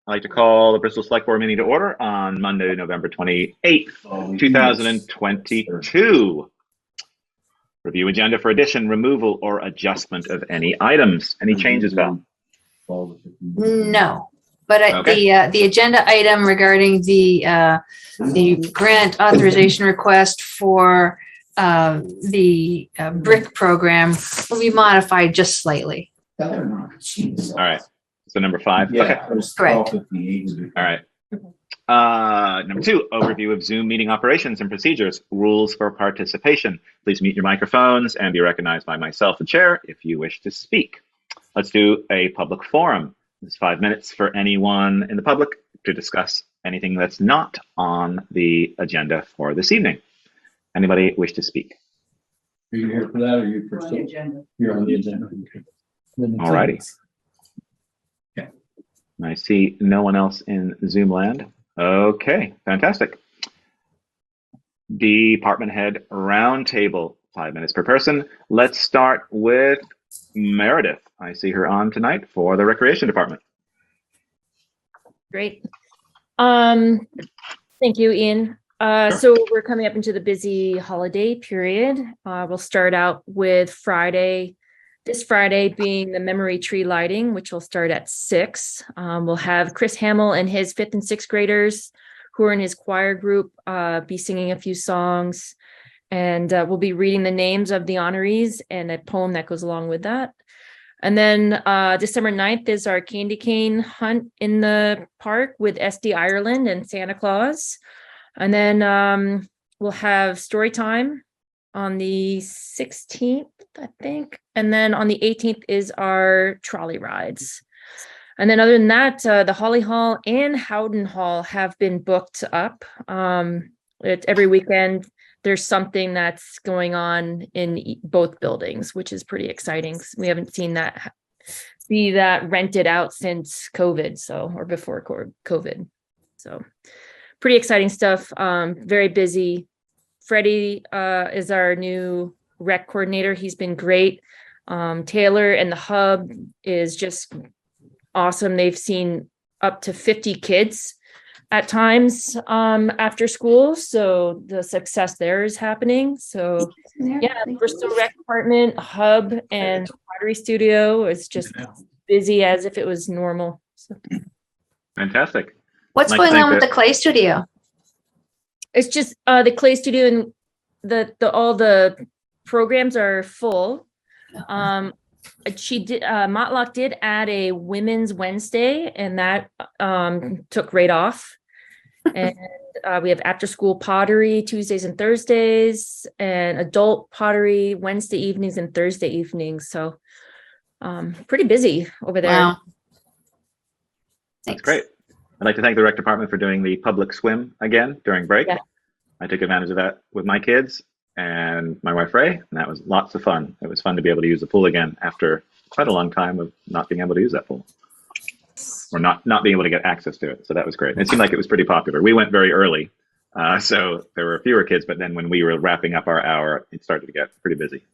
I'd like to call the Bristol Selectboard meeting to order on Monday, November 28th, 2022. Review agenda for addition, removal, or adjustment of any items. Any changes, Val? No, but Okay. the agenda item regarding the grant authorization request for the BRIC program will be modified just slightly. All right. So number 5. Yeah, Okay. Correct. All right. Number 2, overview of Zoom meeting operations and procedures, rules for participation. Please mute your microphones and be recognized by myself, the chair, if you wish to speak. Let's do a public forum. It's 5 minutes for anyone in the public to discuss anything that's not on the agenda for this evening. Anybody wish to speak? Are you here for that, or are you first? You're on the agenda. All righty. Okay. I see no one else in Zoom land. Okay, fantastic. Department head roundtable, 5 minutes per person. Let's start with Meredith. I see her on tonight for the Recreation Department. Great. Thank you, Ian. So we're coming up into the busy holiday period. We'll start out with this Friday being the memory tree lighting, which will start at 6. We'll have Chris Hamill and his 5th and 6th graders who are in his choir group be singing a few songs. And we'll be reading the names of the honorees and a poem that goes along with that. And then December 9th is our candy cane hunt in the park with SD Ireland and Santa Claus. And then we'll have story time on the 16th, I think. And then on the 18th is our trolley rides. And then other than that, the Holly Hall and Howden Hall have been booked up. Every weekend, there's something that's going on in both buildings, which is pretty exciting. We haven't seen that rented out since COVID, or before COVID. So pretty exciting stuff. Very busy. Freddie is our new rec coordinator. He's been great. Taylor and the hub is just awesome. They've seen up to 50 kids at times after school. So the success there is happening. So yeah, Bristol Rec Department, hub, and pottery studio is just busy as if it was normal. So. Fantastic. What's going on with the clay studio? It's just the clay studio and all the programs are full. Motlock did add a Women's Wednesday, and that took right off. And we have after school pottery Tuesdays and Thursdays, and adult pottery Wednesday evenings and Thursday evenings. So pretty busy over there. Wow. That's great. I'd like to thank the rec department for doing the public swim again during break. Yeah. I took advantage of that with my kids and my wife Ray, and that was lots of fun. It was fun to be able to use the pool again after quite a long time of not being able to use that pool, or not being able to get access to it. So that was great. It seemed like it was pretty popular. We went very early, so there were fewer kids, but then when we were wrapping up our hour, it started to get pretty busy.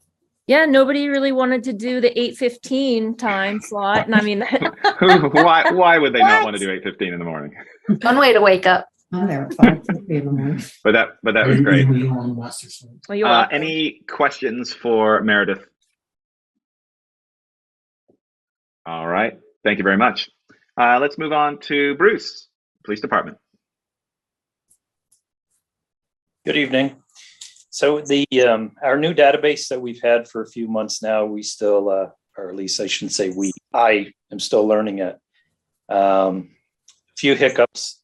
Yeah, nobody really wanted to do the 8:15 time slot, and I mean, why would they not want to do 8:15 in the morning? One way to wake up. I'm there at 5:50 in the morning. But that was great. Well, any questions for Meredith? All right, thank you very much. Let's move on to Bruce, Police Department. Good evening. So the our new database that we've had for a few months now, we still, or at least I shouldn't say I am still learning it. A few hiccups.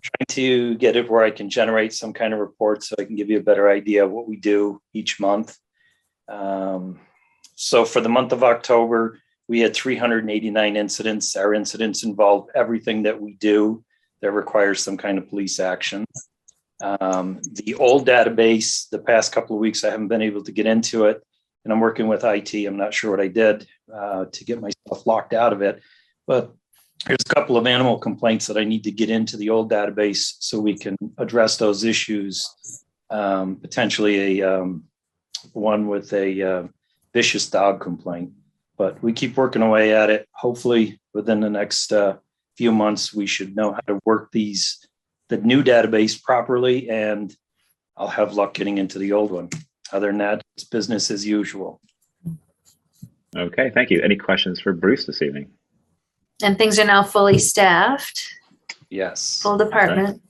Trying to get it where I can generate some kind of report so I can give you a better idea of what we do each month. So for the month of October, we had 389 incidents. Our incidents involve everything that we do that requires some kind of police action. The old database, the past couple of weeks, I haven't been able to get into it, and I'm working with IT. I'm not sure what I did to get myself locked out of it, but there's a couple of animal complaints that I need to get into the old database so we can address those issues. Potentially one with a vicious dog complaint, but we keep working away at it. Hopefully within the next few months, we should know how to work the new database properly, and I'll have luck getting into the old one. Other than that, it's business as usual. Okay, thank you. Any questions for Bruce this evening? And things are now fully staffed, Yes. full department.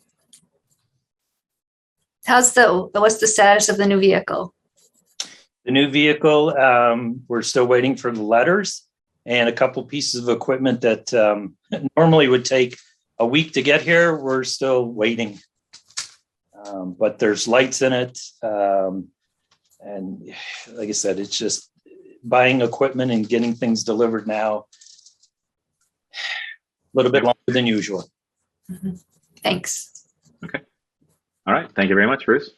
What's the status of the new vehicle? The new vehicle, we're still waiting for the letters and a couple pieces of equipment that normally would take a week to get here. We're still waiting. But there's lights in it. And like I said, it's just buying equipment and getting things delivered now. A little bit longer than usual. Mm-hmm. Thanks. Okay. All right. Thank you very much, Bruce.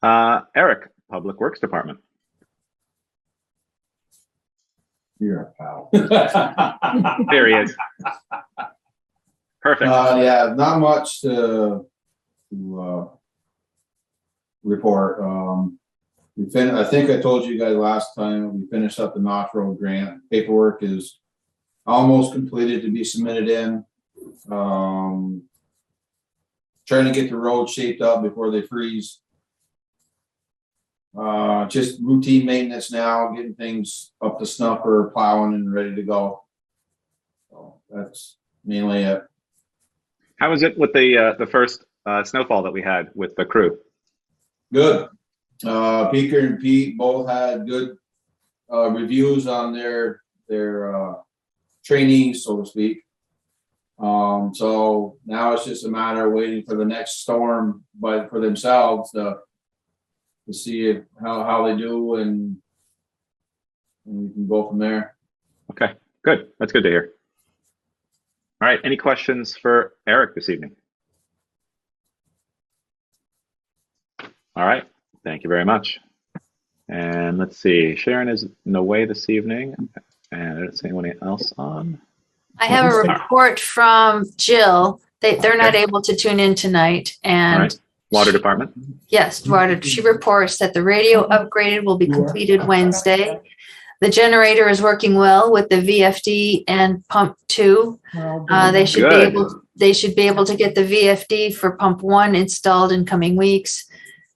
Eric, Public Works Department. You're a pal. There he is. Perfect. Yeah, not much to report. I think I told you guys last time we finished up the Knox Road grant. Paperwork is almost completed to be submitted in. Trying to get the road shaped up before they freeze. Just routine maintenance now, getting things up to snuff for plowing and ready to go. So that's mainly it. How was it with the first snowfall that we had with the crew? Good. Peter and Pete both had good reviews on their training, so to speak. So now it's just a matter of waiting for the next storm, but for themselves to see how they do, and we can go from there. Okay, good. That's good to hear. All right, any questions for Eric this evening? All right, thank you very much. And let's see, Sharon is away this evening, and I don't see anyone else on. I have a report from Jill. They're not able to tune in tonight, and all right. Water Department. Yes, water. She reports that the radio upgraded will be completed Wednesday. The generator is working well with the VFD and pump 2. They should be able to get the VFD for pump 1 installed in coming weeks.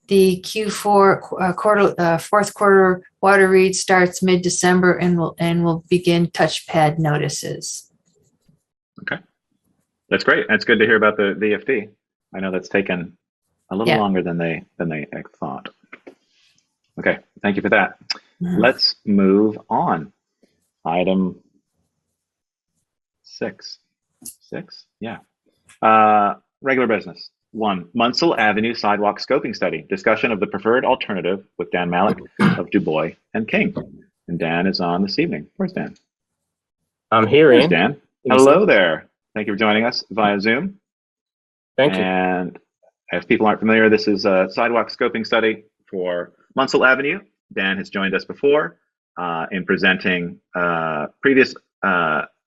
The Q4 fourth quarter water read starts mid-December and will begin touchpad notices. Okay, that's great. That's good to hear about the VFD. I know that's taken a little longer than they thought. Okay, thank you for that. Mm-hmm. Let's move on. Item 6. 6? Yeah. Regular business. 1, Munsell Avenue Sidewalk Scoping Study. Discussion of the preferred alternative with Dan Malik of DuBois and King. And Dan is on this evening. Where's Dan? I'm here, There's Ian. Dan. Hello there. Thank you for joining us via Zoom. Thank you. And if people aren't familiar, this is a sidewalk scoping study for Munsell Avenue. Dan has joined us before in presenting previous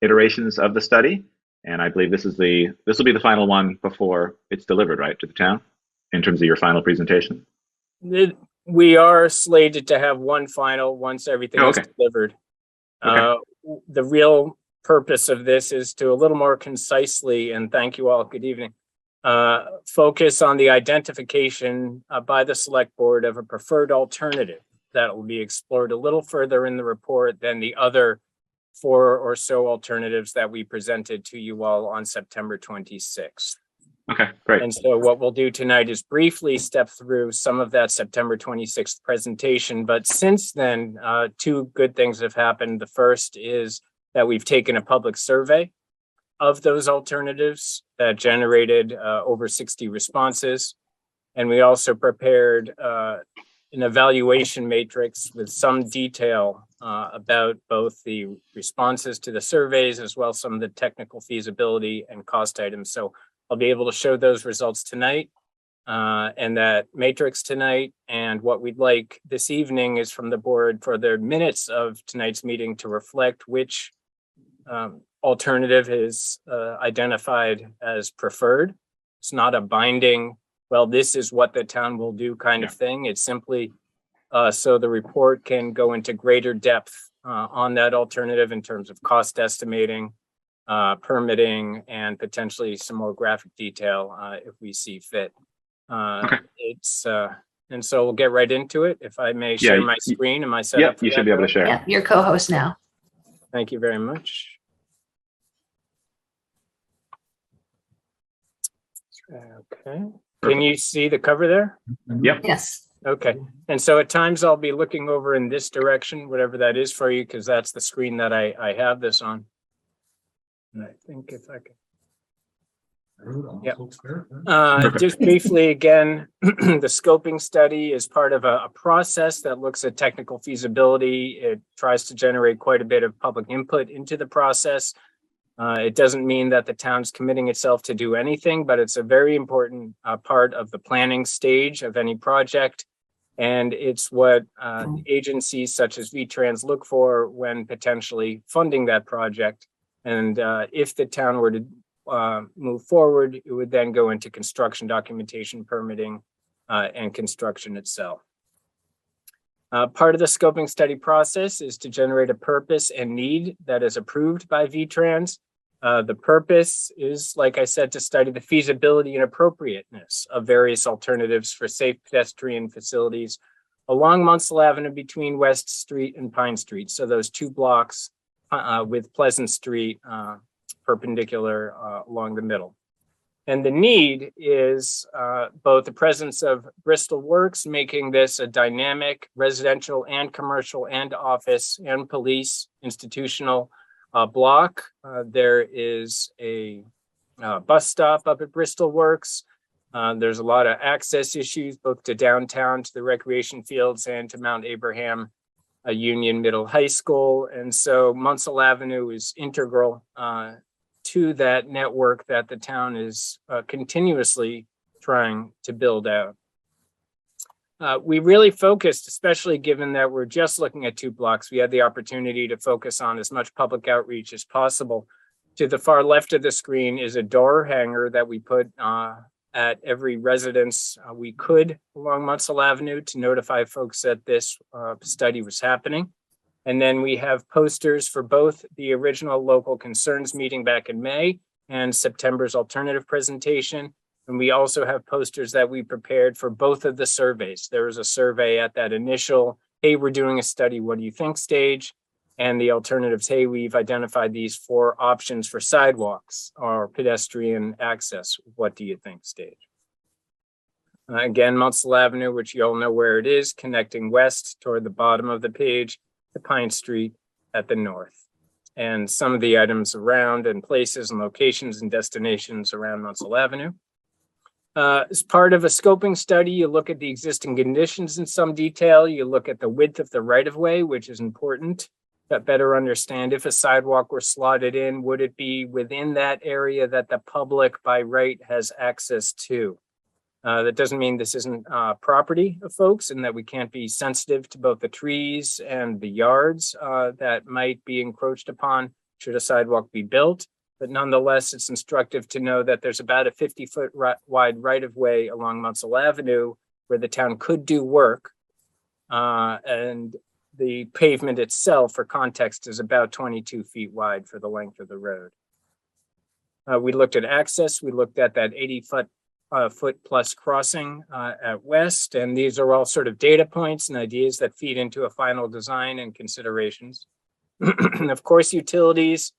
iterations of the study, and I believe this will be the final one before it's delivered, right, to the town, in terms of your final presentation. We are slated to have one final once everything is delivered. Okay. The real purpose of this is to a little more concisely, and thank you all, good evening, focus on the identification by the select board of a preferred alternative that will be explored a little further in the report than the other 4 or so alternatives that we presented to you all on September 26th. Okay, great. And so what we'll do tonight is briefly step through some of that September 26th presentation. But since then, 2 good things have happened. The first is that we've taken a public survey of those alternatives that generated over 60 responses. And we also prepared an evaluation matrix with some detail about both the responses to the surveys as well as some of the technical feasibility and cost items. So I'll be able to show those results tonight and that matrix tonight. And what we'd like this evening is from the board for their minutes of tonight's meeting to reflect which alternative is identified as preferred. It's not a binding, well, this is what the town will do kind of thing. It's simply so the report can go into greater depth on that alternative in terms of cost estimating, permitting, and potentially some more graphic detail if we see fit. Okay. And so we'll get right into it. If I may share my screen. Am I set up? Yeah, you should be able to share. Yeah, you're co-host now. Thank you very much. Okay. Can you see the cover there? Yep. Yes. Okay. And so at times I'll be looking over in this direction, whatever that is for you, because that's the screen that I have this on. And I think if I can. Yep. Just briefly again, the scoping study is part of a process that looks at technical feasibility. It tries to generate quite a bit of public input into the process. It doesn't mean that the town's committing itself to do anything, but it's a very important part of the planning stage of any project. And it's what agencies such as VTrans look for when potentially funding that project. And if the town were to move forward, it would then go into construction documentation, permitting, and construction itself. Part of the scoping study process is to generate a purpose and need that is approved by VTrans. The purpose is, like I said, to study the feasibility and appropriateness of various alternatives for safe pedestrian facilities along Munsell Avenue between West Street and Pine Street. So those two blocks with Pleasant Street perpendicular along the middle. And the need is both the presence of Bristol Works, making this a dynamic residential and commercial and office and police institutional block. There is a bus stop up at Bristol Works. There's a lot of access issues, both to downtown, to the recreation fields, and to Mount Abraham Union Middle High School. And so Munsell Avenue is integral to that network that the town is continuously trying to build out. We really focused, especially given that we're just looking at 2 blocks, we had the opportunity to focus on as much public outreach as possible. To the far left of the screen is a door hanger that we put at every residence we could along Munsell Avenue to notify folks that this study was happening. And then we have posters for both the original local concerns meeting back in May and September's alternative presentation. And we also have posters that we prepared for both of the surveys. There was a survey at that initial, hey, we're doing a study, what do you think stage? And the alternatives, hey, we've identified these 4 options for sidewalks or pedestrian access. What do you think stage? Again, Munsell Avenue, which you all know where it is, connecting west toward the bottom of the page to Pine Street at the north. And some of the items around and places and locations and destinations around Munsell Avenue. As part of a scoping study, you look at the existing conditions in some detail. You look at the width of the right-of-way, which is important to better understand if a sidewalk were slotted in, would it be within that area that the public by right has access to? That doesn't mean this isn't property of folks and that we can't be sensitive to both the trees and the yards that might be encroached upon should a sidewalk be built. But nonetheless, it's instructive to know that there's about a 50-foot wide right-of-way along Munsell Avenue where the town could do work. And the pavement itself, for context, is about 22 feet wide for the length of the road. We looked at access. We looked at that 80-foot plus crossing at West. And these are all sort of data points and ideas that feed into a final design and considerations. Of course, utilities.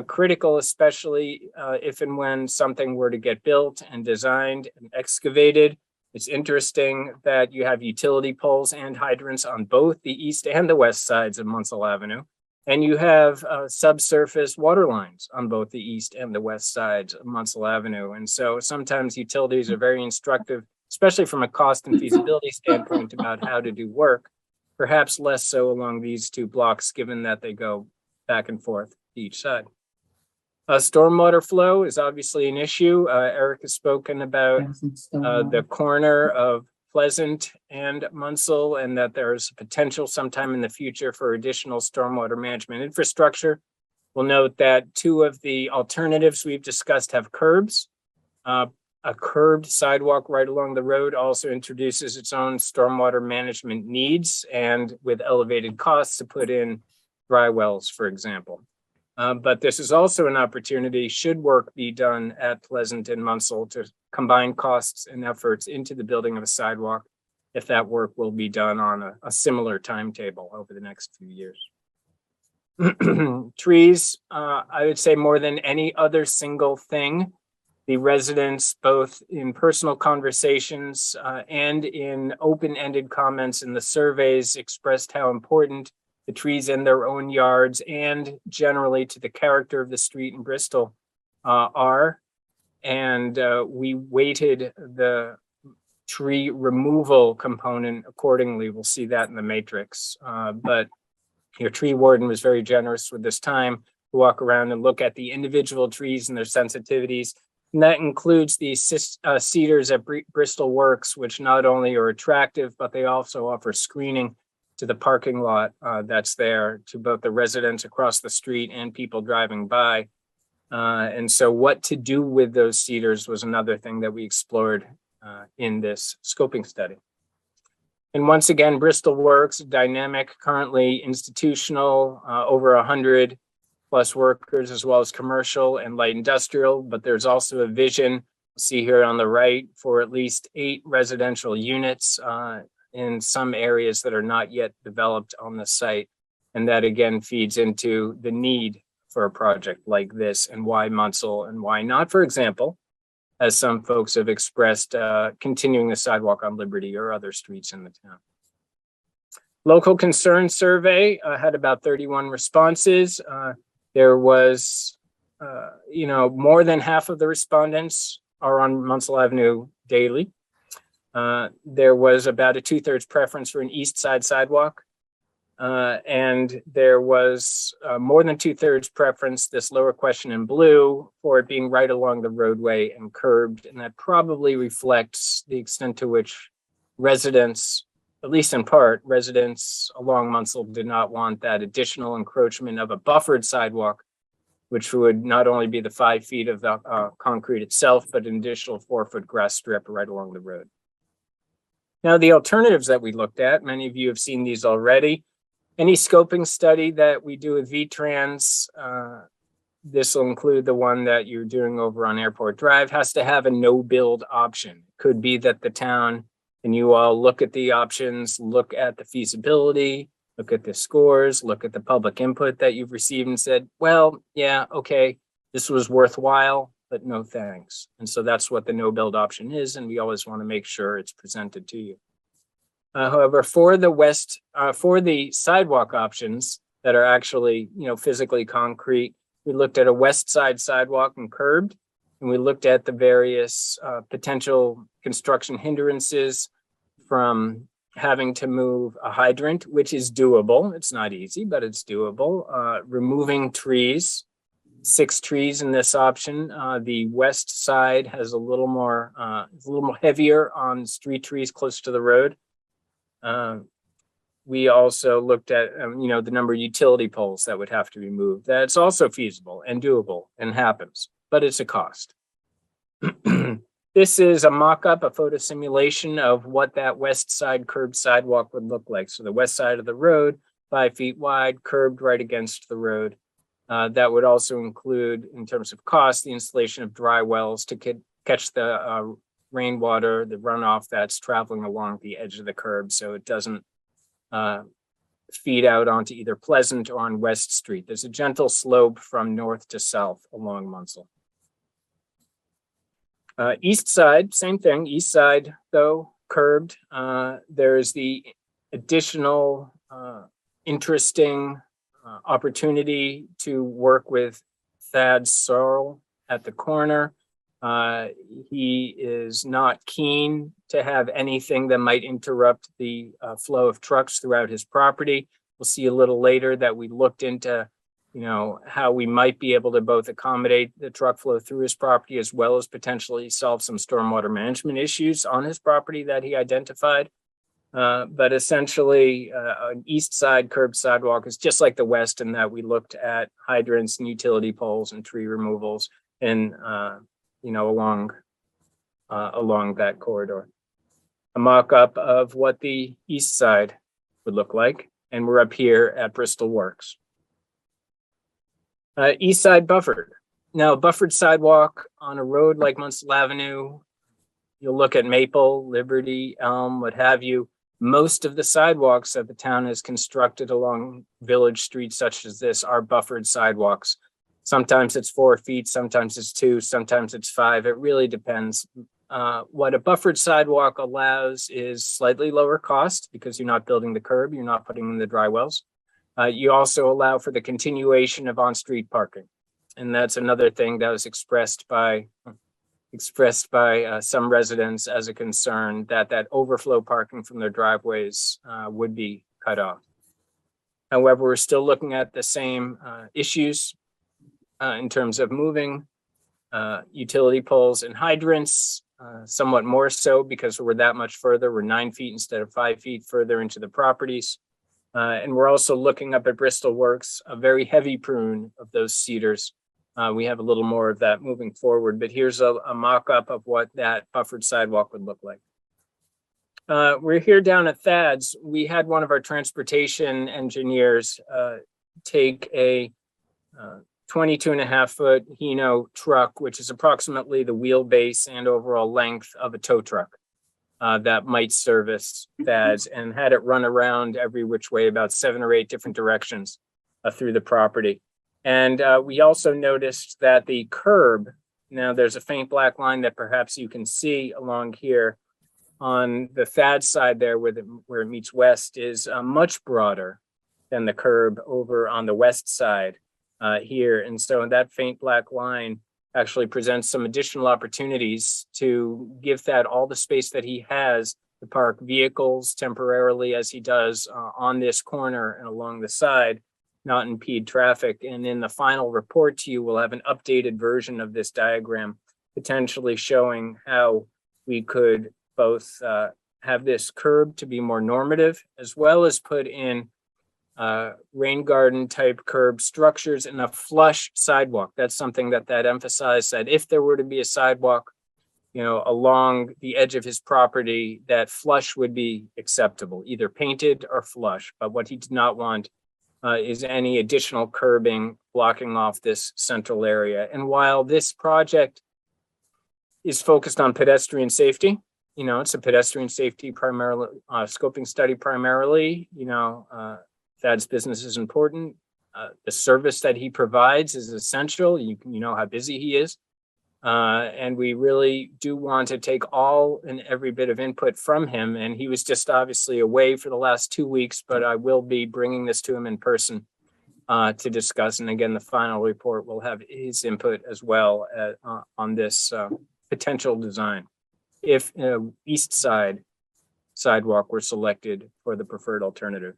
Critical, especially if and when something were to get built and designed and excavated. It's interesting that you have utility poles and hydrants on both the east and the west sides of Munsell Avenue. And you have subsurface water lines on both the east and the west sides of Munsell Avenue. And so sometimes utilities are very instructive, especially from a cost and feasibility standpoint about how to do work, perhaps less so along these 2 blocks, given that they go back and forth each side. Stormwater flow is obviously an issue. Eric has spoken about the corner of Pleasant and Munsell, and that there's potential sometime in the future for additional stormwater management infrastructure. We'll note that 2 of the alternatives we've discussed have curbs. A curbed sidewalk right along the road also introduces its own stormwater management needs and with elevated costs to put in dry wells, for example. But this is also an opportunity, should work be done at Pleasant and Munsell, to combine costs and efforts into the building of a sidewalk, if that work will be done on a similar timetable over the next few years. Trees, I would say more than any other single thing, the residents, both in personal conversations and in open-ended comments in the surveys, expressed how important the trees in their own yards and generally to the character of the street in Bristol are. And we weighted the tree removal component accordingly. We'll see that in the matrix. But your tree warden was very generous with this time to walk around and look at the individual trees and their sensitivities. And that includes the cedars at Bristol Works, which not only are attractive, but they also offer screening to the parking lot that's there to both the residents across the street and people driving by. And so what to do with those cedars was another thing that we explored in this scoping study. And once again, Bristol Works, dynamic, currently institutional, over 100 plus workers, as well as commercial and light industrial, but there's also a vision, see here on the right, for at least 8 residential units in some areas that are not yet developed on the site. And that again feeds into the need for a project like this and why Munsell and why not, for example, as some folks have expressed, continuing the sidewalk on Liberty or other streets in the town. Local concern survey had about 31 responses. There was, more than half of the respondents are on Munsell Avenue daily. There was about a 2/3 preference for an east side sidewalk. And there was more than 2/3 preference, this lower question in blue, for it being right along the roadway and curbed. And that probably reflects the extent to which residents, at least in part, residents along Munsell did not want that additional encroachment of a buffered sidewalk, which would not only be the 5 feet of the concrete itself, but an additional 4-foot grass strip right along the road. Now, the alternatives that we looked at, many of you have seen these already. Any scoping study that we do with VTrans, this will include the one that you're doing over on Airport Drive, has to have a no build option. Could be that the town and you all look at the options, look at the feasibility, look at the scores, look at the public input that you've received and said, well, yeah, okay, this was worthwhile, but no thanks. And so that's what the no build option is. And we always want to make sure it's presented to you. However, for the sidewalk options that are actually, physically concrete, we looked at a west side sidewalk and curbed, and we looked at the various potential construction hindrances from having to move a hydrant, which is doable. It's not easy, but it's doable. Removing trees, 6 trees in this option. The west side has a little more heavier on street trees close to the road. We also looked at, the number of utility poles that would have to be moved. That's also feasible and doable and happens, but it's a cost. This is a mock-up, a photo simulation of what that west side curbed sidewalk would look like. So the west side of the road, 5 feet wide, curbed right against the road. That would also include, in terms of cost, the installation of dry wells to catch the rainwater, the runoff that's traveling along the edge of the curb, so it doesn't feed out onto either Pleasant or on West Street. There's a gentle slope from north to south along Munsell. East side, same thing. East side, though, curbed. There's the additional interesting opportunity to work with Thad Searle at the corner. He is not keen to have anything that might interrupt the flow of trucks throughout his property. We'll see a little later that we looked into, how we might be able to both accommodate the truck flow through his property as well as potentially solve some stormwater management issues on his property that he identified. But essentially, an east side curb sidewalk is just like the west in that we looked at hydrants and utility poles and tree removals and along that corridor. A mock-up of what the east side would look like. And we're up here at Bristol Works. East side buffered. Now, buffered sidewalk on a road like Munsell Avenue, you'll look at Maple, Liberty, Elm, what have you. Most of the sidewalks that the town has constructed along village streets such as this are buffered sidewalks. Sometimes it's 4 feet, sometimes it's 2, sometimes it's 5. It really depends. What a buffered sidewalk allows is slightly lower cost because you're not building the curb, you're not putting in the dry wells. You also allow for the continuation of on-street parking. And that's another thing that was expressed by some residents as a concern that overflow parking from their driveways would be cut off. However, we're still looking at the same issues in terms of moving utility poles and hydrants, somewhat more so because we're that much further. We're 9 feet instead of 5 feet further into the properties. And we're also looking up at Bristol Works, a very heavy prune of those cedars. We have a little more of that moving forward, but here's a mock-up of what that buffered sidewalk would look like. We're here down at Thad's. We had one of our transportation engineers take a 22.5-foot Hino truck, which is approximately the wheelbase and overall length of a tow truck that might service Thad's, and had it run around every which way about 7 or 8 different directions through the property. And we also noticed that the curb, now there's a faint black line that perhaps you can see along here on the Thad side there where it meets west, is much broader than the curb over on the west side here. And so that faint black line actually presents some additional opportunities to give Thad all the space that he has to park vehicles temporarily as he does on this corner and along the side, not impede traffic. And in the final report to you, we'll have an updated version of this diagram, potentially showing how we could both have this curb to be more normative, as well as put in rain garden type curb structures and a flush sidewalk. That's something that emphasized, that if there were to be a sidewalk, along the edge of his property, that flush would be acceptable, either painted or flush. But what he did not want is any additional curbing blocking off this central area. And while this project is focused on pedestrian safety, it's a pedestrian safety primarily scoping study primarily. Thad's business is important. The service that he provides is essential. You know how busy he is. And we really do want to take all and every bit of input from him. And he was just obviously away for the last 2 weeks, but I will be bringing this to him in person to discuss. And again, the final report will have his input as well on this potential design, if east side sidewalk were selected for the preferred alternative.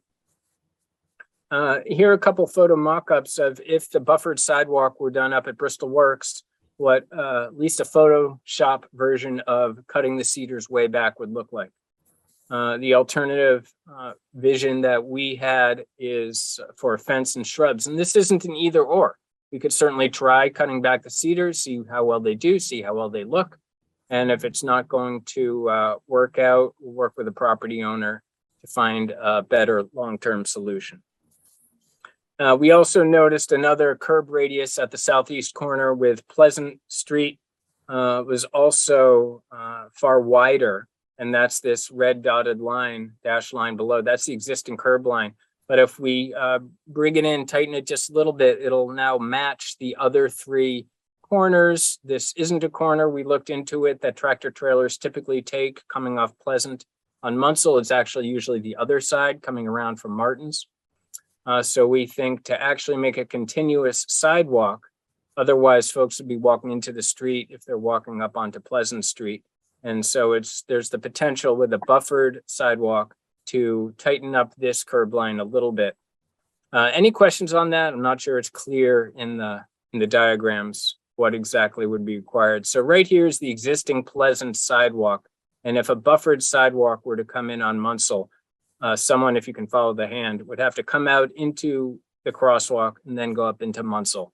Here are a couple photo mock-ups of if the buffered sidewalk were done up at Bristol Works, what at least a Photoshop version of cutting the cedars way back would look like. The alternative vision that we had is for fence and shrubs, and this isn't an either or. We could certainly try cutting back the cedars, see how well they do, see how well they look. And if it's not going to work out, we'll work with the property owner to find a better long-term solution. We also noticed another curb radius at the southeast corner with Pleasant Street was also far wider. And that's this red dotted line, dash line below. That's the existing curb line. But if we bring it in, tighten it just a little bit, it'll now match the other 3 corners. This isn't a corner. We looked into it that tractor trailers typically take coming off Pleasant. On Munsell, it's actually usually the other side coming around from Martin's. So we think to actually make a continuous sidewalk, otherwise folks would be walking into the street if they're walking up onto Pleasant Street. And so there's the potential with a buffered sidewalk to tighten up this curb line a little bit. Any questions on that? I'm not sure it's clear in the diagrams what exactly would be required. So right here is the existing Pleasant sidewalk. And if a buffered sidewalk were to come in on Munsell, someone, if you can follow the hand, would have to come out into the crosswalk and then go up into Munsell.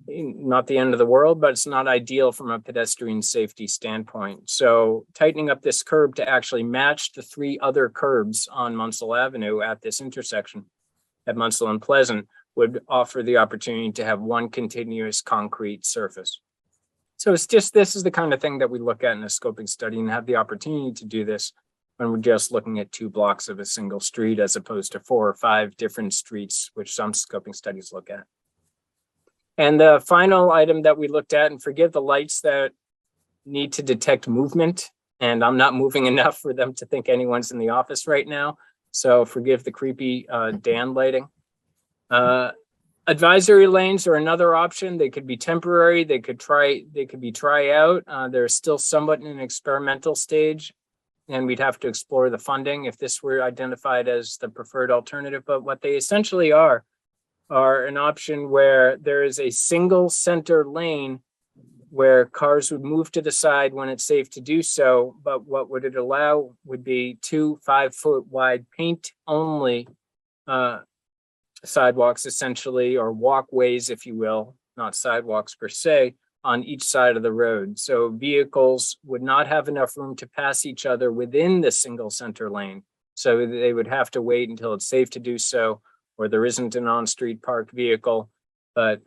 Not the end of the world, but it's not ideal from a pedestrian safety standpoint. So tightening up this curb to actually match the 3 other curbs on Munsell Avenue at this intersection at Munsell and Pleasant would offer the opportunity to have one continuous concrete surface. So it's just, this is the kind of thing that we look at in a scoping study and have the opportunity to do this when we're just looking at 2 blocks of a single street as opposed to 4 or 5 different streets, which some scoping studies look at. And the final item that we looked at, and forgive the lights that need to detect movement, and I'm not moving enough for them to think anyone's in the office right now. So forgive the creepy Dan lighting. Advisory lanes are another option. They could be temporary. They could be try out. They're still somewhat in an experimental stage, and we'd have to explore the funding if this were identified as the preferred alternative. But what they essentially are an option where there is a single center lane where cars would move to the side when it's safe to do so. But what would it allow would be 2 5-foot wide paint only sidewalks, essentially, or walkways, if you will, not sidewalks per se, on each side of the road. So vehicles would not have enough room to pass each other within the single center lane. So they would have to wait until it's safe to do so, or there isn't an on-street parked vehicle. But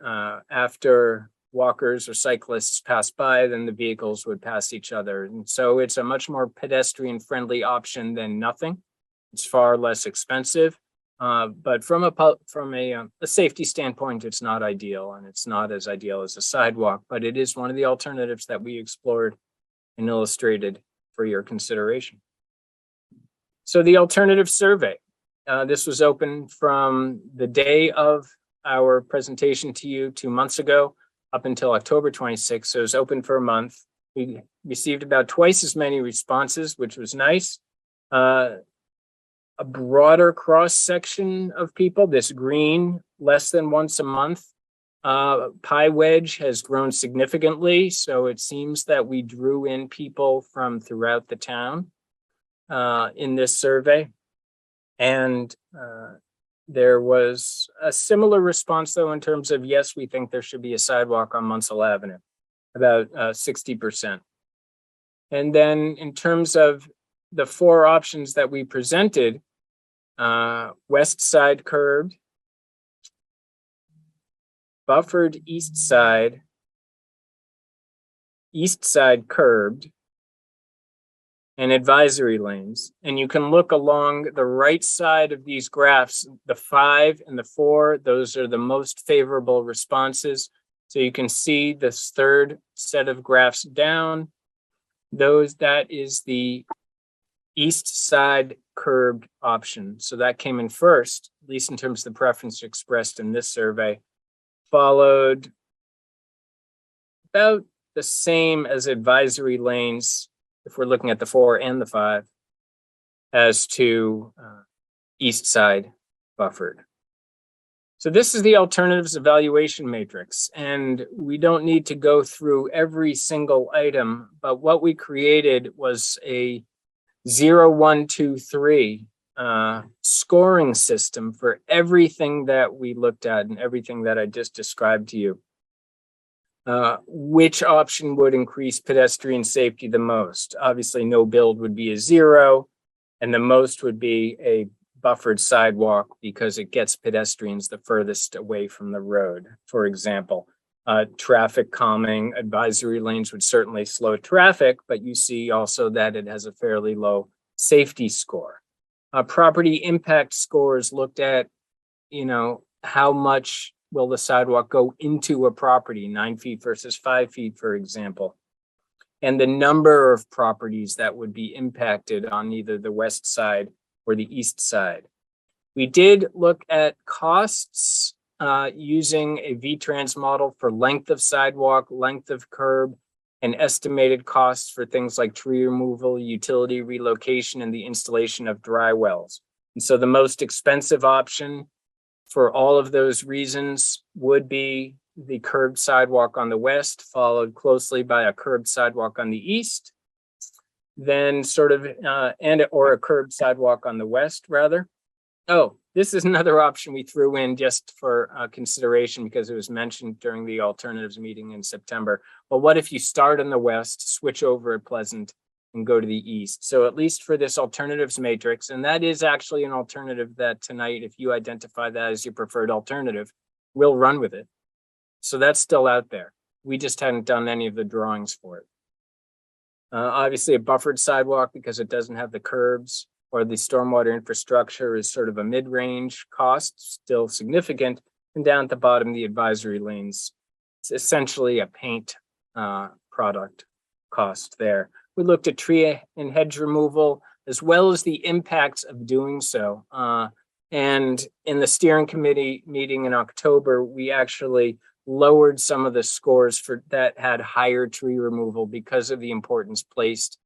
after walkers or cyclists pass by, then the vehicles would pass each other. And so it's a much more pedestrian friendly option than nothing. It's far less expensive. But from a safety standpoint, it's not ideal, and it's not as ideal as a sidewalk, but it is one of the alternatives that we explored and illustrated for your consideration. So the alternative survey, this was open from the day of our presentation to you 2 months ago up until October 26th. So it was open for a month. We received about twice as many responses, which was nice. A broader cross section of people, this green, less than once a month. Pie wedge has grown significantly. So it seems that we drew in people from throughout the town in this survey. And there was a similar response, though, in terms of, yes, we think there should be a sidewalk on Munsell Avenue, about 60%. And then in terms of the 4 options that we presented, west side curbed, buffered east side curbed, and advisory lanes. And you can look along the right side of these graphs, the 5 and the 4, those are the most favorable responses. So you can see this third set of graphs down, that is the east side curbed option. So that came in first, at least in terms of the preference expressed in this survey, followed about the same as advisory lanes, if we're looking at the 4 and the 5, as to east side buffered. So this is the alternatives evaluation matrix, and we don't need to go through every single item, but what we created was a 0, 1, 2, 3 scoring system for everything that we looked at and everything that I just described to you. Which option would increase pedestrian safety the most? Obviously, no build would be a 0, and the most would be a buffered sidewalk because it gets pedestrians the furthest away from the road. For example, traffic calming advisory lanes would certainly slow traffic, but you see also that it has a fairly low safety score. Property impact scores looked at, how much will the sidewalk go into a property, 9 feet versus 5 feet, for example, and the number of properties that would be impacted on either the west side or the east side. We did look at costs using a VTrans model for length of sidewalk, length of curb, and estimated costs for things like tree removal, utility relocation, and the installation of dry wells. And so the most expensive option for all of those reasons would be the curbed sidewalk on the west, followed closely by a curbed sidewalk on the east, then or a curbed sidewalk on the west, rather. Oh, this is another option we threw in just for consideration because it was mentioned during the alternatives meeting in September. Well, what if you start in the west, switch over at Pleasant, and go to the east? So at least for this alternatives matrix, and that is actually an alternative that tonight, if you identify that as your preferred alternative, we'll run with it. So that's still out there. We just hadn't done any of the drawings for it. Obviously a buffered sidewalk because it doesn't have the curbs or the stormwater infrastructure is sort of a mid-range cost, still significant. And down at the bottom, the advisory lanes, it's essentially a paint product cost there. We looked at tree and hedge removal as well as the impacts of doing so. And in the steering committee meeting in October, we actually lowered some of the scores for that had higher tree removal because of the importance placed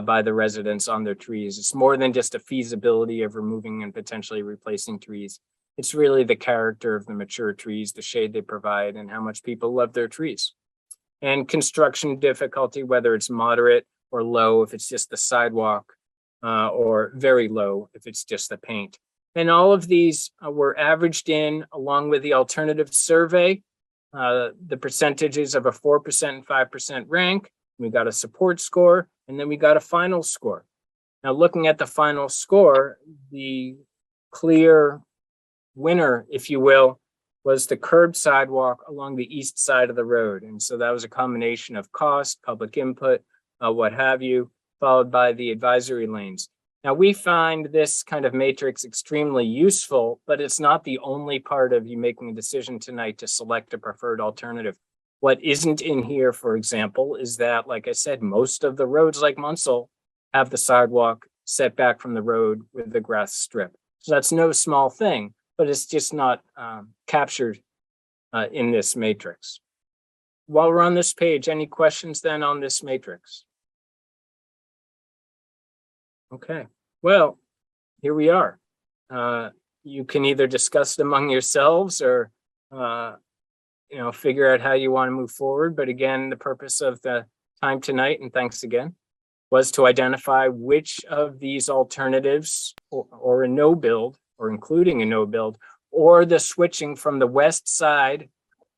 by the residents on their trees. It's more than just a feasibility of removing and potentially replacing trees. It's really the character of the mature trees, the shade they provide, and how much people love their trees. And construction difficulty, whether it's moderate or low, if it's just the sidewalk, or very low, if it's just the paint. And all of these were averaged in along with the alternative survey, the percentages of a 4% and 5% rank. We got a support score, and then we got a final score. Now, looking at the final score, the clear winner, if you will, was the curb sidewalk along the east side of the road. And so that was a combination of cost, public input, what have you, followed by the advisory lanes. Now, we find this kind of matrix extremely useful, but it's not the only part of you making a decision tonight to select a preferred alternative. What isn't in here, for example, is that, like I said, most of the roads like Munsell have the sidewalk set back from the road with the grass strip. So that's no small thing, but it's just not captured in this matrix. While we're on this page, any questions then on this matrix? Okay, well, here we are. You can either discuss it among yourselves or figure out how you want to move forward. But again, the purpose of the time tonight, and thanks again, was to identify which of these alternatives or a no build, or including a no build, or the switching from the west side,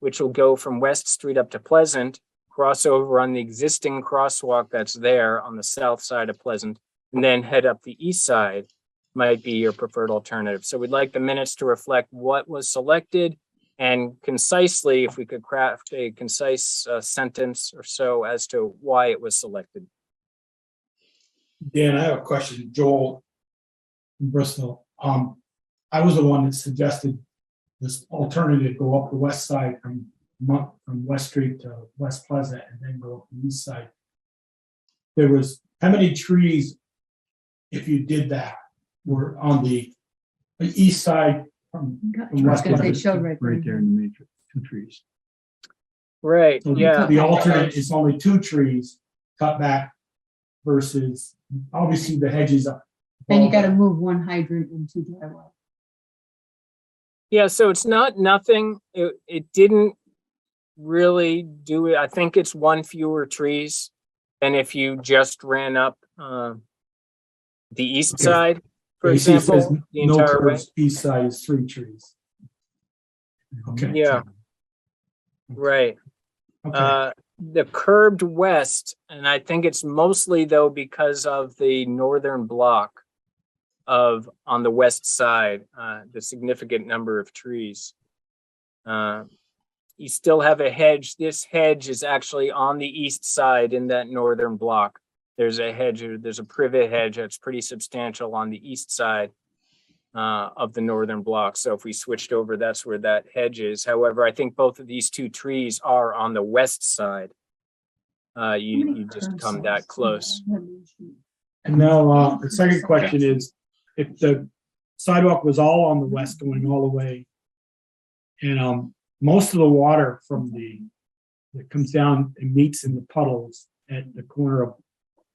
which will go from West Street up to Pleasant, cross over on the existing crosswalk that's there on the south side of Pleasant, and then head up the east side, might be your preferred alternative. So we'd like the minutes to reflect what was selected, and concisely, if we could craft a concise sentence or so as to why it was selected. Dan, I have a question. Joel from Bristol. I was the one that suggested this alternative, go up the west side from West Street to West Pleasant and then go up the east side. There was, how many trees, if you did that, were on the east side from West Because they Pleasant? showed right there in the matrix, 2 trees. Right, So yeah. the alternate is only 2 trees cut back versus obviously the hedges up. And you gotta move 1 hydrant and 2 driveway. Yeah, so it's not nothing. It didn't really do it. I think it's 1 fewer trees than if you just ran up the east Okay. side, for You see it says example, the no entire way. curbs, east side is 3 trees. Okay. Yeah. Right. Okay. The curbed west, and I think it's mostly though because of the northern block of on the west side, the significant number of trees. You still have a hedge. This hedge is actually on the east side in that northern block. There's a hedge, there's a privet hedge that's pretty substantial on the east side of the northern block. So if we switched over, that's where that hedge is. However, I think both of these 2 trees are on the west side. You just come that close. And now the second question is, if the sidewalk was all on the west going all the way, and most of the water from that comes down and meets in the puddles at the corner of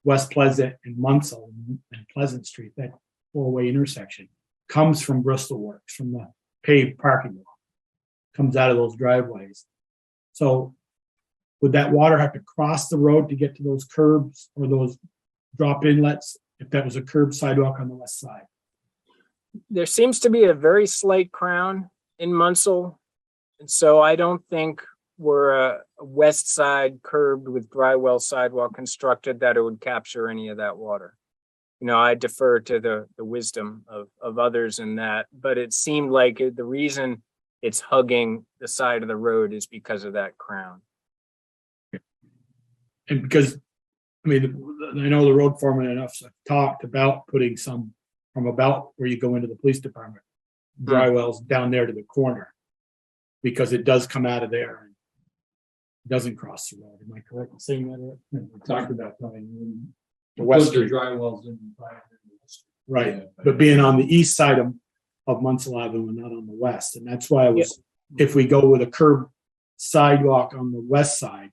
West Pleasant and Munsell and Pleasant Street, that 4-way intersection, comes from Bristol Works, from the paved parking lot, comes out of those driveways. So would that water have to cross the road to get to those curbs or those drop inlets if that was a curb sidewalk on the west side? There seems to be a very slight crown in Munsell. And so I don't think we're a west side curbed with dry well sidewalk constructed that it would capture any of that water. I defer to the wisdom of others in that, but it seemed like the reason it's hugging the side of the road is because of that crown. And because, I mean, I know the road foreman enough talked about putting some from about where you go into the police department, dry wells down there to the corner, because it does come out of there and doesn't cross the road. Am I correct in saying that? We talked about putting The west the street, dry wells in. right? Yeah. But being on the east side of Munsell Avenue and not on the west, and that's why I was, if we go with a curb sidewalk on the west side,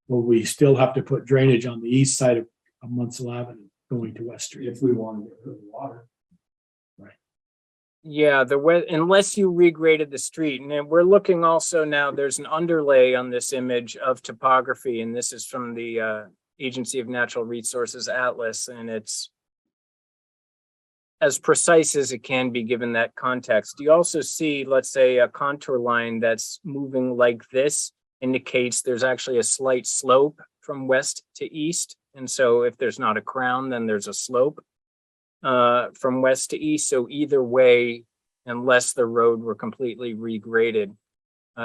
will we still have to put drainage on the east side of Munsell Avenue going to West Street? If we want to get rid of the water. Yeah, unless you regraded the street, and then we're looking also now, there's an underlay on this image of topography, and this is from the Agency of Natural Resources Atlas, and it's as precise as it can be given that context. You also see, let's say, a contour line that's moving like this indicates there's actually a slight slope from west to east, and so if there's not a crown, then there's a slope from west to east. So either way, unless the road were completely regraded,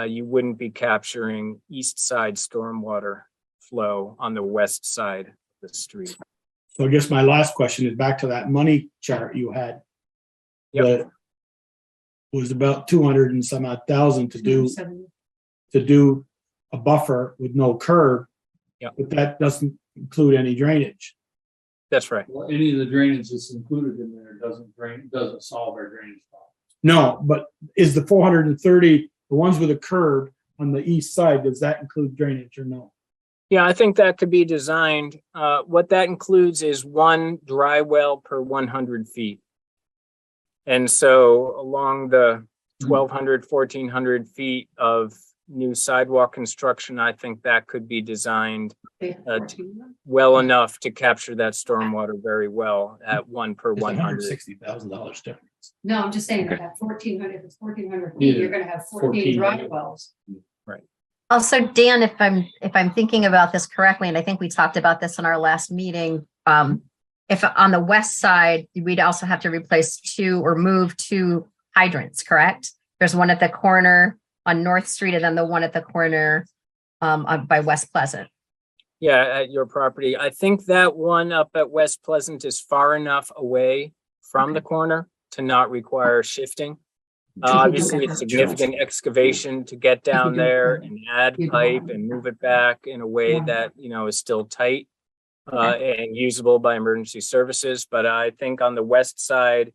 you wouldn't be capturing east side stormwater flow on the west side of the street. So I guess my last question is back to that money chart you had. Yep. That was about 200 and some odd thousand to do a buffer with no curb. Yep. But that doesn't include any drainage. That's right. Well, any of the drainage that's included in there doesn't solve our drainage problem. No, but is the 430, the ones with a curb on the east side, does that include drainage or no? Yeah, I think that could be designed. What that includes is one dry well per 100 feet. And so along the 1,200, 1,400 feet of new sidewalk construction, I think that could be designed well enough to capture that stormwater very well at 1 per 100. $160,000 difference. No, I'm just saying Okay. that 1,400, if it's 1,400 feet, Yeah. you're gonna have 14 dry wells. Also, Dan, if I'm thinking about this correctly, and I think we talked about this in our last meeting, if on the west side, we'd also have to replace two or move two hydrants, correct? There's one at the corner on North Street and then the one at the corner by West Pleasant. Yeah, at your property. I think that one up at West Pleasant is far enough away from the corner to not require shifting. Obviously, it's significant excavation to get down there and add pipe and move it back in a way that, is still tight and usable by emergency services. But I think on the west side,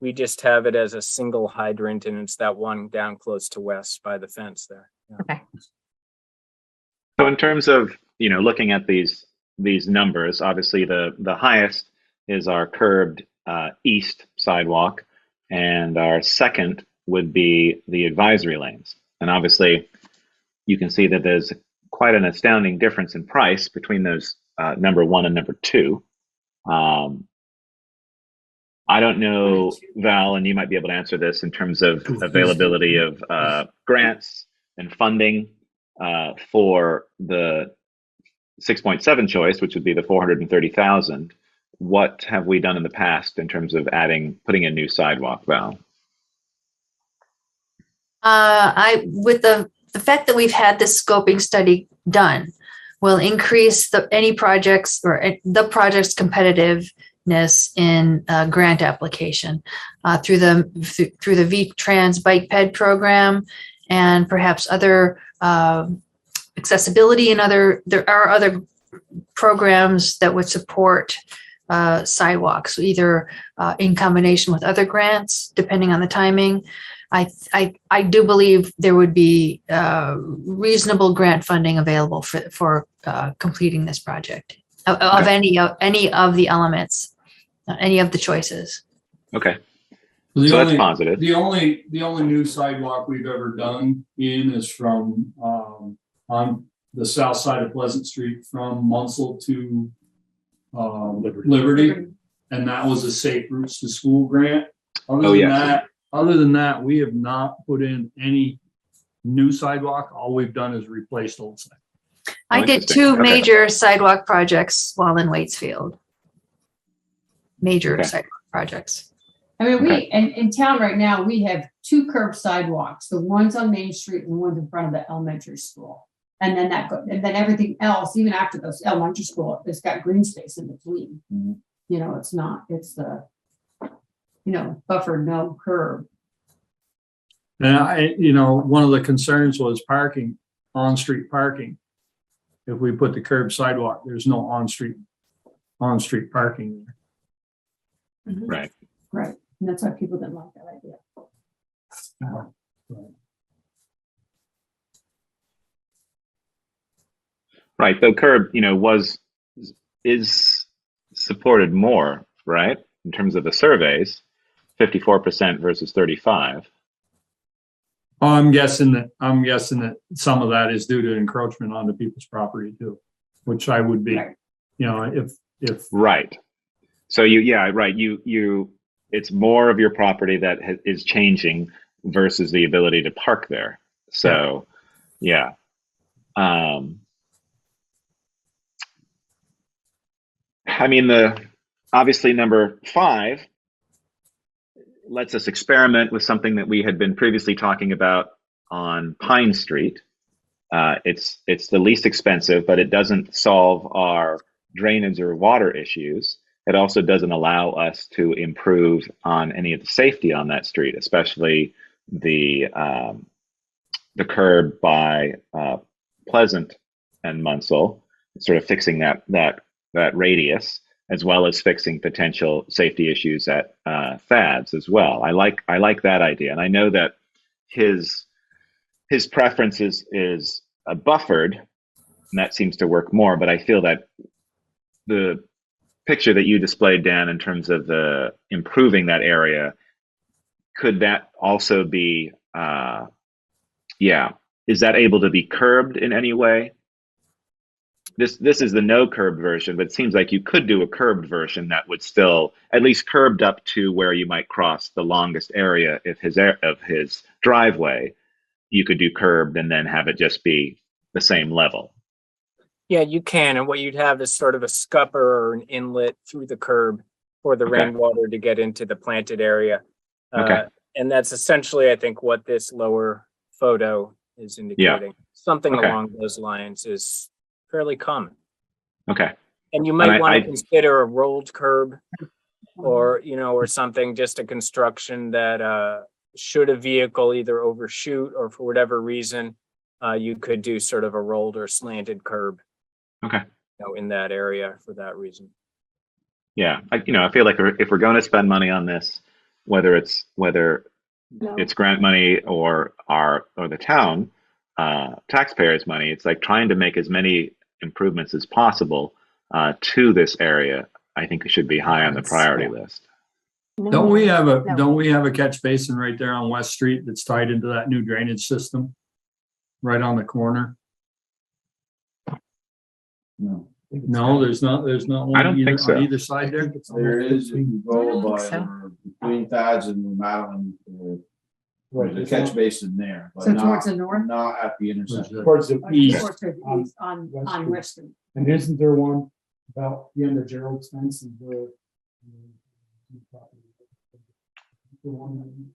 we just have it as a single hydrant, and it's that one down close to west by the fence there. Yeah. Okay. So in terms of, looking at these numbers, obviously the highest is our curbed east sidewalk, and our second would be the advisory lanes. And obviously you can see that there's quite an astounding difference in price between those number one and number two. I don't know, Val, and you might be able to answer this in terms of availability of grants and funding for the 6.7 choice, which would be the 430,000. What have we done in the past in terms of putting in new sidewalk, Val? With the fact that we've had this scoping study done will increase any projects or the project's competitiveness in grant application through the V-Trans Bike Ped program and perhaps other accessibility and there are other programs that would support sidewalks, either in combination with other grants, depending on the timing. I do believe there would be reasonable grant funding available for completing this project of any of the elements, any of the choices. Okay. So that's positive. The only new sidewalk we've ever done is from on the south side of Pleasant Street from Munsell to Liberty, and that was a Safe Routes to School grant. Other than that, we have not put in any new sidewalk. All we've done is replaced old sidewalk. I did two major sidewalk projects while in Waitsfield. Major sidewalk projects. I mean, in town right now, we have two curb sidewalks, the ones on Main Street and the ones in front of the elementary school. And then and then everything else, even after those elementary school, it's got green space in between. Mhm. You know, it's the, buffered no curb. And one of the concerns was parking, on-street parking. If we put the curb sidewalk, there's no on-street parking there. Right. Right. And that's why people didn't like that idea. Right. The curb, is supported more, right? In terms of the surveys, 54% versus 35. I'm guessing that some of that is due to encroachment onto people's property too, which I would be, Right. if. Right. So right. It's more of your property that is changing versus the ability to park there. So, yeah. I mean, obviously number 5 lets us experiment with something that we had been previously talking about on Pine Street. It's the least expensive, but it doesn't solve our drainage or water issues. It also doesn't allow us to improve on any of the safety on that street, especially the curb by Pleasant and Munsell, sort of fixing that radius, as well as fixing potential safety issues at Thad's as well. I like that idea, and I know that his preference is buffered, and that seems to work more. But I feel that the picture that you displayed, Dan, in terms of the improving that area, could that also be? Is that able to be curbed in any way? This is the no curb version, but it seems like you could do a curbed version that would still at least curbed up to where you might cross the longest area of his driveway. You could do curbed and then have it just be the same level. Yeah, you can. And what you'd have is sort of a scupper or an inlet through the curb for the rainwater to get into the planted area. And that's essentially, I think, what this lower photo is indicating. Something along those lines is fairly common. Okay. And you might want to consider a rolled curb or something, just a construction that should a vehicle either overshoot or for whatever reason, you could do sort of a rolled or slanted curb. Okay. In that area for that reason. Yeah. I feel like if we're going to spend money on this, whether it's grant money or the town taxpayers' money, it's like trying to make as many improvements as possible to this area. I think it should be high on the priority list. Don't we have a catch basin right there on West Street that's tied into that new drainage system? Right on the corner? No, there's not one I don't think so. on either side there. There is, if you go by so. between Thad's and Madeline, there's a catch basin there, but So towards the north? not at the intersection. Towards the east. On West Street. West Street. And isn't there one about the end of Gerald's fence and where?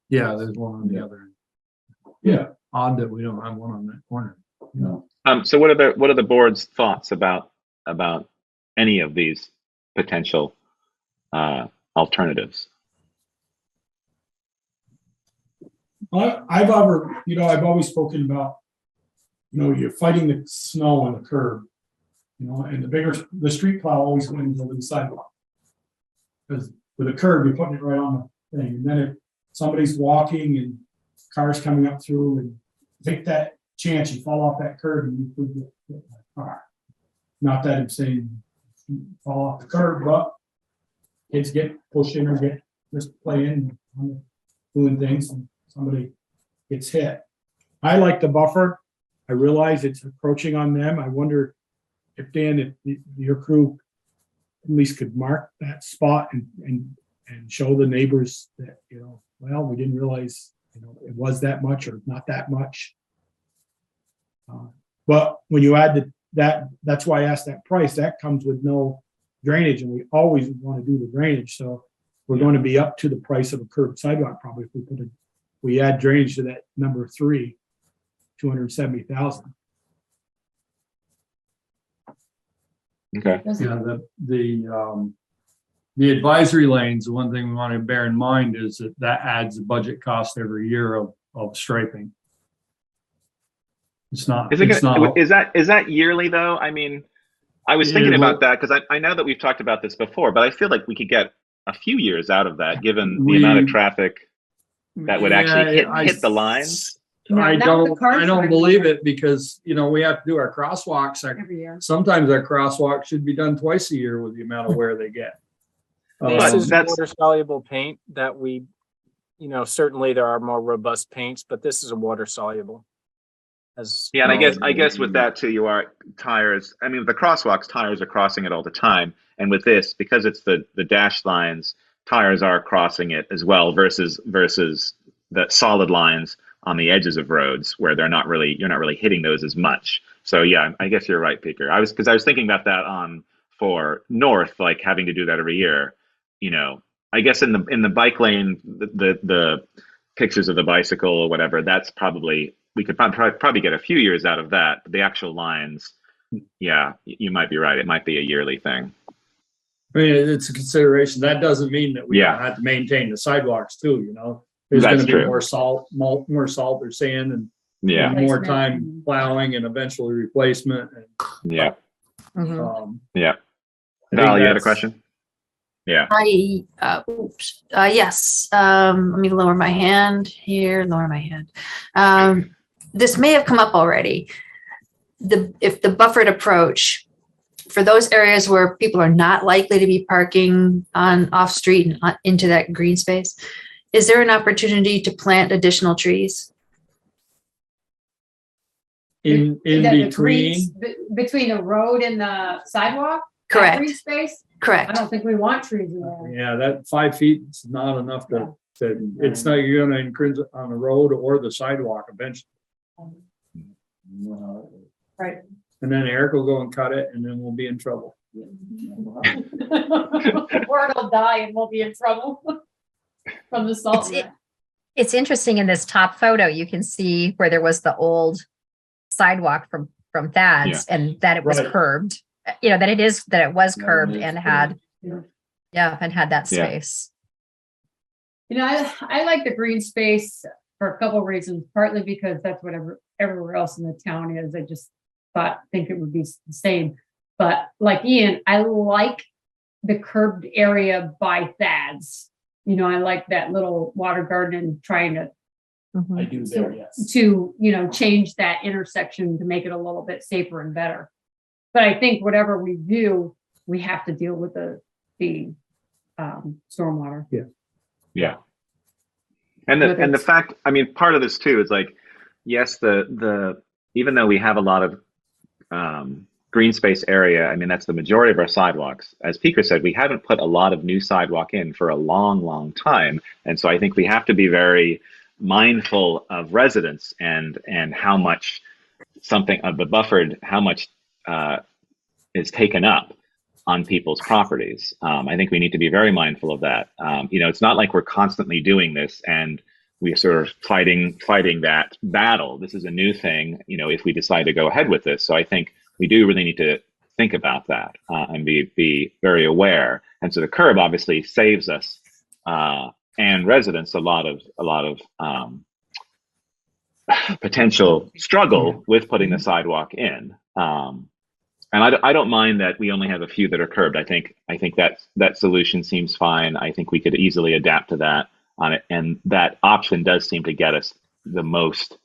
Yeah, there's one on the other end. Yeah. Odd that we don't have one on that corner. No. So what are the board's thoughts about any of these potential alternatives? I've always spoken about, you're fighting the snow on the curb, and the street plow always wins over the sidewalk. Because with a curb, you're putting it right on the thing, and then if somebody's walking and cars coming up through, and take that chance, you fall off that curb and you could get hit by a car. Not that I'm saying fall off the curb, but kids get pushed in or get just playing, doing things, and somebody gets hit. I like the buffer. I realize it's encroaching on them. I wonder if Dan, if your crew at least could mark that spot and show the neighbors that, well, we didn't realize, it was that much or not that much. But when you add that's why I asked that price, that comes with no drainage, and we always want to do the drainage. So we're going to be up to the price of a curb sidewalk probably if we we add drainage to that number 3, 270,000. Okay. Yeah, the advisory lanes, the one thing we want to bear in mind is that adds a budget cost every year of striping. It's not. Is that yearly though? I mean, I was thinking about that because I know that we've talked about this before, but I feel like we could get a few years out of that given the amount of traffic that would actually hit the lines. I don't believe it because, you know, we have to do our crosswalks every year. Sometimes our crosswalk should be done twice a year with the amount of wear they get. This is water soluble paint that we, you know, certainly there are more robust paints, but this is a water soluble. Yeah, and I guess with that too, you are tires. I mean, the crosswalks, tires are crossing it all the time, and with this, because it's the dashed lines, tires are crossing it as well. Versus the solid lines on the edges of roads where you're not really hitting those as much. So yeah, I guess you're right, Peter. I was thinking about that for north, like having to do that every year. You know, I guess in the bike lane, the pictures of the bicycle or whatever, that's probably. We could probably get a few years out of that. But the actual lines, yeah, you might be right. It might be a yearly thing. I mean, it's a consideration. That doesn't mean that we don't have to maintain the sidewalks too, you know. There's going to be more salt or sand and more time plowing and eventually replacement. Yeah. Mhm. Yeah. Val, you had a question? Yeah. Yes. Let me lower my hand here, lower my hand. This may have come up already. If the buffered approach for those areas where people are not likely to be parking on off street and into that green space, is there an opportunity to plant additional trees? In between the road and the sidewalk? Correct. Green space? Correct. I don't think we want trees in there. Yeah, that 5 feet is not enough it's not, you're going to infringe on the road or the sidewalk eventually. Right. And then Eric will go and cut it and then we'll be in trouble. Or it'll die and we'll be in trouble from the salt. It's interesting in this top photo, you can see where there was the old sidewalk from Thad's and that it was curbed. You know, that it was curbed and had that space. You know, I like the green space for a couple of reasons, partly because that's what everywhere else in the town is. I just think it would be the same. But like Ian, I like the curbed area by Thad's. You know, I like that little water garden and trying to I do there, yes. To, you know, change that intersection to make it a little bit safer and better. But I think whatever we do, we have to deal with the stormwater. Yeah. And the fact, I mean, part of this too is like, yes, the even though we have a lot of green space area, I mean, that's the majority of our sidewalks. As Peter said, we haven't put a lot of new sidewalk in for a long, long time. And so I think we have to be very mindful of residents and how much something of the buffered, how much is taken up on people's properties. I think we need to be very mindful of that. You know, it's not like we're constantly doing this and we're sort of fighting that battle. This is a new thing, you know, if we decide to go ahead with this. So I think we do really need to think about that and be very aware. And so the curb obviously saves us and residents a lot of potential struggle with putting the sidewalk in. And I don't mind that we only have a few that are curbed. I think that solution seems fine. I think we could easily adapt to that on it. And that option does seem to get us the most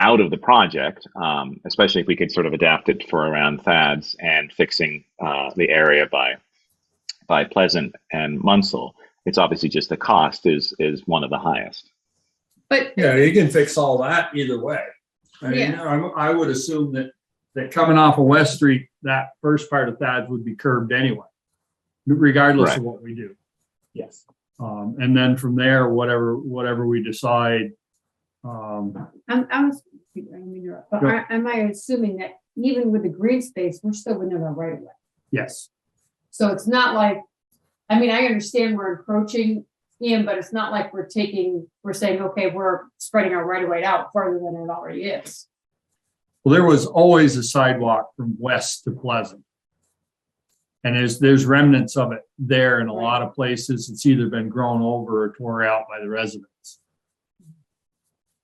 out of the project, especially if we could sort of adapt it for around Thad's and fixing the area by Pleasant and Munsell. It's obviously just the cost is one of the highest. But yeah, you can fix all that either way. I mean, I would assume that coming off of West Street, that first part of Thad's would be curbed anyway, regardless of what we do. Yes. And then from there, whatever we decide. am I assuming that even with the green space, we're still within our right of way? Yes. So it's not like, I mean, I understand we're encroaching Ian, but it's not like we're saying, okay, we're spreading our right of way out farther than it already is. Well, there was always a sidewalk from west to Pleasant. And there's remnants of it there in a lot of places. It's either been grown over or tore out by the residents.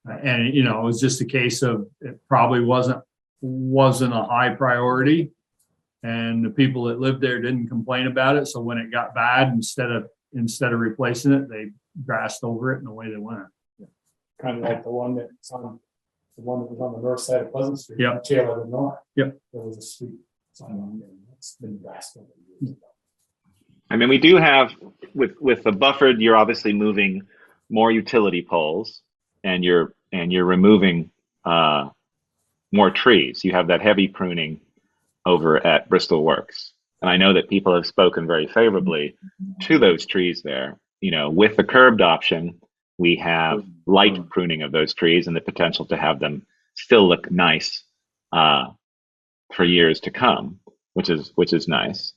And, you know, it was just a case of it probably wasn't a high priority. And the people that lived there didn't complain about it. So when it got bad, instead of replacing it, they grassed over it and away they went. Kind of like the one that was on the north side of Pleasant Street. Yep. Taylor to the north. Yep. There was a street sign on there. It's been grassed over years ago. I mean, we do have with the buffered, you're obviously moving more utility poles and you're removing more trees. You have that heavy pruning over at Bristol Works. And I know that people have spoken very favorably to those trees there. You know, with the curbed option, we have light pruning of those trees and the potential to have them still look nice for years to come, which is nice.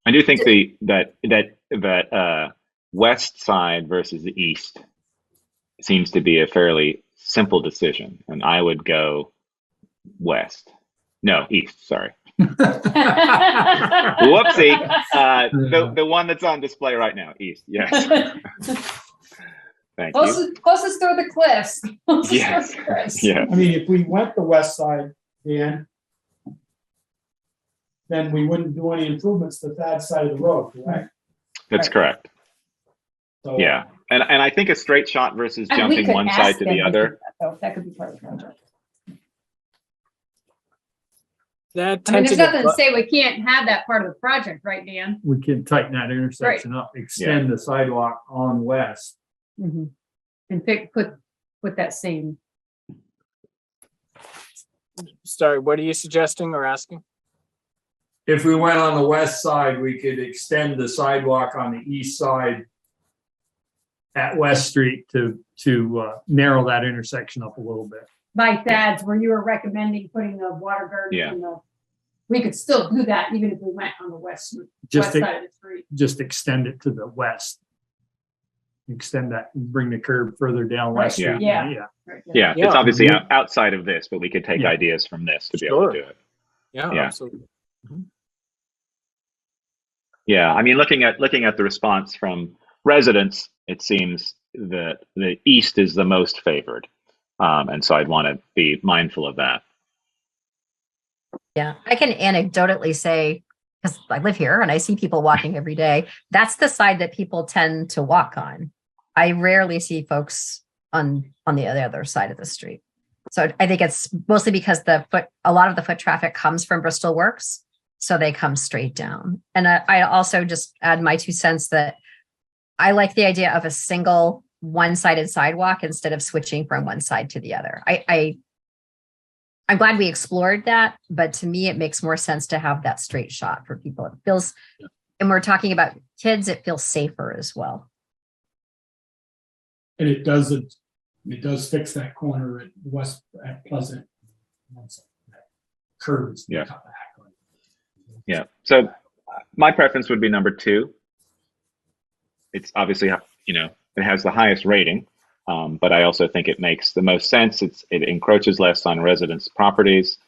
I do think that west side versus the east seems to be a fairly simple decision, and I would go west. No, east. Sorry. Whoopsie. The one that's on display right now, east. Yes. Thank you. Closest to the cliffs. Yes. Yeah. I mean, if we went the west side, Dan, then we wouldn't do any improvements to that side of the road, correct? That's correct. So, Yeah. And I think a straight shot versus And we jumping could one ask side to them the do other. that could be part of the project. That I mean, there's tentative nothing to say we can't have that part of the project, right, Dan? We can tighten that intersection up, extend the sidewalk on west. Mm-hmm. And put that same. Sorry, what are you suggesting or asking? If we went on the west side, we could extend the sidewalk on the east side at West Street to narrow that intersection up a little bit. By Thad's, where you were recommending putting the water garden Yeah. in we could still do that even if we went on the west side of the street. Just extend it to the west. Extend that and bring the curb further down West Street. Yeah. Yeah. Yeah. It's obviously outside of this, but we could take ideas from this to be able to do it. Yeah, Yeah. absolutely. Yeah, I mean, looking at the response from residents, it seems that the east is the most favored, and so I'd want to be mindful of that. Yeah, I can anecdotally say, because I live here and I see people walking every day, that's the side that people tend to walk on. I rarely see folks on the other side of the street. So I think it's mostly because a lot of the foot traffic comes from Bristol Works, so they come straight down. And I also just add my 2 cents that I like the idea of a single one-sided sidewalk instead of switching from one side to the other. I'm glad we explored that, but to me, it makes more sense to have that straight shot for people. It feels, and we're talking about kids, it feels safer as well. And it does fix that corner at west at Pleasant. Curves. Yeah. Yeah. So my preference would be number 2. It's obviously, it has the highest rating, but I also think it makes the most sense. It encroaches less on residents' properties.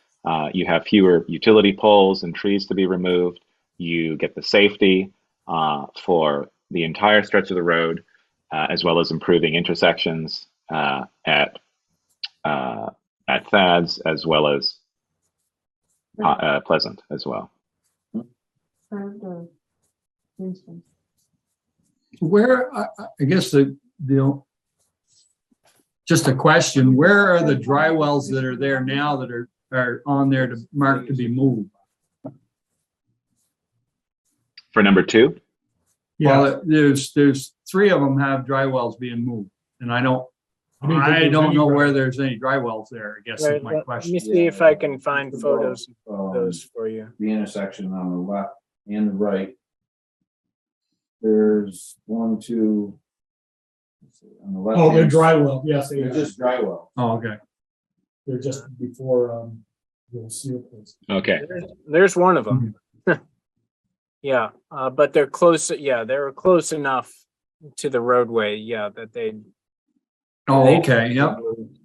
You have fewer utility poles and trees to be removed. You get the safety for the entire stretch of the road, as well as improving intersections at Thad's, as well as Pleasant as well. Where, I guess just a question, where are the dry wells that are there now that are on there to mark to be moved? For number 2? Yeah. Well, there's 3 of them have dry wells being moved, and I don't know where there's any dry wells there, I guess is my question. Let me see if I can find photos of those for you. The intersection on the left and the right. There's 1, 2. On the left. Oh, they're dry well. Yes, They're just dry well. Oh, okay. They're just before the seal place. Okay. There's one of them. Yeah, but they're close. Yeah, they're close enough to the roadway. Yeah, that they Oh, okay, yep.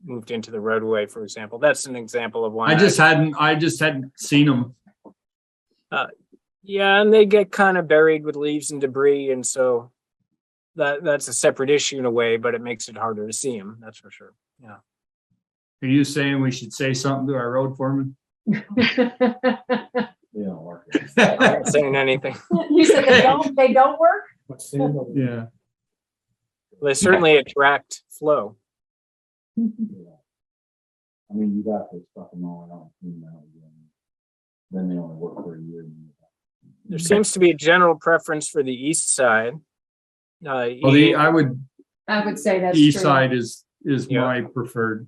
moved into the roadway, for example. That's an example of one. I just hadn't seen them. Yeah, and they get kind of buried with leaves and debris, and so that's a separate issue in a way, but it makes it harder to see them. That's for sure. Yeah. Are you saying we should say something to our road foreman? You know, I'm not saying anything. You said they don't work? Yeah. They certainly attract flow. I mean, you got to stuff them all out, clean them out again. Then they only work for a year. There seems to be a general preference for the east side. Well, I would say that's east true. side is Yeah. my preferred.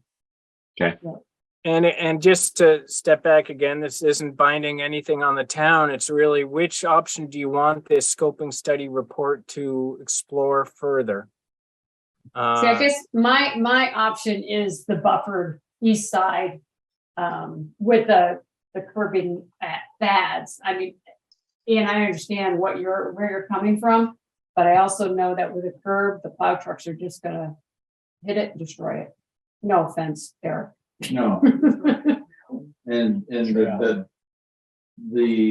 And just to step back again, this isn't binding anything on the town. It's really which option do you want this scoping study report to explore further? See, I guess my option is the buffered east side with the curbing at Thad's. I mean, and I understand where you're coming from, but I also know that with a curb, the plow trucks are just gonna hit it and destroy it. No offense, Eric. No. And the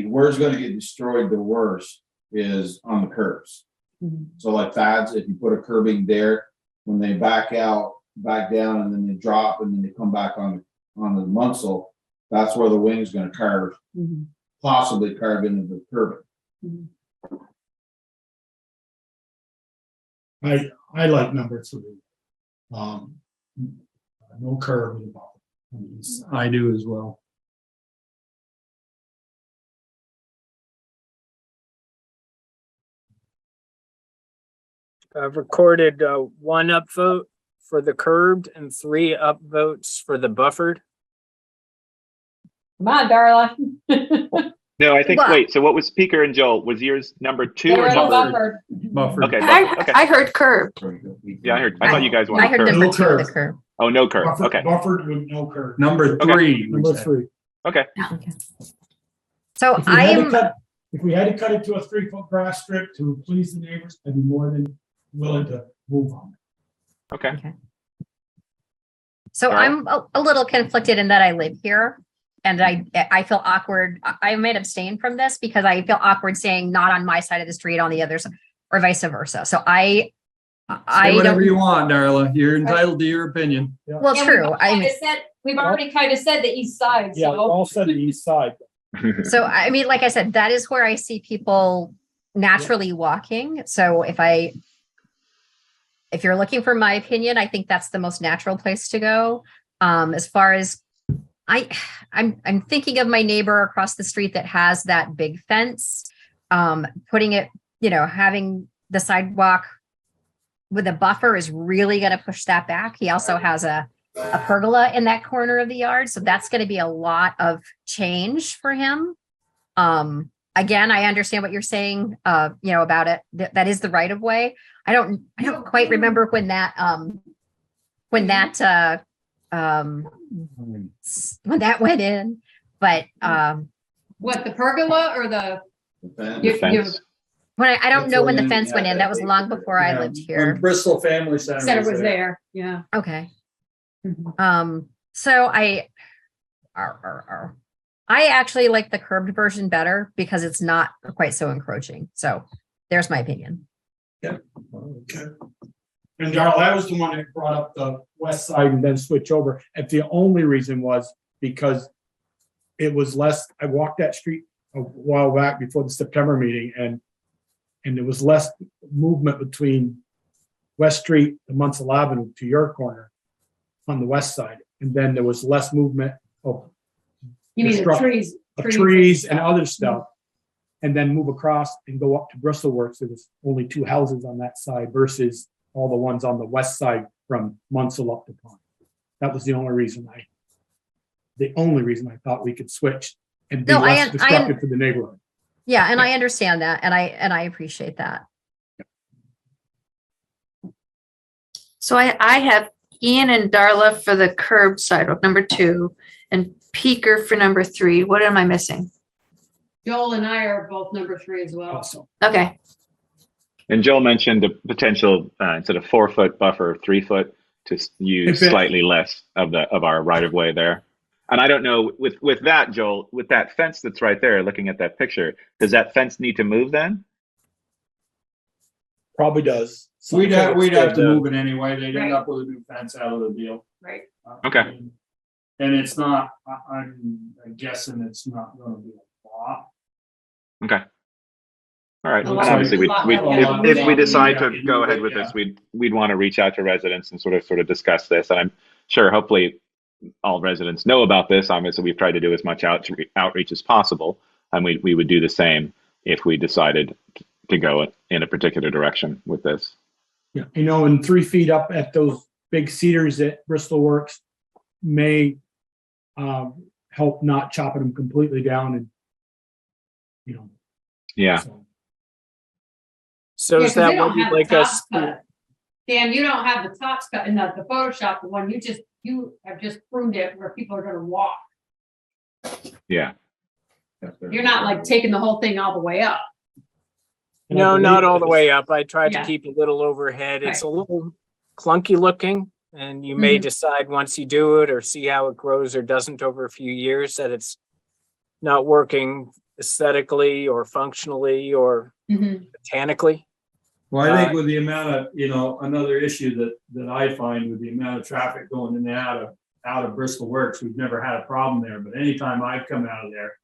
where's gonna get destroyed the worst is on the curbs. Mhm. So like Thad's, if you put a curbing there, when they back down, and then they drop, and then they come back on the Munsell, that's where the wing's gonna carve, Mhm. possibly carve into the curbing. Mhm. I like number 3. No curb with a buffer on the east side. I do as well. I've recorded 1 upvote for the curbed and 3 upvotes for the buffered. Come on, Darla. No, I think, Well- wait, so what was Speaker and Joel? Was yours number 2 They or were the number? buffered. Buffer. Okay, buffer, okay. I heard curb. Yeah, I thought you guys I wanted heard curb. number No 2 of the curb. curb. Oh, no curb, Buffer- okay, Buffered with no curb. Number Okay. 3. we Number said. 3. okay. So If we had to I'm, cut- If we had to cut it to a 3-foot grass strip to please the neighbors, I'd be more than willing to move on. Okay. so Alright. I'm a little conflicted in that I live here. And I feel awkward. I might abstain from this because I feel awkward saying not on my side of the street, on the other side, or vice versa. So Say whatever you want, Darla. You're entitled to your opinion. well, true. I mean, We've already kind of said the east side, Yeah, so. all said the east side. so I mean, like I said, that is where I see people naturally walking. So if you're looking for my opinion, I think that's the most natural place to go. As far as I'm thinking of my neighbor across the street that has that big fence, putting it, having the sidewalk with a buffer is really going to push that back. He also has a pergola in that corner of the yard. So that's going to be a lot of change for him. Again, I understand what you're saying, about it. That is the right of way. I don't quite remember when that went in, but What, the pergola or the? The fence. when I don't know when the Before fence you went had in. that That was big long curb. before I Yeah, lived when here. Bristol Family Center. Said it was there, yeah. Okay. Mhm. So I actually like the curbed version better because it's not quite so encroaching. So there's my opinion. Okay. And Darrell, that was the one that brought up the west side and then switch over. And the only reason was because it was less, I walked that street a while back before the September meeting and there was less movement between West Street and Munsell Avenue to your corner on the west side. And then there was less movement of You mean the Construct- trees? trees and other stuff. And then move across and go up to Bristol Works. There was only 2 houses on that side versus all the ones on the west side from Munsell up to Pond. That was the only reason I thought we could switch and be No, less destructive to the neighborhood. Yeah, and I understand that, and I appreciate that. So I have Ian and Darla for the curb sidewalk, number 2, and Peaker for number 3. What am I missing? Joel and I are both number 3 as well. Awesome. Okay. And Joel mentioned a potential instead of 4-foot buffer, 3-foot, to use slightly less of our right of way there. And I don't know with that, Joel, with that fence that's right there, looking at that picture, does that fence need to move then? Probably does. We'd have to move it anyway. They'd end up with a new fence out of the deal. Right. Okay. And it's not, I'm guessing it's not gonna be a lot. Okay. All right. Well, And obviously, if we decide Yeah. to go ahead with this, we'd want to reach out to residents and sort of discuss this. And I'm sure, hopefully, all residents know about this. Obviously, we've tried to do as much outreach as possible, and we would do the same if we decided to go in a particular direction with this. Yeah, and 3 feet up at those big cedars at Bristol Works may help not chopping them completely down and, Yeah. So is that what you'd like us? Dan, you don't have the tops cut in the Photoshop, the one you have just pruned it where people are gonna walk. Yeah. You're not like taking the whole thing all the way up. No, not all the way up. I tried to Yeah. keep a little overhead. It's Right. a little clunky looking, and you may decide once you do it or see how it grows or doesn't over a few years that it's not working aesthetically or functionally or botanically. Well, I think with the amount of, another issue that I find with the amount of traffic going in and out of Bristol Works, we've never had a problem there, but anytime I've come out of there,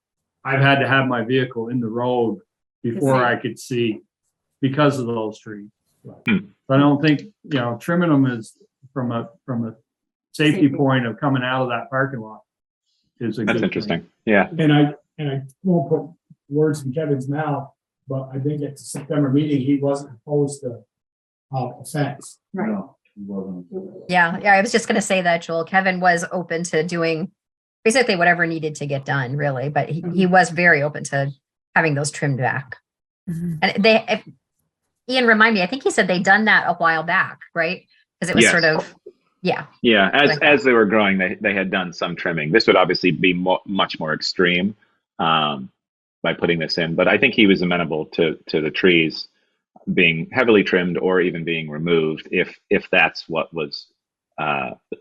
I've had to have my vehicle in the road before I could see because of those trees. I don't think, trimming them is from a safety point of coming out of that parking lot is a good That's interesting. thing. Yeah. And I won't put words in Kevin's mouth, but I think at the September meeting, he wasn't opposed to a fence. Right. No, it wasn't. Yeah, I was just gonna say that, Joel. Kevin was open to doing basically whatever needed to get done, really, but he was very open to having those trimmed back. And Ian, remind me, I think he said they'd done that a while back, right? Because it was Yes. sort of, yeah. Yeah. As they were growing, they had done some trimming. This would obviously be much more extreme by putting this in, but I think he was amenable to the trees being heavily trimmed or even being removed if that's what was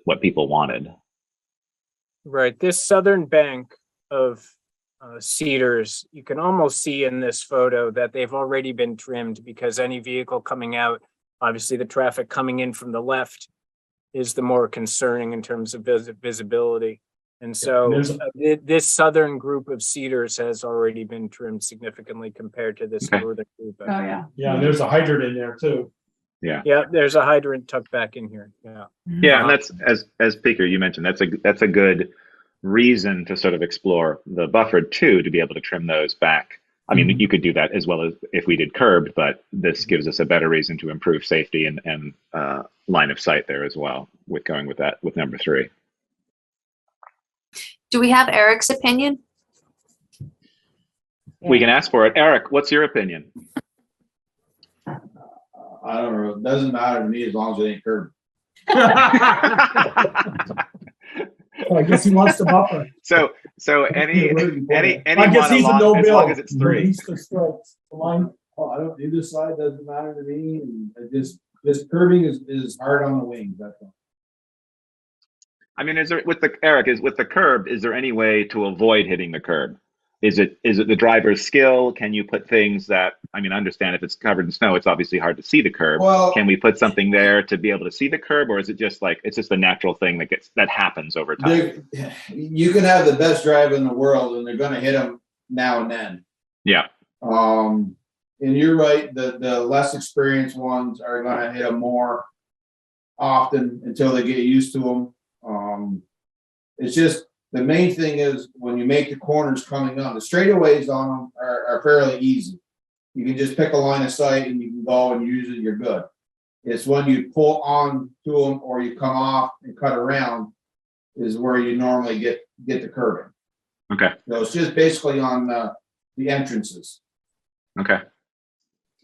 what people wanted. Right. This southern bank of cedars, you can almost see in this photo that they've already been trimmed because any vehicle coming out, obviously the traffic coming in from the left is the more concerning in terms of visibility. And so this southern group of cedars has already been trimmed significantly compared to this northern group. Oh, yeah. Yeah, there's a hydrant in there too. Yeah. Yeah, there's a hydrant tucked back in here. Yeah. Yeah, and that's as Peter, you mentioned, that's a good reason to sort of explore the buffered too, to be able to trim those back. I mean, you could do that as well as if we did curbed, but this gives us a better reason to improve safety and line of sight there as well with going with that with number 3. Do we have Eric's opinion? We can ask for it. Eric, what's your opinion? I don't know. It doesn't matter to me as long as it ain't curved. So I guess he wants to buffer. So any I guess one he's a along, no as bill. long as it's 3. He's the strokes. The line. Oh, I don't, either side doesn't matter to me. And this curving is hard on the wings. That's all. I mean, is there with the curb, is there any way to avoid hitting the curb? Is it the driver's skill? Can you put things that, I mean, I understand if it's covered in snow, it's obviously hard to see the curb. Well, can we put something there to be able to see the curb, or is it just like it's just a natural thing that happens over time? You can have the best driver in the world, and they're going to hit them now and then. Yeah. And you're right. The less experienced ones are going to hit them more often until they get used to them. It's just the main thing is when you make the corners coming on, the straightaways on them are fairly easy. You can just pick a line of sight and you can go and usually you're good. It's when you pull on to them or you come off and cut around is where you normally get the curving. Okay. So it's just basically on the entrances. Okay.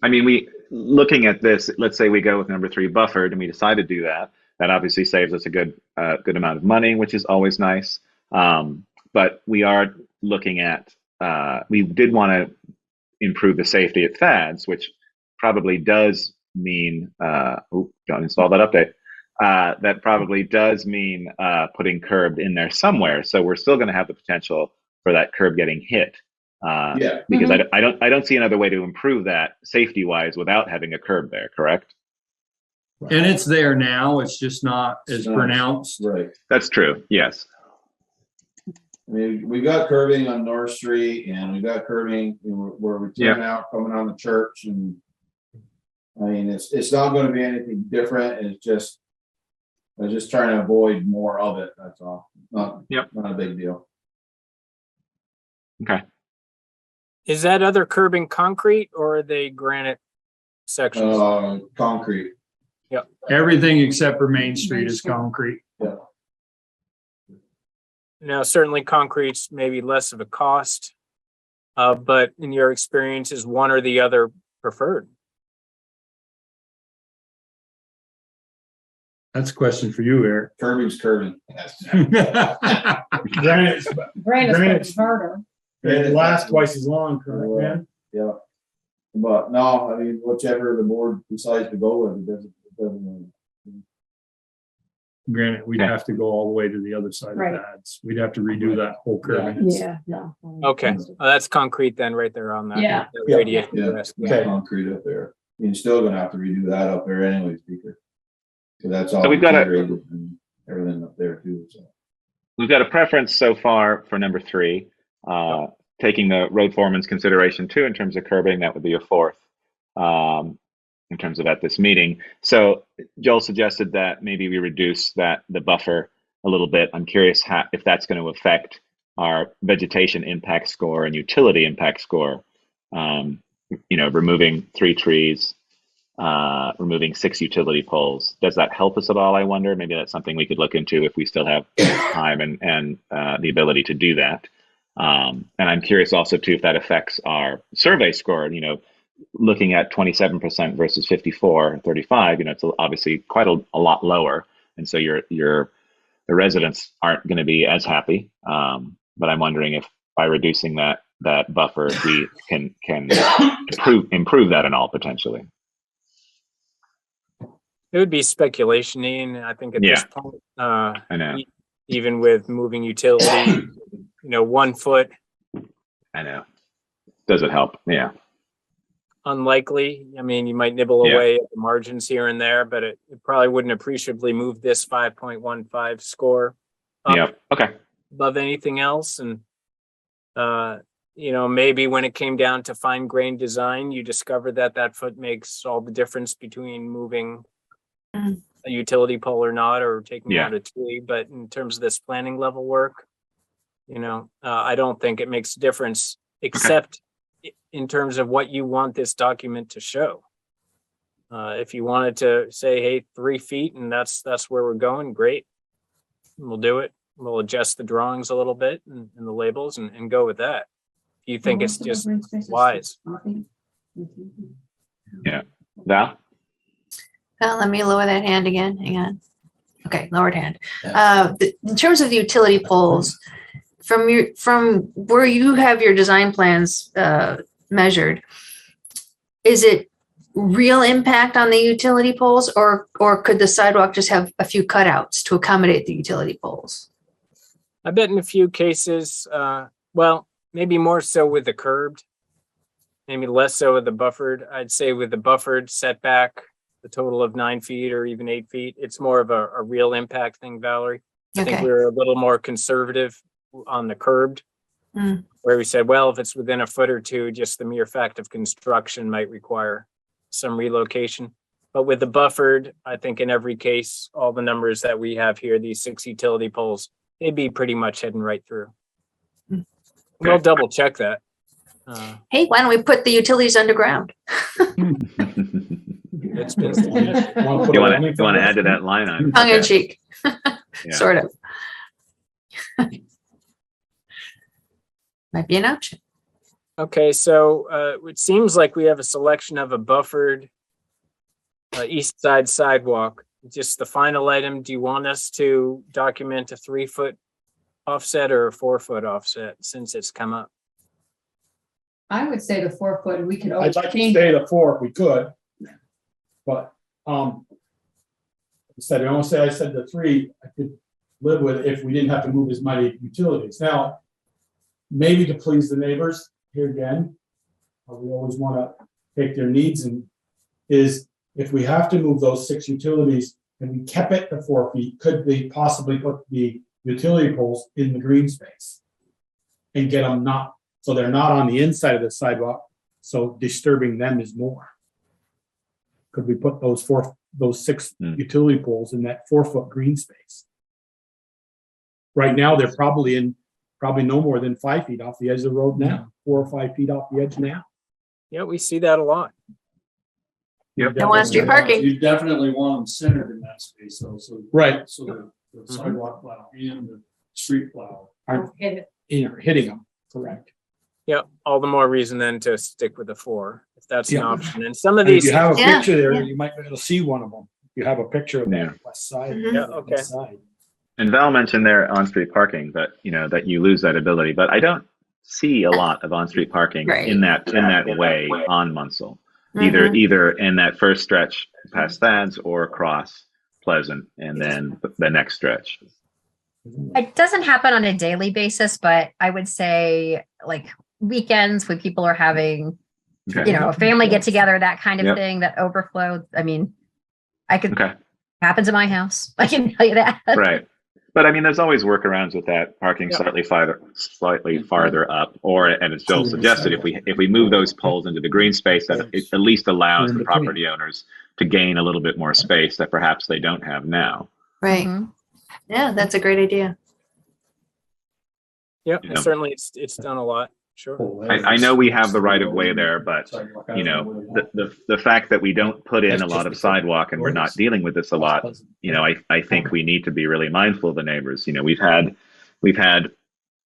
I mean, looking at this, let's say we go with number 3 buffered and we decide to do that. That obviously saves us a good amount of money, which is always nice. But we are looking at we did want to improve the safety at Thad's, which probably does mean, don't install that update. That probably does mean putting curb in there somewhere. So we're still going to have the potential for that curb getting hit. Because I don't see another way to improve that safety wise without having a curb there. Correct. And it's there now. It's just not as pronounced. Right. That's true. Yes. I mean, we got curbing on North Street, and we got curbing where we turn out coming on the church, and I mean, it's not going to be anything different. It's just I'm just trying to avoid more of it. That's all. Not a big deal. Okay. Is that other curbing concrete or are they granite sections? Concrete. Yeah. Everything except for Main Street is concrete. Yeah. Now, certainly concrete's maybe less of a cost, but in your experience, is one or the other preferred? That's a question for you, Eric. Curbing's curbing. Granite's Granite's harder. it lasts twice as long, correct, man? Yeah. But no, I mean, whichever the board decides to go with, it doesn't Granted, we'd have to go all the way to the other side of that. We'd have to redo that whole curving. Yeah, no. Okay, that's concrete then right there on that. Yeah. that radius. Yeah, concrete up there. You're still gonna have to redo that up there anyways, because that's all. So we've got and everything up there too. So we've got a preference so far for number 3. Taking the road foreman's consideration too in terms of curbing, that would be a 4th in terms of at this meeting. So Joel suggested that maybe we reduce the buffer a little bit. I'm curious if that's going to affect our vegetation impact score and utility impact score. Removing 3 trees, removing 6 utility poles. Does that help us at all, I wonder? Maybe that's something we could look into if we still have time and the ability to do that. And I'm curious also too if that affects our survey score. Looking at 27% versus 54, 35. It's obviously quite a lot lower, and so the residents aren't going to be as happy. But I'm wondering if by reducing that buffer, we can improve that and all potentially. It would be speculation, Ian. I think at this point, I know. Even with moving utility, 1 foot. I know. Does it help? Yeah. Unlikely. I mean, you might nibble away at the margins here and there, but it probably wouldn't appreciably move this 5.15 score up above anything else. And, maybe when it came down to fine grained design, you discover that foot makes all the difference between moving a utility pole or not, or taking out a tree. But in terms of this planning level work, I don't think it makes a difference, except in terms of what you want this document to show. If you wanted to say, hey, 3 feet, and that's where we're going, great. We'll do it. We'll adjust the drawings a little bit and the labels and go with that. If you think it's just wise. Yeah. Val? Let me lower that hand again. Hang on. Okay, lowered hand. In terms of the utility poles, from where you have your design plans measured, is it real impact on the utility poles, or could the sidewalk just have a few cutouts to accommodate the utility poles? I bet in a few cases, maybe more so with the curbed, maybe less so with the buffered. I'd say with the buffered setback, the total of 9 feet or even 8 feet, it's more of a real impact thing, Valerie. I think we're a little more conservative on the curbed, where we said, well, if it's within a foot or two, just the mere fact of construction might require some relocation. But with the buffered, I think in every case, all the numbers that we have here, these 6 utility poles, they'd be pretty much heading right through. We'll double check that. Hey, why don't we put the utilities underground? It's been you want to add to that line item? Tongue in cheek, sort of. Might be an option. Okay, so it seems like we have a selection of a buffered east side sidewalk. Just the final item, do you want us to document a 3 foot offset or a 4 foot offset since it's come up? I would say the 4 foot, and we could I'd always like to change. stay at 4 if we could. But, I said the 3, I could live with if we didn't have to move as many utilities. Now, maybe to please the neighbors, here again, we always want to take their needs, and is if we have to move those 6 utilities and we kept it to 4 feet, could they possibly put the utility poles in the green space and get them not, so they're not on the inside of the sidewalk, so disturbing them is more? Could we put those 6 utility poles in that 4 foot green space? Right now, they're probably no more than 5 feet off the edge of the road now, 4 or 5 feet off the edge now. Yeah, we see that a lot. Yep. And on-street parking. You definitely want them centered in that space, so. Right. So the sidewalk plow and the street plow. Aren't Hit it. hitting them, correct? Yeah, all the more reason then to stick with the 4, if that's an Yeah. option. And some of And if these, you have a Yeah, picture there, yeah. you might be able to see one of them. You have a picture of Yeah. that west side. Mhm. Yeah, okay. west side. And Val mentioned there on-street parking, that that you lose that ability, but I don't see a lot of on-street parking Right. in that way on Munsell. Mhm. Either in that first stretch past Thad's or across Pleasant, and then the next stretch. It doesn't happen on a daily basis, but I would say like weekends when people are having, Okay. a family get together, that kind of Yep. thing, that overflow. I mean, I could, Okay. happens in my house. I can tell you that. Right. But I mean, there's always workarounds with that parking Yeah. slightly farther up, or, and as Joel suggested, if we move those poles into the green space, that it at least allows the property owners to gain a little bit more space that perhaps they don't have now. Right. Mhm. Yeah, that's a great idea. yeah, Yeah. certainly it's done a lot. Sure. I know we have the right of way there, but the fact that we don't put in a lot of sidewalk and we're not dealing with this a lot, I think we need to be really mindful of the neighbors. We've had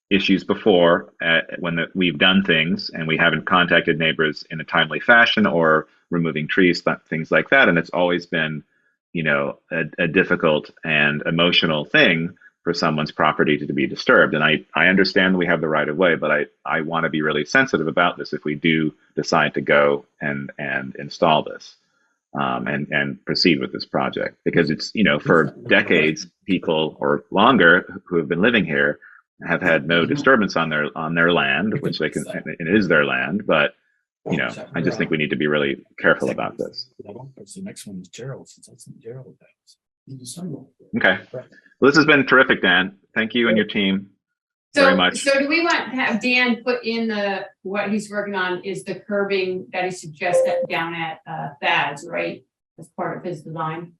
issues before when we've done things and we haven't contacted neighbors in a timely fashion or removing trees, things like that. And it's always been, a difficult and emotional thing for someone's property to be disturbed. And I understand we have the right of way, but I want to be really sensitive about this if we do decide to go and install this and proceed with this project, because it's, for decades, people or longer who have been living here have had no disturbance on their land, which it is their land, but I just think we need to be really careful about this. The next one is Gerald, since that's in Gerald. Okay. Well, this has been terrific, Dan. Thank you and your team very much. So do we want to have Dan put in what he's working on is the curbing that he suggested down at Thad's, right? As part of his design.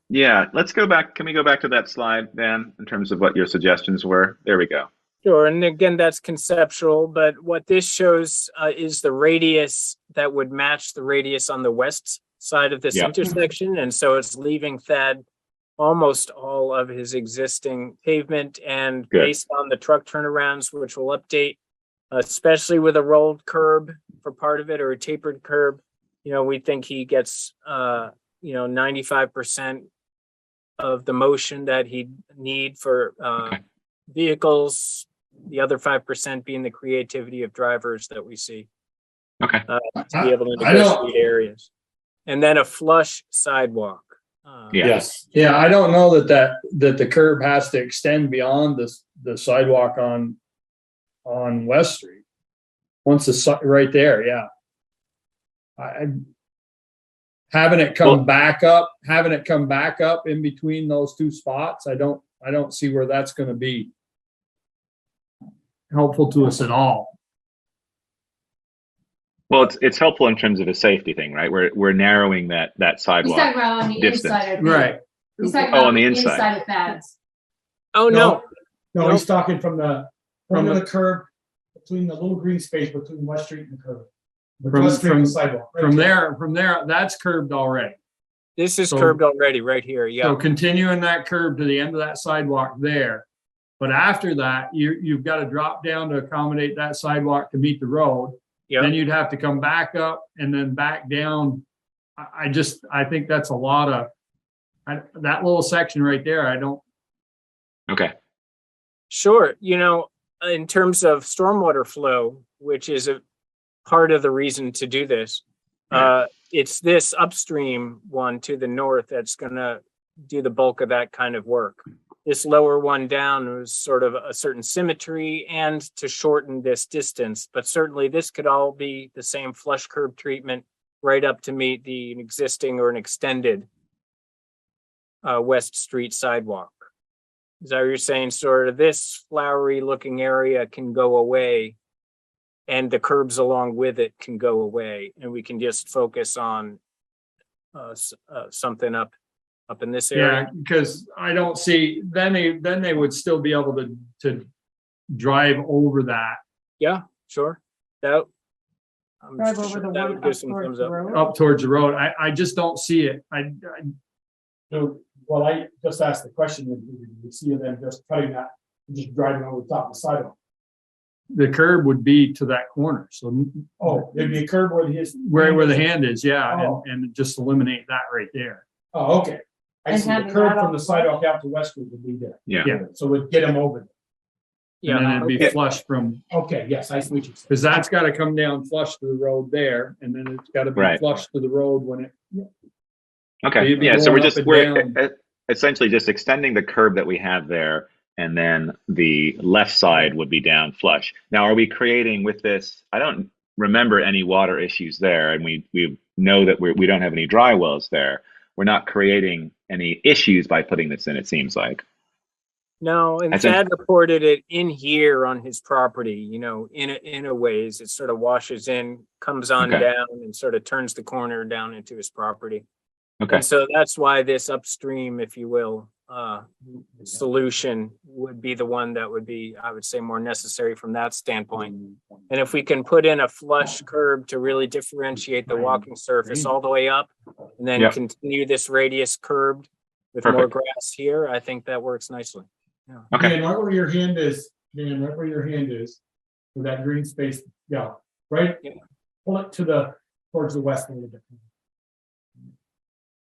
Yeah, let's go back. Can we go back to that slide, Dan, in terms of what your suggestions were? There we go. Sure. And again, that's conceptual, but what this shows is the radius that would match the radius on the west side of this intersection. And so it's leaving Thad almost all of his existing pavement, and based on the truck turnarounds, which will update, especially with a rolled curb for part of it or a tapered curb, we think he gets, 95% of the motion that he'd need for vehicles, the other 5% being the creativity of drivers that we see. Okay. To be able to negotiate areas. And then a flush sidewalk. Yes. Yeah, I don't know that the curb has to extend beyond the sidewalk on West Street. Once right there, yeah. Having it come back up in between those two spots, I don't see where that's going to be helpful to us at all. Well, it's helpful in terms of a safety thing, right? We're narrowing that He's sidewalk talking about on the distance. inside of Right. He's talking about on the inside. of Thad's. Oh, no. No, he's talking from the curb, between the little green space between West Street and the curb. West Street and the sidewalk. right From there, that's curbed already. This is So- curbed already right here. Yeah. So continuing that curb to the end of that sidewalk there. But after that, you've got to drop down to accommodate that sidewalk to meet the road. Yeah. Then you'd have to come back up and then back down. I think that's a lot of, that little section right there, I don't. Okay. Sure. In terms of stormwater flow, which is part of the reason to do this. It's this upstream one to the north that's going to do the bulk of that kind of work. This lower one down was sort of a certain symmetry and to shorten this distance, but certainly this could all be the same flush curb treatment right up to meet the existing or an extended West Street sidewalk. Is that what you're saying? Sort of this flowery looking area can go away and the curbs along with it can go away, and we can just focus on something up in this area. Yeah, because I don't see, then they would still be able to drive over that Yeah, sure. That I'm Drive over sure the that one would up give some towards thumbs the up. road. up towards the road. I just don't see it. So, well, I just asked the question, you see them just cutting that, just driving over the top of the sidewalk. The curb would be to that corner, so Oh, there'd be a curb where his. where the hand is, yeah, Oh. and just eliminate that right there. Oh, okay. I And see the having curb that from off the the sidewalk out to Westwood would be there. Yeah. Yeah. So we'd get him over Yeah, And then it'd be okay. flush from, there. Okay, yes, I see what you're saying. because that's got to come down flush to the road there, and then it's got to be Right. flush to the road when it. Okay. You'd be Yeah. So going we're up just, and we're down. essentially just extending the curb that we have there. And then the left side would be down flush. Now, are we creating with this? I don't remember any water issues there. And we know that we don't have any dry wells there. We're not creating any issues by putting this in, it seems like. No, and I think- Thad reported it in here on his property, you know, in a ways, it sort of washes in, comes on Okay. down and sort of turns the corner down into his property. Okay. And so that's why this upstream, if you will, solution would be the one that would be, I would say, more necessary from that standpoint. And if we can put in a flush curb to really differentiate the walking surface all the way up and then Yep. continue this radius curbed with more Perfect. grass here, I think that works nicely. Okay. Dan, right where your hand is, with that green space, yeah, right? Yeah. Pull it towards the west a little bit.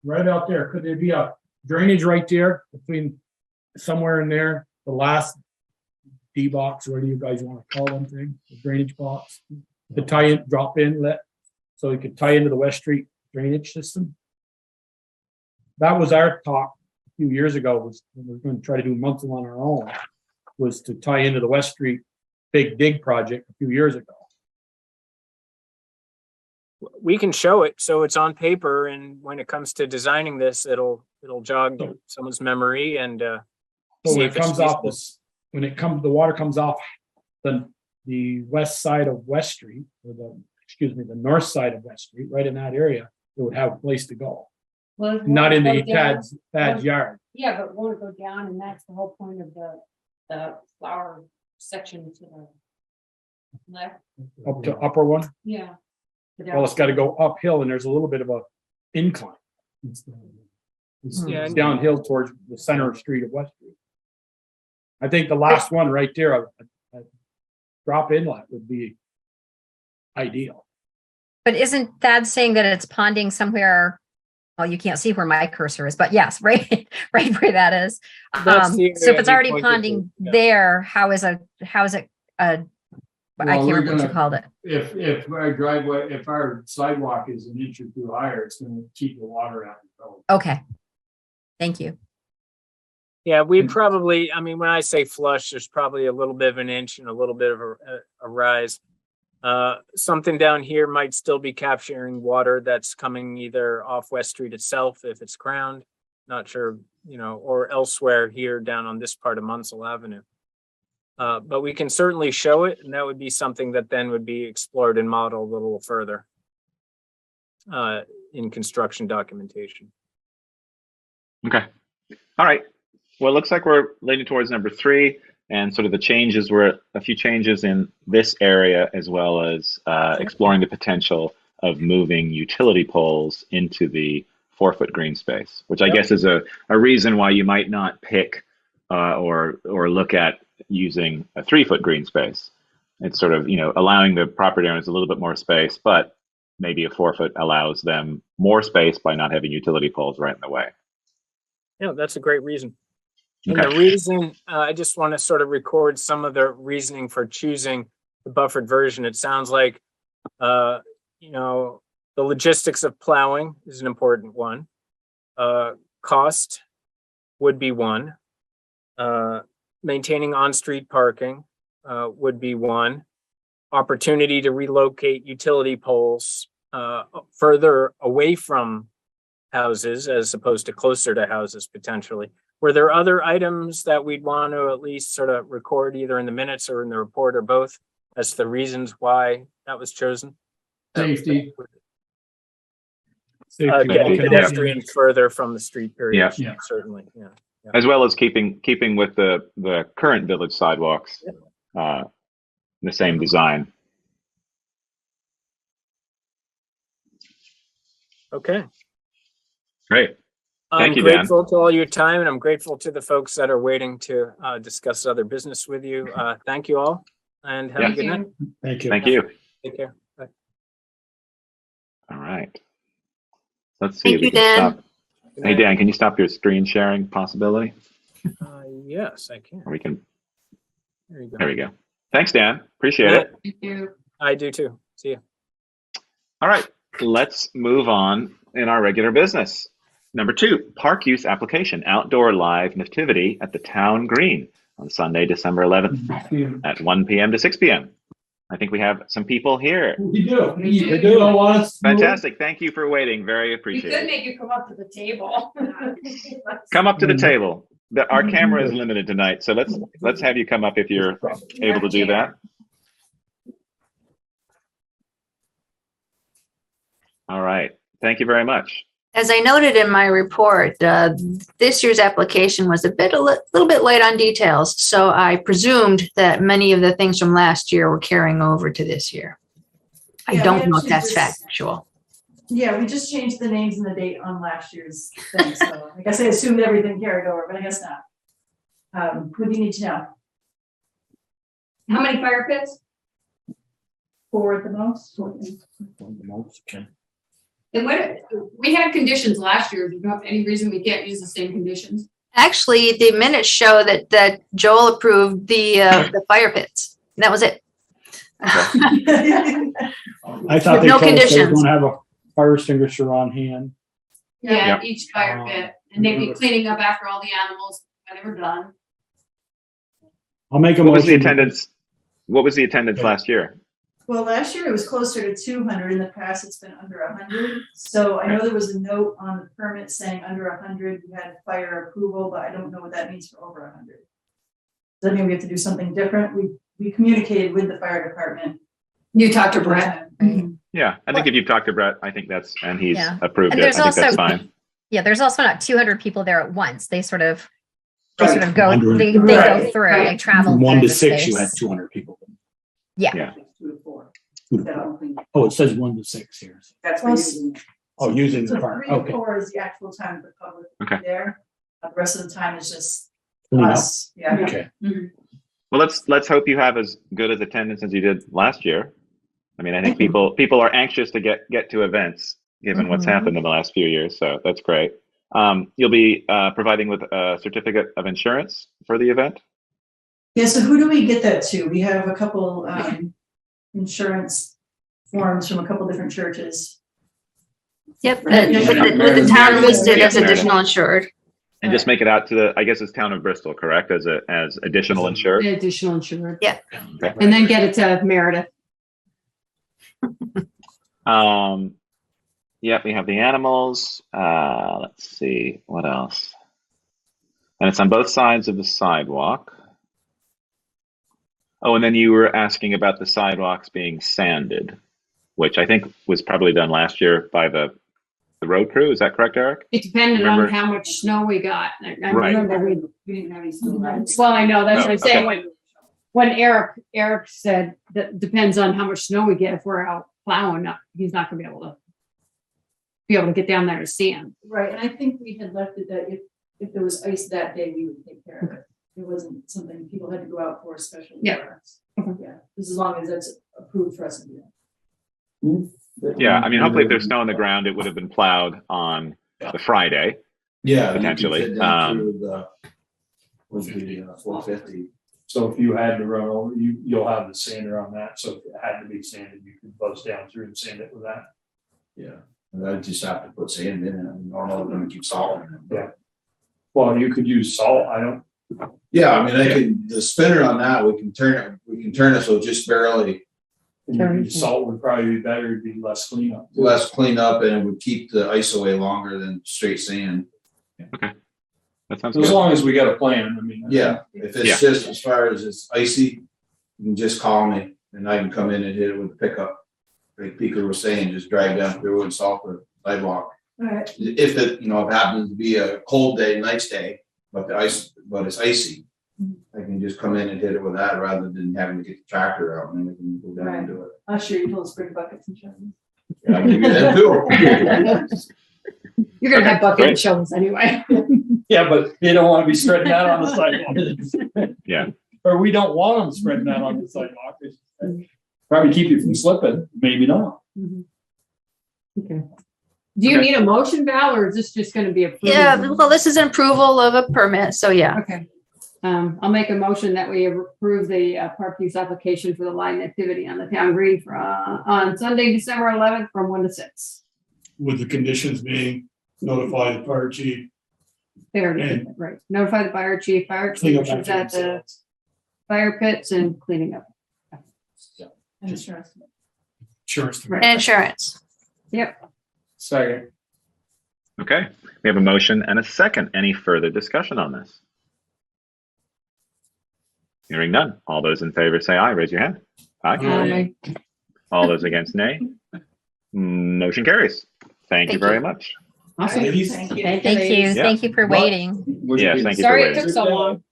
Right out there, could there be a drainage right there between somewhere in there, the last D box, what do you guys want to call them thing, the drainage box? The tie in, drop inlet, so you could tie into the West Street drainage system. That was our talk a few years ago, was when we were going to try to do Munson on our own, was to tie into the West Street big dig project a few years ago. We can show it, so it's on paper, and when it comes to designing this, it'll jog someone's memory and So see when if it it's comes off feasible. this, the water comes off the west side of West Street, or the north side of West Street, right in that area, it would have a place to go. Well, it Not in won't the go down. Tad's yard. Yeah, but won't go down, and that's the whole point of the flower section to the left, Up to upper one. yeah. Well, it's got to go uphill, and there's a little bit of a incline. It's Yeah. downhill towards the center of street of West Street. I think the last one right there, a drop inlet would be ideal. But isn't Thad saying that it's ponding somewhere? Well, you can't see where my cursor is, but yes, right, right where that is. That's the So if area it's he already pointed to, ponding yeah. there, how is it, I Well, can't we're remember what you gonna- called it. If our driveway, if our sidewalk is an inch or two higher, it's gonna keep the water out of the road. Okay. Thank you. Yeah, we probably, I mean, when I say flush, there's probably a little bit of an inch and a little bit of a rise. Something down here might still be capturing water that's coming either off West Street itself if it's crowned, not sure, you know, or elsewhere here down on this part of Munsell Avenue. But we can certainly show it, and that would be something that then would be explored and modeled a little further in construction documentation. Okay. All right. Well, it looks like we're leaning towards number 3, and sort of the changes were a few changes in this area, as well as exploring the potential of moving utility poles into the 4-foot green space, which I guess is a reason why you might not pick or look at using a 3-foot green space. It's sort of, you know, allowing the property owners a little bit more space, but maybe a 4-foot allows them more space by not having utility poles right in the way. Yeah, that's a great reason. And Okay. the reason, I just want to sort of record some of the reasoning for choosing the buffered version. It sounds like You know, the logistics of plowing is an important one. Cost would be one. Maintaining on-street parking would be one. Opportunity to relocate utility poles further away from houses as opposed to closer to houses potentially. Were there other items that we'd want to at least sort of record either in the minutes or in the report or both as to the reasons why that was chosen? Safety. Getting pedestrians further from the street period. Yeah. Certainly. Yeah. As well as keeping with the current village sidewalks, the same design. Okay. Great. I'm Thank you, Dan. grateful to all your time, and I'm grateful to the folks that are waiting to discuss other business with you. Thank you all, and have a good night. Thank you. Thank you. Take care. Bye. All right. Let's see. Thank if we you, can Dan. stop. Hey, Dan, can you stop your screen sharing possibility? Yes, I can. Or we can. There you go. There we go. Thanks, Dan. Appreciate it. Thank you. I do too. See you. All right. Let's move on in our regular business. Number 2, park use application, outdoor live nativity at the town green on Sunday, December 11th at 1 p.m. to 6 p.m. I think we have some people here. We do. They do. Want us to move? Fantastic. Thank you for waiting. Very We could appreciated. make you come up to the table. Come up to the table. Our camera is limited tonight, so let's have you come up if you're able to do that. All right. Thank you very much. As I noted in my report, this year's application was a little bit light on details, so I presumed that many of the things from last year were carrying over to this year. I Yeah, don't we know if actually that's just- factual. Yeah, we just changed the names and the date on last year's thing, so I guess I assumed everything carried over, but I guess not. What do you need to know? How many fire pits? 4 at the most? And we had conditions last year. Do you have any reason we can't use the same conditions? Actually, the minutes show that Joel approved the fire pits. And that was it. I thought they No told us they were conditions. gonna have a fire extinguisher on hand. Yeah, Yep. each fire pit, and they'd be cleaning up after all the animals when they were done. I'll make a What was the motion. attendance? What was the attendance last year? Well, last year it was closer to 200. In the past, it's been under 100. So I know there was a note on the permit saying under 100, you had fire approval, but I don't know what that means for over 100. Does that mean we have to do something different? We communicated with the fire department. You talked to Brett. Yeah, I think if you've talked to Brett, I think that's, and he's Yeah. approved And it. there's I think that's also- fine. Yeah, there's also not 200 people there at once. They sort of go, Right. they go Right. through, they travel. From 1 through to the 6, you space. had 200 people. 2 to 4. 2 to 4. Oh, it says 1 to 6 here. That's what using. Oh, using So the park. 3 to Okay. 4 is the actual time for public Okay. there. The rest of the time is just Clean up. us. Yeah. Okay. Well, let's hope you have as good as attendance as you did last year. I mean, I think people are anxious to get to events given what's happened in the last few years, so that's great. You'll be providing with a certificate of insurance for the event. Yeah, so who do we get that to? We have a couple insurance forms from a couple different churches. Yep, Right. with the town listed as Yeah. additional insured. And just make it out to the, I guess it's town of Bristol, correct? As additional insured. Additional insurance. Yeah. Okay. And then get it to Meredith. Yep, we have the animals. Let's see, what else? And it's on both sides of the sidewalk. Oh, and then you were asking about the sidewalks being sanded, which I think was probably done last year by the road crew. Is that correct, Eric? It depended on Remember- how much snow we got. I Right. remember We didn't have any snow lines. well, I know, that's Oh, what I'm saying. okay. When Eric said that depends on how much snow we get. If we're out plowing, he's not gonna be able to get down there to sand. Right, and I think we had left it that if there was ice that day, we would take care of it. It wasn't something people had to go out for especially. Yeah. for us. Yeah, just as long as that's approved for us to do. Yeah, I mean, hopefully if there's snow on the ground, it would have been plowed on the Friday. Yeah. Potentially, Was the 450. So if you had to run over, you'll have the sander on that. So if it had to be sanded, you could buzz down through and sand it with that. Yeah, and I just have to put sand in it. I'm normally gonna keep salt in it. Yeah. Well, you could use salt. I don't. Yeah, I mean, I can, the spinner on that, we can turn it so just barely Salt would probably be better. It'd be less cleanup. less cleanup and it would keep the ice away longer than straight sand. Okay. That sounds As good. long as we got a plan. I mean. Yeah, if it's just as far as it's icy, you can just call me and I can come in and hit it with the pickup. Like Peter was saying, just drive down through and salt the sidewalk. All right. If it, if it happens to be a cold day, nice day, but it's icy, I can just come in and hit it with that rather than having to get the tractor out and then we can go down and do it. I'll show you those big buckets and shovels. Yeah, I can give you that too. You're gonna have bucket and shovels anyway. Yeah, but they don't want to be spreading that on the sidewalk. Yeah. Or we don't want them spreading that on the sidewalk. Probably keep you from slipping, maybe not. Okay. Do you need a motion, Val, or is this just gonna be approved? Yeah, well, this is an approval of a permit, so yeah. Okay. I'll make a motion that we approve the park use application for the line activity on the town green for on Sunday, December 11th from 1 to 6. With the conditions being notify the fire chief. They already did that, right? Notify the fire chief, fire Clean up extinguishers after at the fire pits and cleaning up. And insurance. Insurance. Right. And insurance. Yep. Second. Okay. We have a motion and a second. Any further discussion on this? Hearing none. All those in favor say aye. Raise your hand. Aye. All those against, nay. Motion carries. Thank you very much. Awesome. Ladies. Thank you. Thank you. Yeah. Thank you for waiting. Yes, thank you for Sorry it waiting. took so long.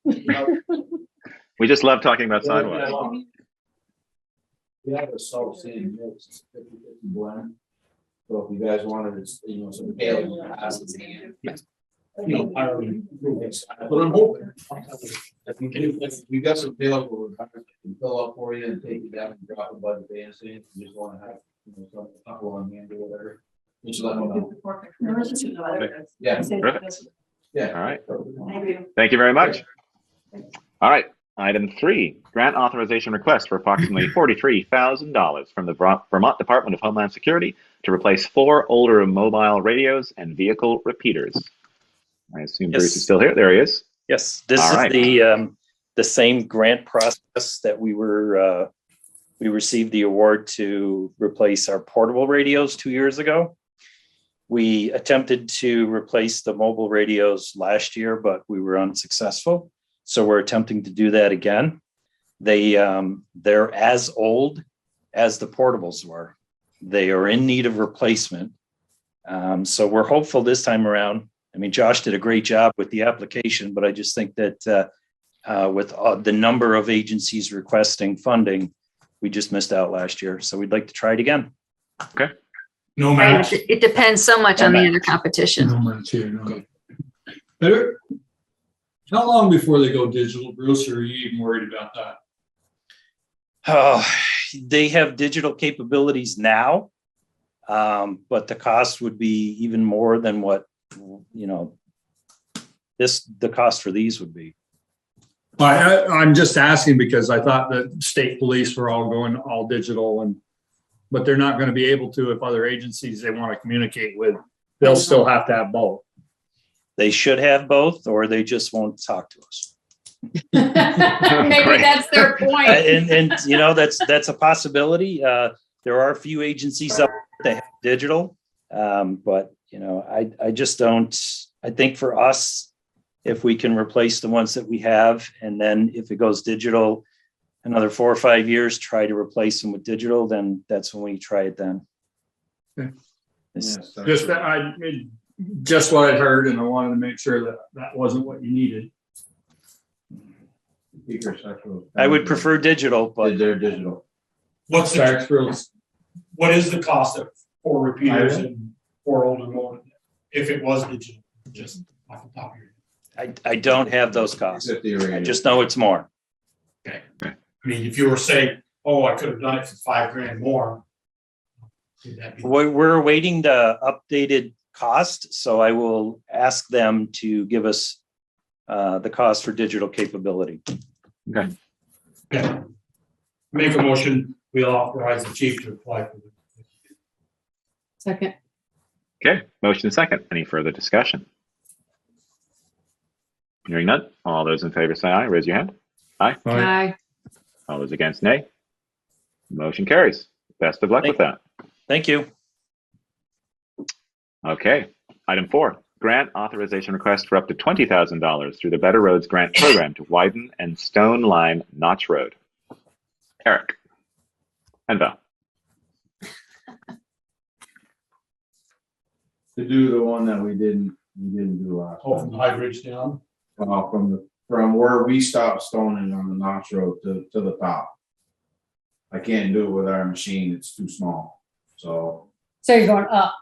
We just love talking about sidewalks. We have a salt sand mix, 50-50 blend. So if you guys wanted to, some pale. But I'm hoping. If we got some pale, we'll can fill up for you and take it down and drop it by the band stand. You just want to have, some couple on hand or whatever. Just let me know. Yeah. Yeah. All right. Thank you. Thank you very much. All right. Item 3, grant authorization request for approximately $43,000 from the Vermont Department of Homeland Security to replace 4 older mobile radios and vehicle repeaters. I assume Bruce is still here. There he is. Yes, this All is right. the same grant process that we received the award to replace our portable radios 2 years ago. We attempted to replace the mobile radios last year, but we were unsuccessful. So we're attempting to do that again. They're as old as the portables were. They are in need of replacement. So we're hopeful this time around. I mean, Josh did a great job with the application, but I just think that with the number of agencies requesting funding, we just missed out last year. So we'd like to try it again. Okay. No match. It depends so much on the other competition. No match here, no. Better. How long before they go digital, Bruce, or are you even worried about that? They have digital capabilities now, but the cost would be even more than what, the cost for these would be. I'm just asking because I thought that state police were all going all digital but they're not going to be able to if other agencies they want to communicate with, they'll still have to have both. They should have both, or they just won't talk to us. Maybe that's their point. And that's a possibility. There are a few agencies out there that have digital, but I just don't. I think for us, if we can replace the ones that we have, and then if it goes digital, another 4 or 5 years, try to replace them with digital, then that's when we try it then. Okay. Yes, Just what I heard, and I wanted to make sure that wasn't what you needed. I would prefer digital, but they're digital. What's Tax the, rules. what is the cost of 4 repeaters and 4 older mobile? If it was digital, just off the top of your head. I don't have those costs. I just know it's more. Okay. I mean, if you were saying, oh, I could have done it for $5,000 more. Would that be? We're awaiting the updated cost, so I will ask them to give us the cost for digital capability. Okay. Okay. Make a motion, we authorize the chief to apply for the. Second. Okay, motion and second. Any further discussion? Hearing none. All those in favor say aye. Raise your hand. Aye. Aye. All those against, nay. Motion carries. Best of luck with that. Thank you. Okay. Item 4, grant authorization request for up to $20,000 through the Better Roads Grant Program to widen and stone line Notch Road. Eric and Val. To do the one that we didn't do last Oh, from time. High Ridge down. From where we stopped stoning on the Notch Road to the top. I can't do it with our machine, it's too small. So So you're going up,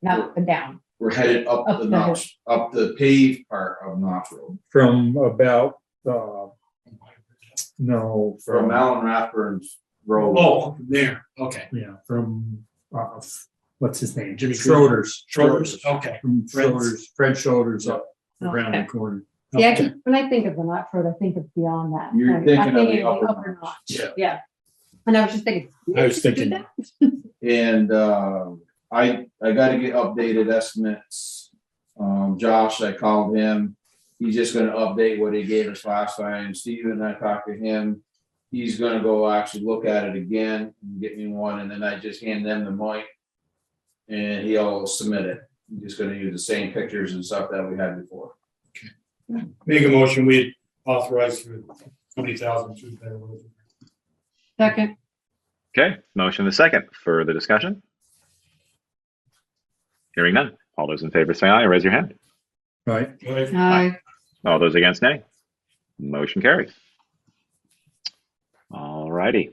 not down. we're headed up Up the the Notch, up the paved part of Notch Road. From about, no, From Allen Rathburn's road. Oh, from there, okay. yeah, from, what's his name? Jimmy Schroeder's. Schroeder's, okay. From Schroeder's, Fred Schroeder's up around the Okay. corner. Yeah, when I think of the Notch Road, I think of beyond that. You're I'm thinking of the thinking upper notch. Yeah. Yeah. And I was just thinking. I was thinking- And I gotta get updated estimates. Josh, I called him. He's just gonna update what he gave us last time. Steven, I talked to him. He's gonna go actually look at it again and get me one, and then I just hand them the mic. And he'll submit it. I'm just gonna use the same pictures and stuff that we had before. Make a motion, we authorize for 20,000 through the Better Roads. Second. Okay, motion and second. Further discussion? Hearing none. All those in favor say aye. Raise your hand. Right. Aye. All those against, nay. Motion carries. All righty.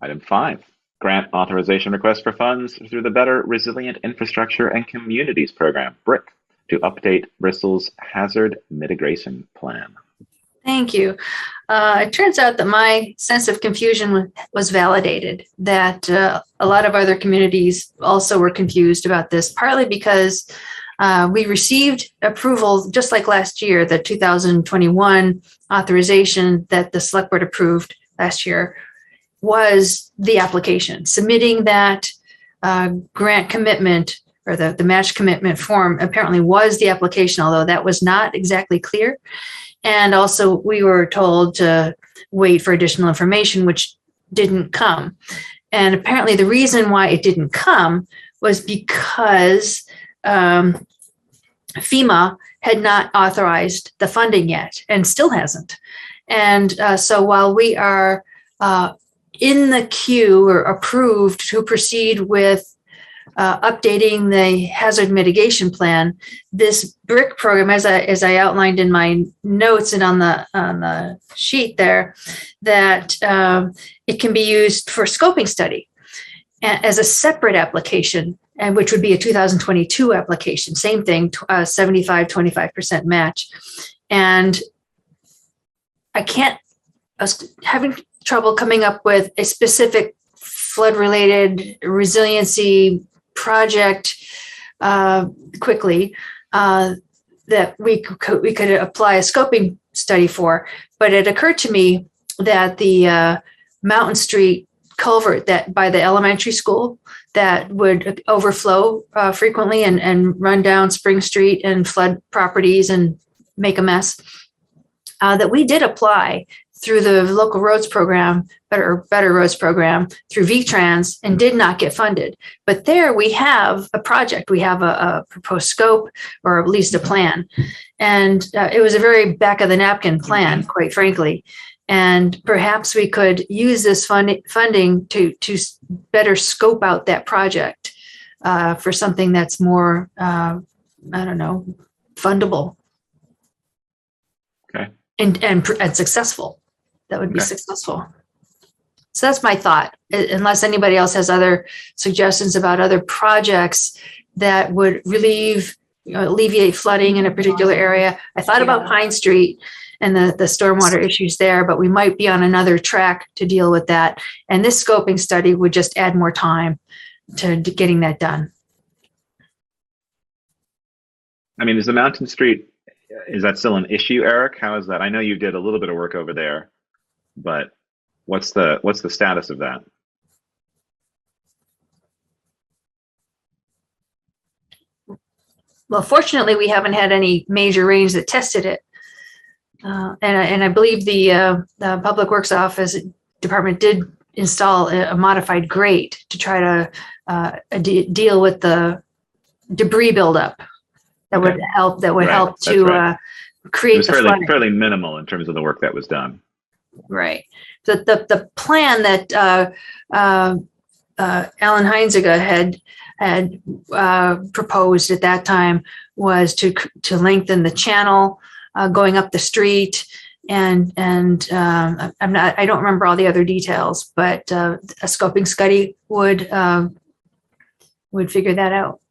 Item 5, grant authorization request for funds through the Better Resilient Infrastructure and Communities Program, BRIC, to update Bristol's hazard mitigation plan. Thank you. It turns out that my sense of confusion was validated, that a lot of other communities also were confused about this, partly because we received approval, just like last year, the 2021 authorization that the select board approved last year was the application. Submitting that grant commitment or the match commitment form apparently was the application, although that was not exactly clear. And also we were told to wait for additional information, which didn't come. And apparently the reason why it didn't come was because FEMA had not authorized the funding yet and still hasn't. And so while we are in the queue or approved to proceed with updating the hazard mitigation plan, this BRIC program, as I outlined in my notes and on the sheet there, that it can be used for scoping study as a separate application, and which would be a 2022 application. Same thing, 75-25% match. And I was having trouble coming up with a specific flood-related resiliency project quickly that we could apply a scoping study for. But it occurred to me that the Mountain Street culvert that by the elementary school that would overflow frequently and run down Spring Street and flood properties and make a mess, that we did apply through the local roads program, Better Roads program, through VTrans, and did not get funded. But there we have a project, we have a proposed scope, or at least a plan. And it was a very back of the napkin plan, quite frankly. And perhaps we could use this funding to better scope out that project for something that's more, fundable. Okay. And successful. That would be successful. So that's my thought, unless anybody else has other suggestions about other projects that would alleviate flooding in a particular area. I thought about Pine Street and the stormwater issues there, but we might be on another track to deal with that. And this scoping study would just add more time to getting that done. I mean, is the Mountain Street, is that still an issue, Eric? How is that? I know you did a little bit of work over there. but what's the status of that? Well, fortunately, we haven't had any major rains that tested it. And I believe the Public Works Office Department did install a modified grate to try to deal with the debris buildup that would help. That would Right, help that's to right. create It was the fairly, flooding. fairly minimal in terms of the work that was done. Right. The plan that Alan Heinziger had proposed at that time was to lengthen the channel going up the street, and I don't remember all the other details, but a scoping study would figure that out.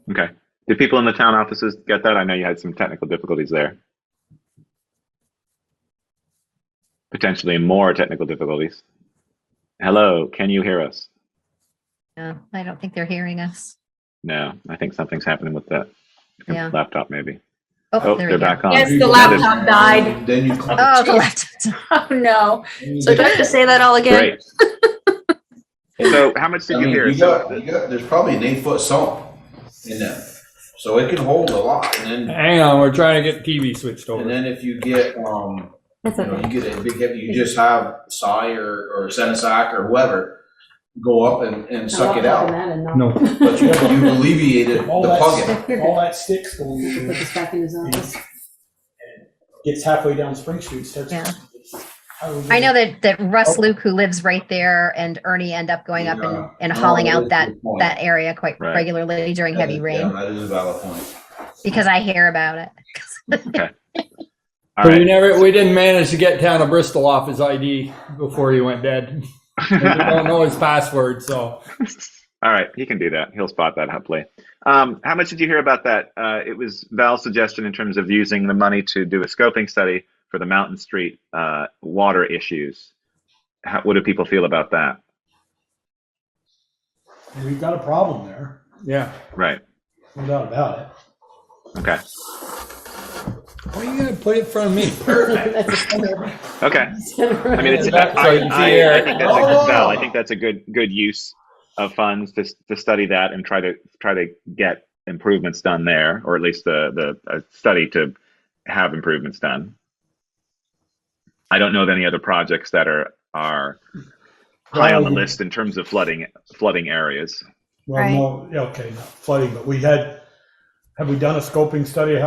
Okay. Did people in the town offices get that? I know you had some technical difficulties there. Potentially more technical difficulties. Hello, can you hear us? No, I don't think they're hearing us. No, I think something's happening with that Yeah. laptop maybe. Oh, they're there we go. back on. Yes, the laptop died. Then you. Oh, the laptop. Oh, no. So do I have to say that all again? Great. So how much did you hear? You got, there's probably an 8-foot sump in there, so it can hold a lot. And then, Hang on, we're trying to get TV switched over. and then if you get, you get a big, you just have Psy or Senesac or whoever go up and suck it out. No. But you alleviated the plug-in. All that sticks going in. Put this back in his office. Gets halfway down Spring Street, starts. Yeah. I know that Russ Luke, who lives right there, and Ernie end up going up and hauling out that area quite regularly during heavy rain. Yeah, that is a valid point. Because I hear about it. Okay. But we didn't manage to get Town of Bristol off his ID before he went dead. We don't know his password, so. All right, he can do that. He'll spot that hopefully. How much did you hear about that? It was Val's suggestion in terms of using the money to do a scoping study for the Mountain Street water issues. What do people feel about that? We've got a problem there. Yeah. Right. No doubt about it. Okay. Why are you gonna put it in front of me? Okay. I mean, it's, I think that's a good use of funds to study that and try to get improvements done there, or at least a study to have improvements done. I don't know of any other projects that are high on the list in terms of flooding areas. Well, Right. no, yeah, okay, not flooding, but have we done a scoping study,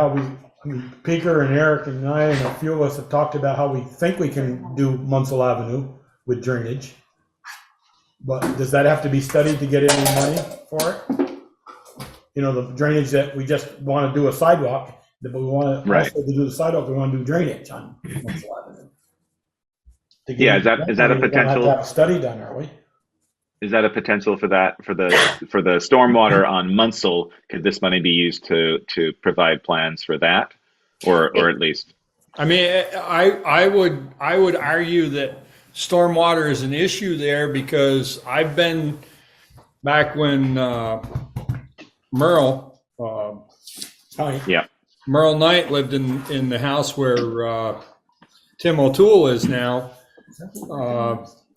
Peter and Eric and I and a few of us have talked about how we think we can do Munsell Avenue with drainage. But does that have to be studied to get any money for it? You know, the drainage that we just want to do a sidewalk, but we want to also to do the sidewalk, we want to do drainage on Munsell Avenue. Yeah, is that a potential? Have a study done, are we? Is that a potential for that for the stormwater on Munsell? Could this money be used to provide plans for that, or at least? I mean, I would argue that stormwater is an issue there, because I've been back when Merle Knight lived in the house where Tim O'Toole is now.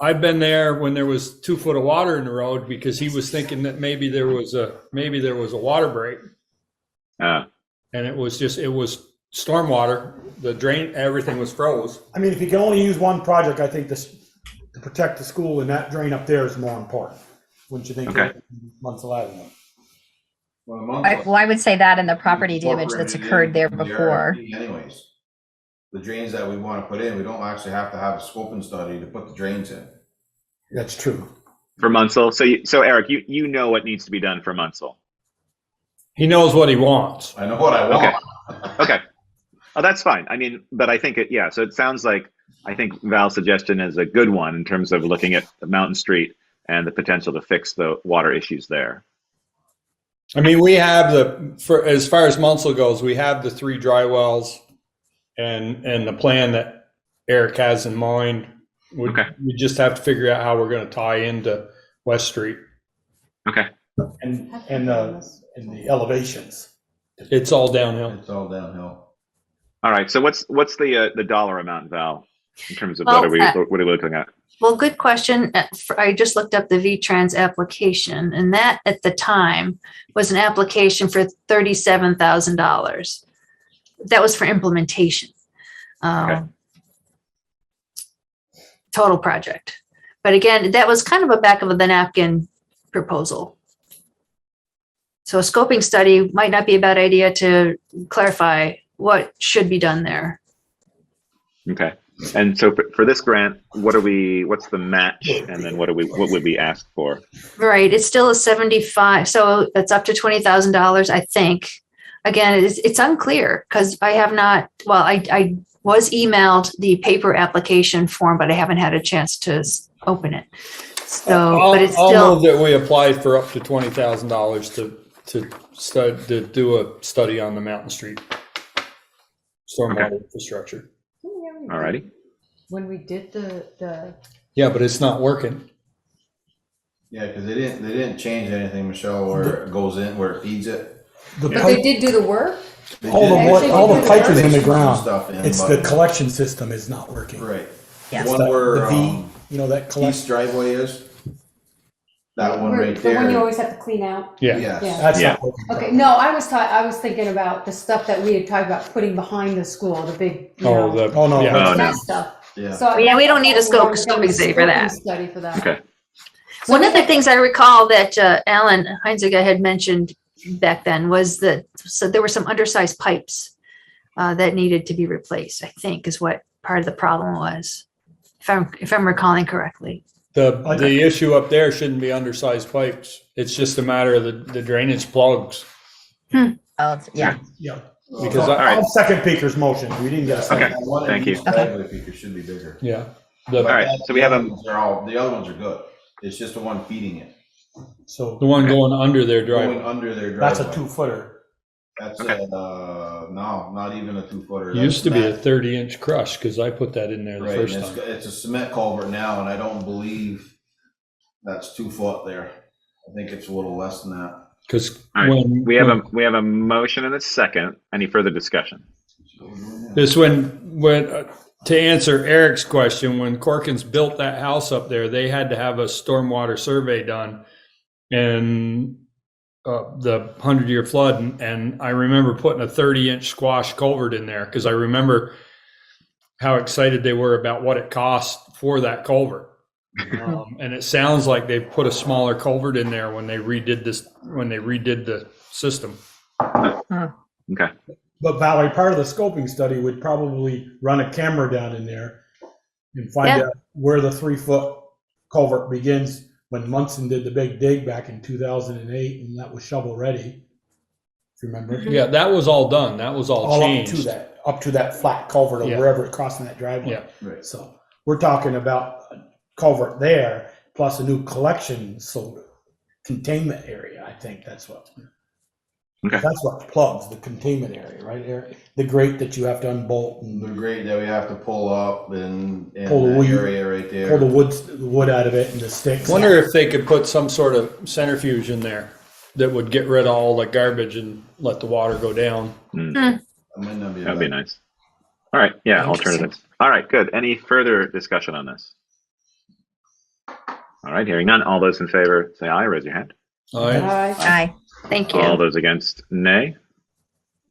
I've been there when there was 2 foot of water in the road, because he was thinking that maybe there was a water break. And it was stormwater, the drain, everything was froze. I mean, if you can only use one project, I think this, to protect the school, and that drain up there is more important. Wouldn't you think? Okay. Munsell Avenue. I would say that, and the property damage that's occurred there before. Anyways, the drains that we want to put in, we don't actually have to have a scoping study to put the drains in. That's true. For Munsell, so Eric, you know what needs to be done for Munsell. He knows what he wants. I know what I want. Okay. Oh, that's fine. I mean, but I think so it sounds like, I think Val's suggestion is a good one in terms of looking at Mountain Street and the potential to fix the water issues there. I mean, we have as far as Munsell goes, we have the 3 dry wells and the plan that Eric has in mind. We just have to figure out how we're going to tie into West Street. Okay. And the elevations. It's all downhill. It's all downhill. All right. So what's the dollar amount, Val, in terms of Well, what are we looking at? Well, good question. I just looked up the VTrans application, and that at the time was an application for $37,000. That was for implementation. Total project. But again, that was kind of a back of the napkin proposal. So a scoping study might not be a bad idea to clarify what should be done there. Okay. And so for this grant, what's the match? And then what would we ask for? Right. It's still a 75. So it's up to $20,000, I think. Again, it's unclear because I have not, well, I was emailed the paper application form, but I haven't had a chance to open it. So, but it's I'll still. move that we apply for up to $20,000 to do a study on the Mountain Street stormwater infrastructure. All righty. When we did the Yeah, but it's not working. Yeah, because they didn't change anything, Michelle, where it goes in, where it feeds it. The but pipe, they did do the work. all the pipe is in the ground. Stuff in, It's but- the collection system is not working. Right. Yes. The one where The V, you know, that collection. East driveway is. That one right The one you there. always have to clean out. Yeah. Yes. Yeah. That's Yeah. not working. Okay, no, I was thinking about the stuff that we had talked about putting behind the school, the big, you know. Oh, no. Yeah. Oh, no. That stuff. Yeah. So Yeah, we don't need a scoping scoping study for that. Study for that. Okay. One of the things I recall that Alan Heinziger had mentioned back then was that so there were some undersized pipes that needed to be replaced, I think is what part of the problem was, if I'm recalling correctly. The issue up there shouldn't be undersized pipes. It's just a matter of the drainage plugs. Oh, yeah. Yeah. Because I'll second Peter's motion. We didn't get a second. Okay. Thank you. It should be bigger. Yeah. But All right, so we have a- the other ones are good. It's just the one feeding it. So The one going under their Going driveway. under their driveway. that's a 2-footer. That's Okay. no, not even a 2-footer. Used to be a That's 30-inch crush because I put that in there the right, first and time. it's a cement culvert now, and I don't believe that's 2 foot there. I think it's a little less than that. Because All right. when We have a motion and a second. Any further discussion? to answer Eric's question, when Corkins built that house up there, they had to have a stormwater survey done and the 100-year flood. And I remember putting a 30-inch squash culvert in there because I remember how excited they were about what it cost for that culvert. And it sounds like they put a smaller culvert in there when they redid the system. Okay. But Valerie, part of the scoping study would probably run a camera down in there and find out where the 3-foot culvert begins when Munson did the big dig back in 2008, and that was shovel ready. If you remember. Yeah, that was all done. That was all changed. Up to that flat culvert or wherever it crossing that driveway. Yeah. Right. So we're talking about a culvert there plus a new collection containment area. I think that's what. Okay. That's what plugs the containment area, right? The grate that you have to unbolt and The grate that we have to pull up and Pull the that wood- area right there. pull the wood out of it and the sticks. Wonder if they could put some sort of centrifuge in there that would get rid of all the garbage and let the water go down. That might not be That'd be bad. nice. All right. Yeah. Interesting. Alternatives. All right. Good. Any further discussion on this? All right. Hearing none. All those in favor say aye. Raise your hand. All right. Aye. Thank All you. those against, nay.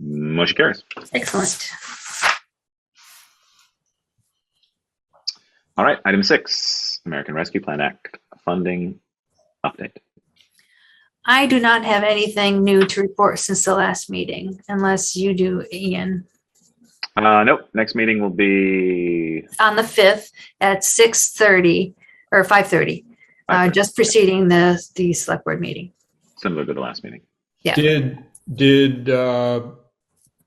Motion carries. Excellent. All right. Item 6, American Rescue Plan Act funding update. I do not have anything new to report since the last meeting, unless you do, Ian. Nope. Next meeting will be On the 5th at 6:30 or 5:30, just preceding the select board meeting. similar to the last meeting. Yeah. Did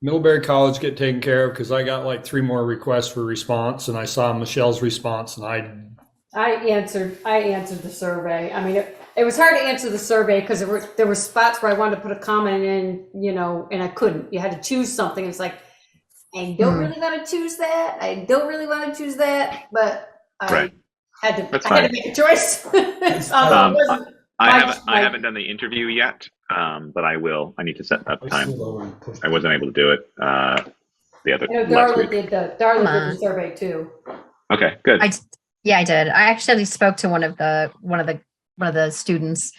Middlebury College get taken care of? Because I got like 3 more requests for response, and I saw Michelle's response, and I answered the survey. I mean, it was hard to answer the survey because there were spots where I wanted to put a comment in, and I couldn't. You had to choose something. It's like, I don't really want to choose that. I don't really want to choose that, but I had to. That's I had fine. to make a choice. I haven't done the interview yet, but I will. I need to set up time. I wasn't able to do it the other last Darla week. did the survey too. Okay, good. Yeah, I did. I actually spoke to one of the students,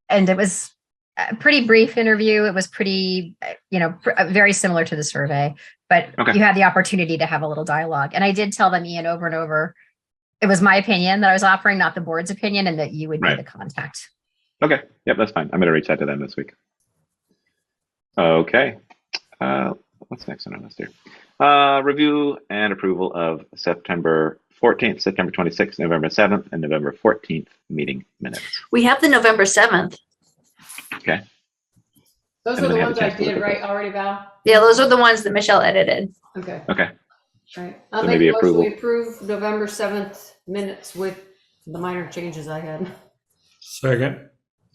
and it was a pretty brief interview. It was pretty, very similar to the survey, but you had the opportunity to have a little dialogue. And I did tell them, Ian, over and over, it was my opinion that I was offering, not the board's opinion, and that you would be the contact. Okay. Yep, that's fine. I'm going to reach out to them this week. Okay. What's next on our list here? Review and approval of September 14th, September 26th, November 7th, and November 14th meeting minutes. We have the November 7th. Okay. Those are the ones I did right already, Val? Yeah, those are the ones that Michelle edited. Okay. Okay. All right. I'll So make maybe a motion approval. we approve November 7th minutes with the minor changes I had. Second.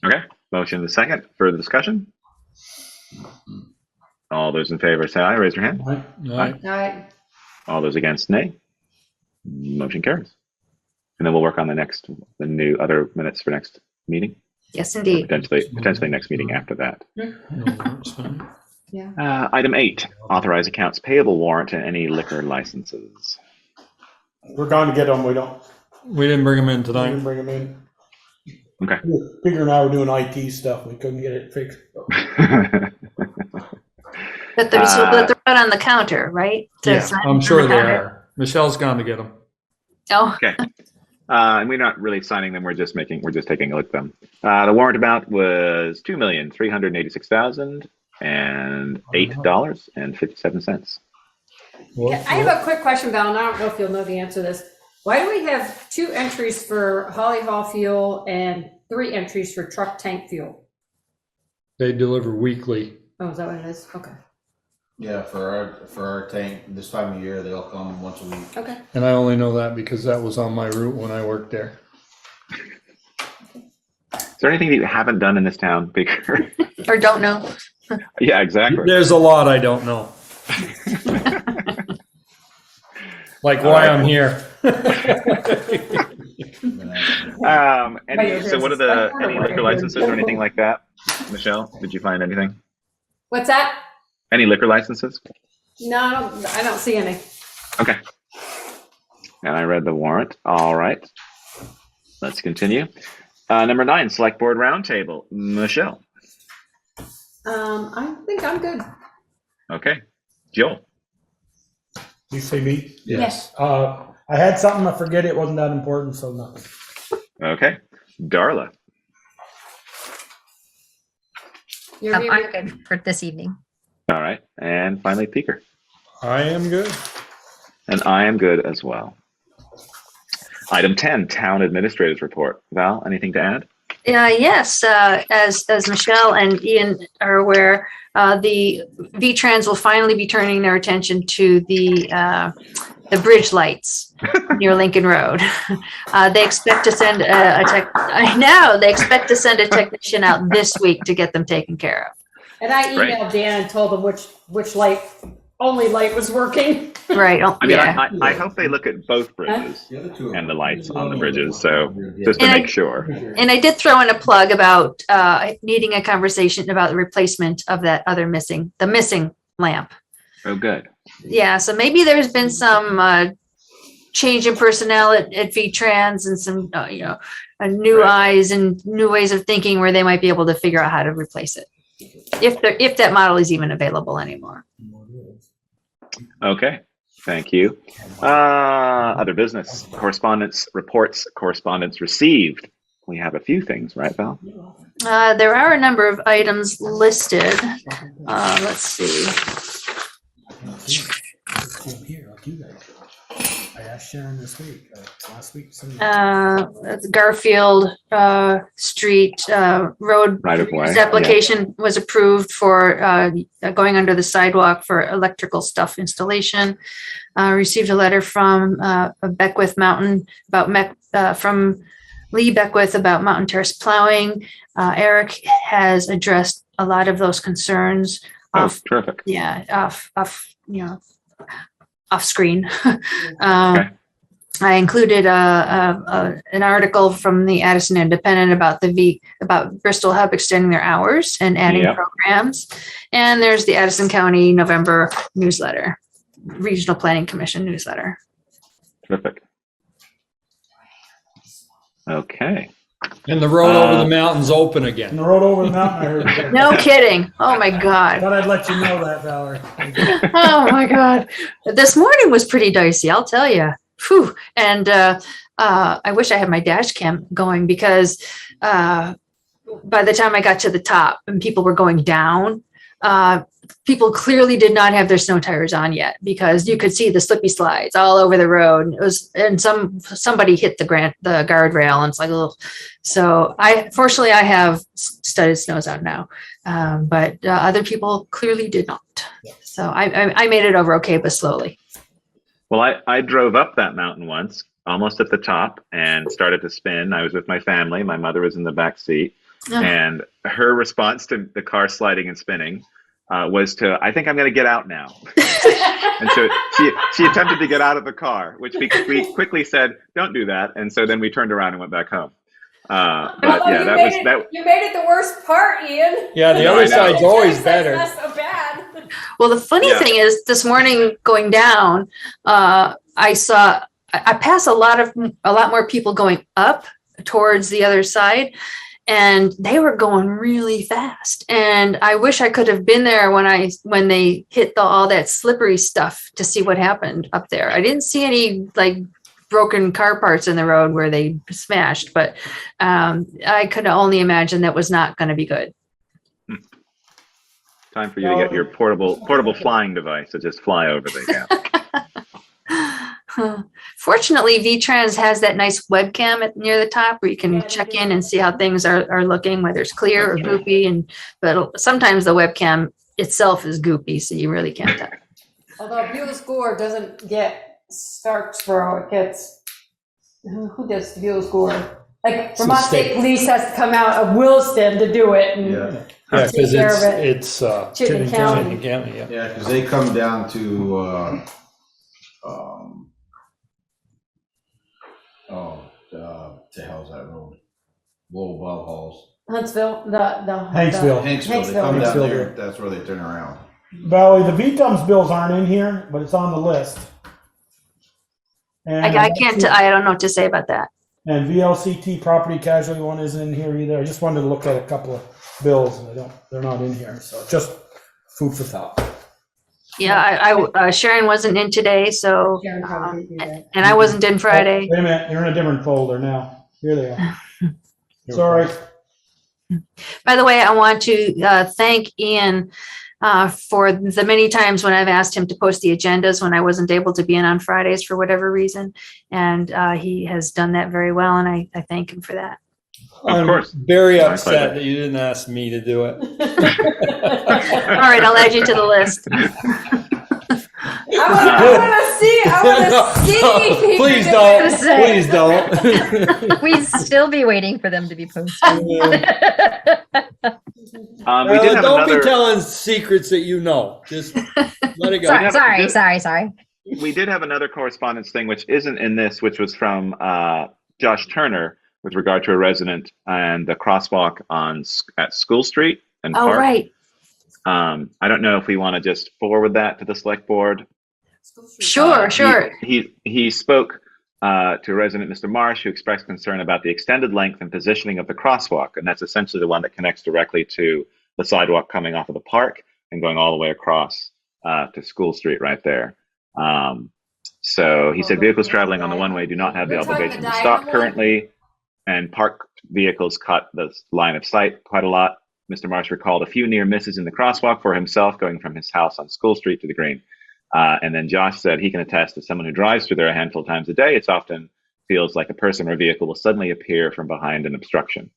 Okay. Motion and a second. Further discussion? All those in favor say aye. Raise your hand. Aye. All right. All those against, nay. Motion carries. And then we'll work on the new other minutes for next meeting. Yes, indeed. Potentially next meeting after that. No, that's fine. Yeah. Item 8, authorize accounts payable warrant and any liquor licenses. We're going to get them. We didn't bring them in We tonight. didn't bring them in. Okay. Peter and I were doing IT stuff. We couldn't get it fixed. But they're right on the counter, right? To sign I'm on sure the they counter? are. Michelle's gone to get them. Oh, Okay. And we're not really signing them. We're just taking a look at them. The warrant amount was $2,386,008.57. Yeah, I have a quick question, Val, and I don't know if you'll know the answer to this. Why do we have 2 entries for Holly Hall fuel and 3 entries for truck tank fuel? They deliver weekly. Oh, is that what it is? Okay. Yeah, for our tank, this time of year, they'll come once a week. Okay. And I only know that because that was on my route when I worked there. Is there anything that you haven't done in this town, Baker? or don't know. Yeah, exactly. There's a lot I don't know. Like why I'm here. So what are any liquor licenses or anything like that? Michelle, did you find anything? What's that? Any liquor licenses? No, I don't see any. Okay. And I read the warrant. All right. Let's continue. Number 9, Select Board Roundtable. Michelle. I think I'm good. Okay. Joel. You see me? Yes. I had something. I forget it wasn't that important, so nothing. Okay. Darla. You're I'm good for this evening. All right. And finally, Peeker. I am good. And I am good as well. Item 10, Town Administrator's Report. Val, anything to add? Yes, as Michelle and Ian are aware, the V-Trans will finally be turning their attention to the bridge lights near Lincoln Road. They expect to send they expect to send a technician out this week to get them taken care of. And I emailed Dan and told him which only light was working. Right. I hope they look at both bridges and the lights on the bridges, so just to make sure. And I did throw in a plug about needing a conversation about the replacement of that other missing lamp. Oh, good. Yeah, so maybe there's been some change in personnel at V-Trans and some, new eyes and new ways of thinking where they might be able to figure out how to replace it. If that model is even available anymore. Okay, thank you. Other business, correspondence reports, correspondence received. We have a few things, right, Val? There are a number of items listed. Let's see. Here, I'll do that. I asked Sharon this week, last week. Garfield Street Road Right-of-way, application was approved for going under the sidewalk for electrical stuff installation. Received a letter from Beckwith Mountain from Lee Beckwith about Mountain Terrace plowing. Eric has addressed a lot of those concerns. Terrific. Yeah, off screen. Okay. I included an article from the Addison Independent about Bristol Hub extending their hours and adding programs. And there's the Addison County November newsletter, Regional Planning Commission newsletter. Terrific. Okay. And the road over the mountain's open And again. the road over the mountain, I heard. No kidding. Oh my God. Thought I'd let you know that, Valerie. Oh my God. This morning was pretty dicey, I'll tell you. Phew. And I wish I had my dash cam going because by the time I got to the top and people were going down, people clearly did not have their snow tires on yet because you could see the slippy slides all over the road. It was, and somebody hit the guardrail, and it's like, ugh. So fortunately I have studded snows out now, but other people clearly did not. So I made it over okay, but slowly. Well, I drove up that mountain once, almost at the top, and started to spin. I was with my family. My mother was in the back seat. Oh. And her response to the car sliding and spinning was to, I think I'm going to get out now. And so she attempted to get out of the car, which we quickly said, don't do that. And so then we turned around and went back home. But yeah, you made it the worst part, Ian. Yeah, the other side's always better. Not so bad. Well, the funny thing is, this morning going down, I passed a lot more people going up towards the other side, and they were going really fast. And I wish I could have been there when they hit all that slippery stuff to see what happened up there. I didn't see any like broken car parts in the road where they smashed, but I could only imagine that was not going to be good. Time for you to get your portable flying device to just fly over the gap. Fortunately, VTrans has that nice webcam near the top where you can check in and see how things are looking, whether it's clear or goopy. But sometimes the webcam itself is goopy, so you really can't tell. Although Buell Score doesn't get Starksboro, it gets who does the Buell Score? Like Vermont State Police has to come out of Williston to do it. And Yeah, because it's Chittenden County. Yeah. Yeah, because they come down to, the hell's that road? Little Bob Halls. Huntsville, Hanksville. Hanksville, they come down there, that's where they turn around. Valerie, the VTUMS bills aren't in here, but it's on the list. And I can't. I don't know what to say about that. And VLCT property casualty one isn't in here either. I just wanted to look at a couple of bills, and they're not in here. So just food for thought. Yeah, Sharon wasn't in today, so and I wasn't in Friday. Wait a minute, you're in a different folder now. Here they are. Sorry. By the way, I want to thank Ian for the many times when I've asked him to post the agendas when I wasn't able to be in on Fridays for whatever reason. And he has done that very well, and I thank him for that. Of course. I'm very upset that you didn't ask me to do it. All right, I'll add you to the list. I want to see. Please don't. We'd still be waiting for them to be posted. Don't be telling secrets that you know. Just let it go. Sorry. We did have another correspondence thing, which isn't in this, which was from Josh Turner with regard to a resident and the crosswalk at School Street and Park. Right. I don't know if we want to just forward that to the select board. Sure. He spoke to resident Mr. Marsh, who expressed concern about the extended length and positioning of the crosswalk, and that's essentially the one that connects directly to the sidewalk coming off of the park and going all the way across to School Street right there. So he said vehicles traveling on the one-way do not have the obligation to stop currently, and park vehicles cut the line of sight quite a lot. Mr. Marsh recalled a few near misses in the crosswalk for himself going from his house on School Street to the green. And then Josh said he can attest as someone who drives through there a handful of times a day, it often feels like a person or vehicle will suddenly appear from behind an obstruction.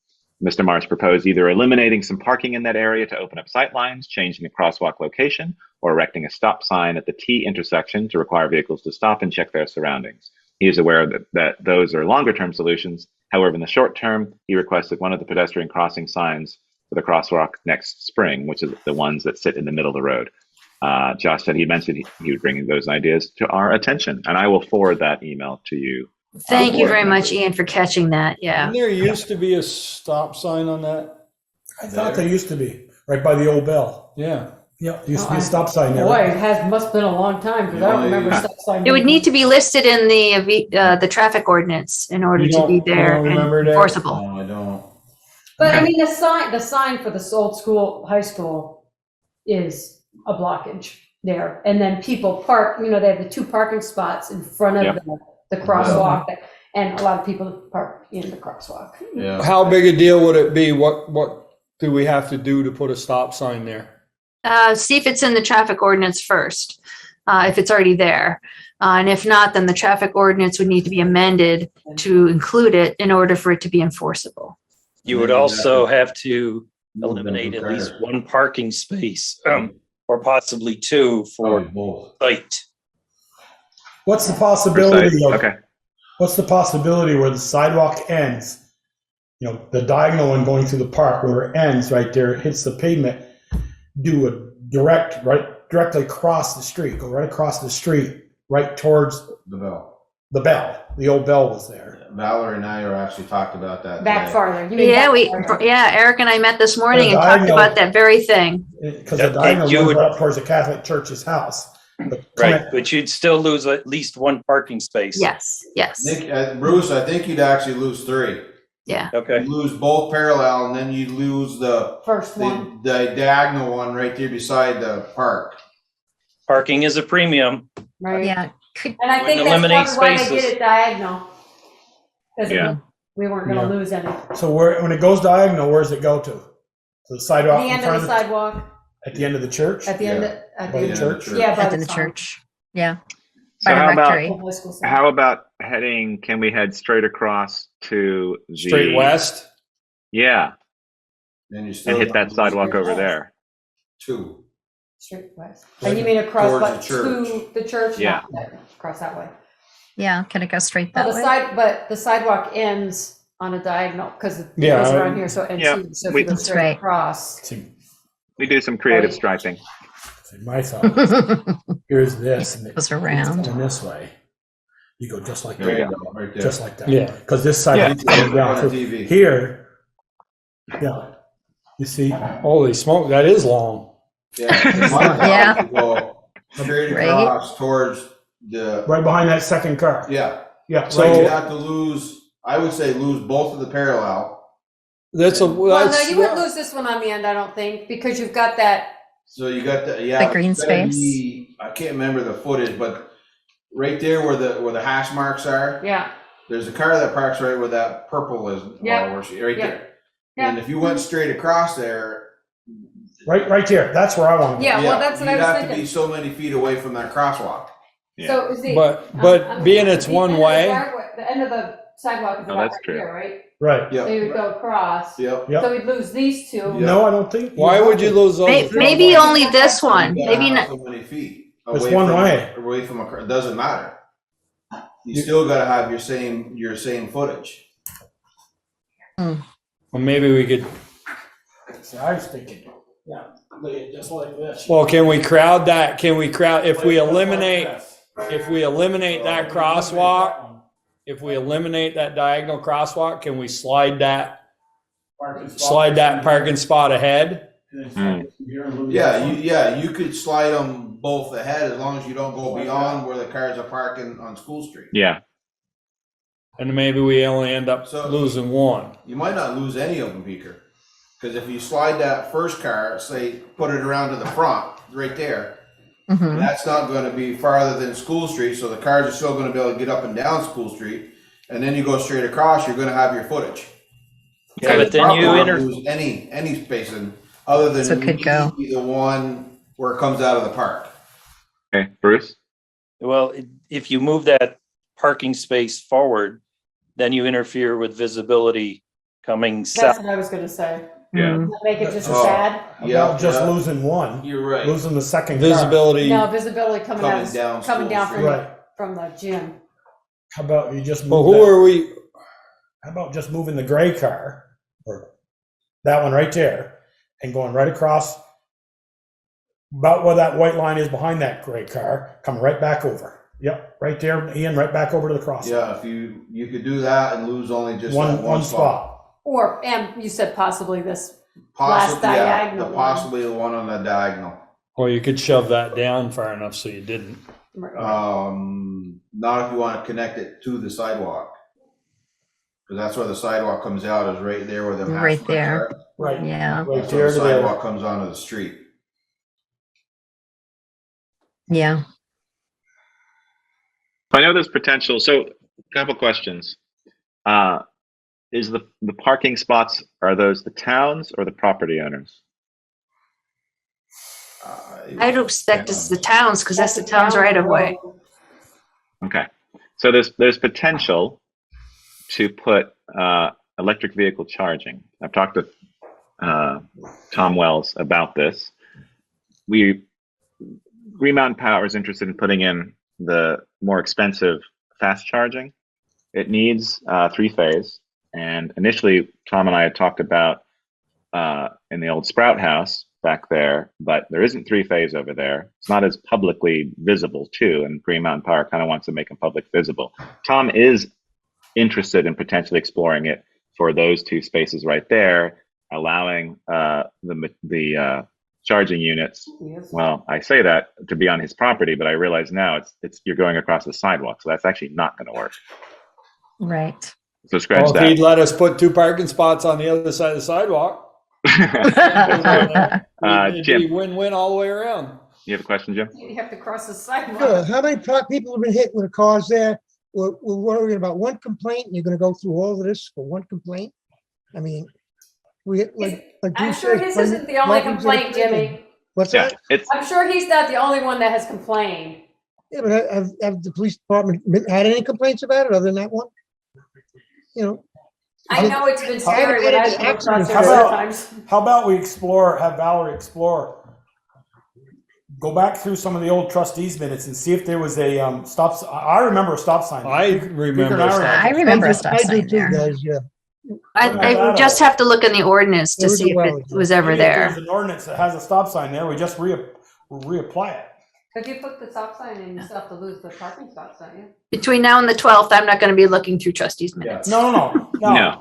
Mr. Marsh proposed either eliminating some parking in that area to open up sight lines, changing the crosswalk location, or erecting a stop sign at the T intersection to require vehicles to stop and check their surroundings. He is aware that those are longer-term solutions. However, in the short term, he requested one of the pedestrian crossing signs for the crosswalk next spring, which is the ones that sit in the middle of the road. Josh said he mentioned he would bring those ideas to our attention, and I will forward that email to you. Thank you very much, Ian, for catching that. Yeah. Didn't there used to be a stop sign on that? I thought there used to be, right by the old bell. Yeah. Yeah, there used to be a stop sign there. Boy, must have been a long time, because I don't remember stop sign. It would need to be listed in the traffic ordinance in order to be there and enforceable. No, I don't. But I mean, the sign for the old school, high school is a blockage there. And then people park, they have the 2 parking spots in front of the crosswalk. And a lot of people park in the crosswalk. Yeah. How big a deal would it be? What do we have to do to put a stop sign there? See if it's in the traffic ordinance first, if it's already there. And if not, then the traffic ordinance would need to be amended to include it in order for it to be enforceable. You would also have to eliminate at least 1 parking space, or possibly 2 for site. What's the possibility of? Okay. What's the possibility where the sidewalk ends? The diagonal one going through the park where it ends right there, hits the pavement. Do a directly across the street. Go right across the street, right towards The bell. the bell. The old bell was there. Valerie and I actually talked about that. Back today. farther. You mean Yeah, back farther. Eric and I met this morning and The talked diagonal- about that very thing. Because the Yeah, diagonal you goes would- right up towards the Catholic Church's house. Right, but you'd still lose at least 1 parking space. Yes. Bruce, I think you'd actually lose 3. Yeah. Okay. You lose both parallel, and then you lose the First one. diagonal one right there beside the park. Parking is a premium. Right. Yeah. And I think Wouldn't that's eliminate probably why they spaces. did it diagonal. Because Yeah. we weren't gonna lose any. So when it goes diagonal, where does it go to? To the sidewalk The in end front of the sidewalk, at the end of the church? at the end, Yeah. at By the the end. church? Yeah, by At the the sign. church. Yeah. So By the how about rectory. High school sign. how about can we head straight across to the Straight west? Yeah, Then you still and hit that sidewalk over there. 2. Straight west. And you mean across, Towards but the church. to the church? Yeah. Not across that way. Yeah. Can it go straight But that way? but the sidewalk ends on a diagonal, because it Yeah, goes around here, so it ends Yeah, here. So if we- you go That's straight right. across. See, We do some creative Right. striping. my thought, here's this, and it Goes around. going this way. You go just like There you that. go. Right there. Just like that. Yeah. Because this side Yeah. is going down. On So TV. here, you see, Holy smoke, that is long. Yeah. My Yeah. thought would go straight Right. across towards the, right behind that second car. yeah. Yeah. So right you'd there. have to lose, I would say lose both of the parallel. That's a, Well, no, that's, you wouldn't lose this one on the end, I don't think, because you've got that. So you got the green it's gotta space. be- I can't remember the footage, but right there where the hash marks are, Yeah. there's a car that parks right where that purple is. Yeah. Right Yeah. there. Yeah. And if you went straight across there, Right there. That's where I want to go. Yeah, well, that's what I you'd was have to thinking. be so many feet away from that crosswalk. So is the. but being it's the one end of the way, driveway- The end of the sidewalk is No, about that's right true. here, right? Right. Yeah. So you would go across. Yep. Yep. So we'd lose these two. Yeah. No, I don't think. why would you lose those? Maybe only this one. You Maybe gotta have not. so many feet. It's away one from- way. Away from a car, it doesn't matter. You still gotta have your same footage. Well, maybe we could, So I was thinking, yeah, just like this. well, can we crowd that? If we eliminate that crosswalk, if we eliminate that diagonal crosswalk, can we slide that parking spot ahead? Yeah, you could slide them both ahead as long as you don't go beyond where the cars are parking on School Street. Yeah, And maybe we only end up So- losing one. You might not lose any of them, Beaker. Because if you slide that first car, say, put it around to the front, right there, Mhm. that's not gonna be farther than School Street, so the cars are still gonna be able to get up and down School Street. And then you go straight across, you're gonna have your footage. Yeah, but then you Probably enter, won't lose any spacing other than So it could go. maybe the one where it comes out of the park. okay, Bruce? well, if you move that parking space forward, then you interfere with visibility coming That's south. what I was gonna say. Yeah. Mhm. Make it just Oh. sad. About just losing one, You're right. losing the second car. Visibility, No, visibility coming Coming out, down coming School down Street. Right. from the gym. How about you just well, move who that? are we? How about just moving the gray car, or that one right there, and going right across about where that white line is behind that gray car, come right back over. Yep, right there, Ian, right back over to the crossing. Yeah, if you could do that and lose only just that One spot. And you said possibly this. Possibly, Last yeah, diagonal one. possibly the one on the diagonal. Or you could shove that down far enough so you didn't. Not if you want to connect it to the sidewalk. Because that's where the sidewalk comes out, is right there where the. Right there. Right. Yeah, Right That's where there the to the, sidewalk comes onto the street. yeah. I know there's potential. So, a couple questions. Is the parking spots, are those the towns or the property owners? I'd expect it's the towns because that's the town's right of way. Okay. So there's potential to put electric vehicle charging. I've talked to Tom Wells about this. Green Mountain Power is interested in putting in the more expensive fast charging. It needs 3-phase. And initially, Tom and I had talked about in the old Sprout House back there, but there isn't 3-phase over there. It's not as publicly visible too, and Green Mountain Power kind of wants to make them public visible. Tom is interested in potentially exploring it for those 2 spaces right there, allowing the charging units. Well, I say that to be on his property, but I realize now it's you're going across the sidewalk, so that's actually not going to work. Right. So scratch Well, if that. he'd let us put 2 parking spots on the other side of the sidewalk, it'd Jim, be win-win all the way around. you have a question, Jim? You have to cross the sidewalk. Sure. How many people have been hit with cars there? We're worrying about one complaint, and you're gonna go through all of this for one complaint? I mean, I'm sure his isn't the only complaint, Jimmy. What's that? I'm sure he's not the only one that has complained. Yeah, but have the police department had any complaints about it other than that one? You know? I know it's been scary when I've come across it sometimes. how about we have Valerie explore, go back through some of the old trustees minutes and see if there was a I remember a stop sign. I remember a stop sign. I remember a stop I do sign too, there. guys, yeah. I just have to look in the ordinance to see if it was ever Maybe if there. there's an ordinance that has a stop sign there, we just reapply it. If you put the stop sign in, you still have to lose the parking spots, don't you? Between now and the 12th, I'm not going to be looking through trustees minutes. No. Yeah.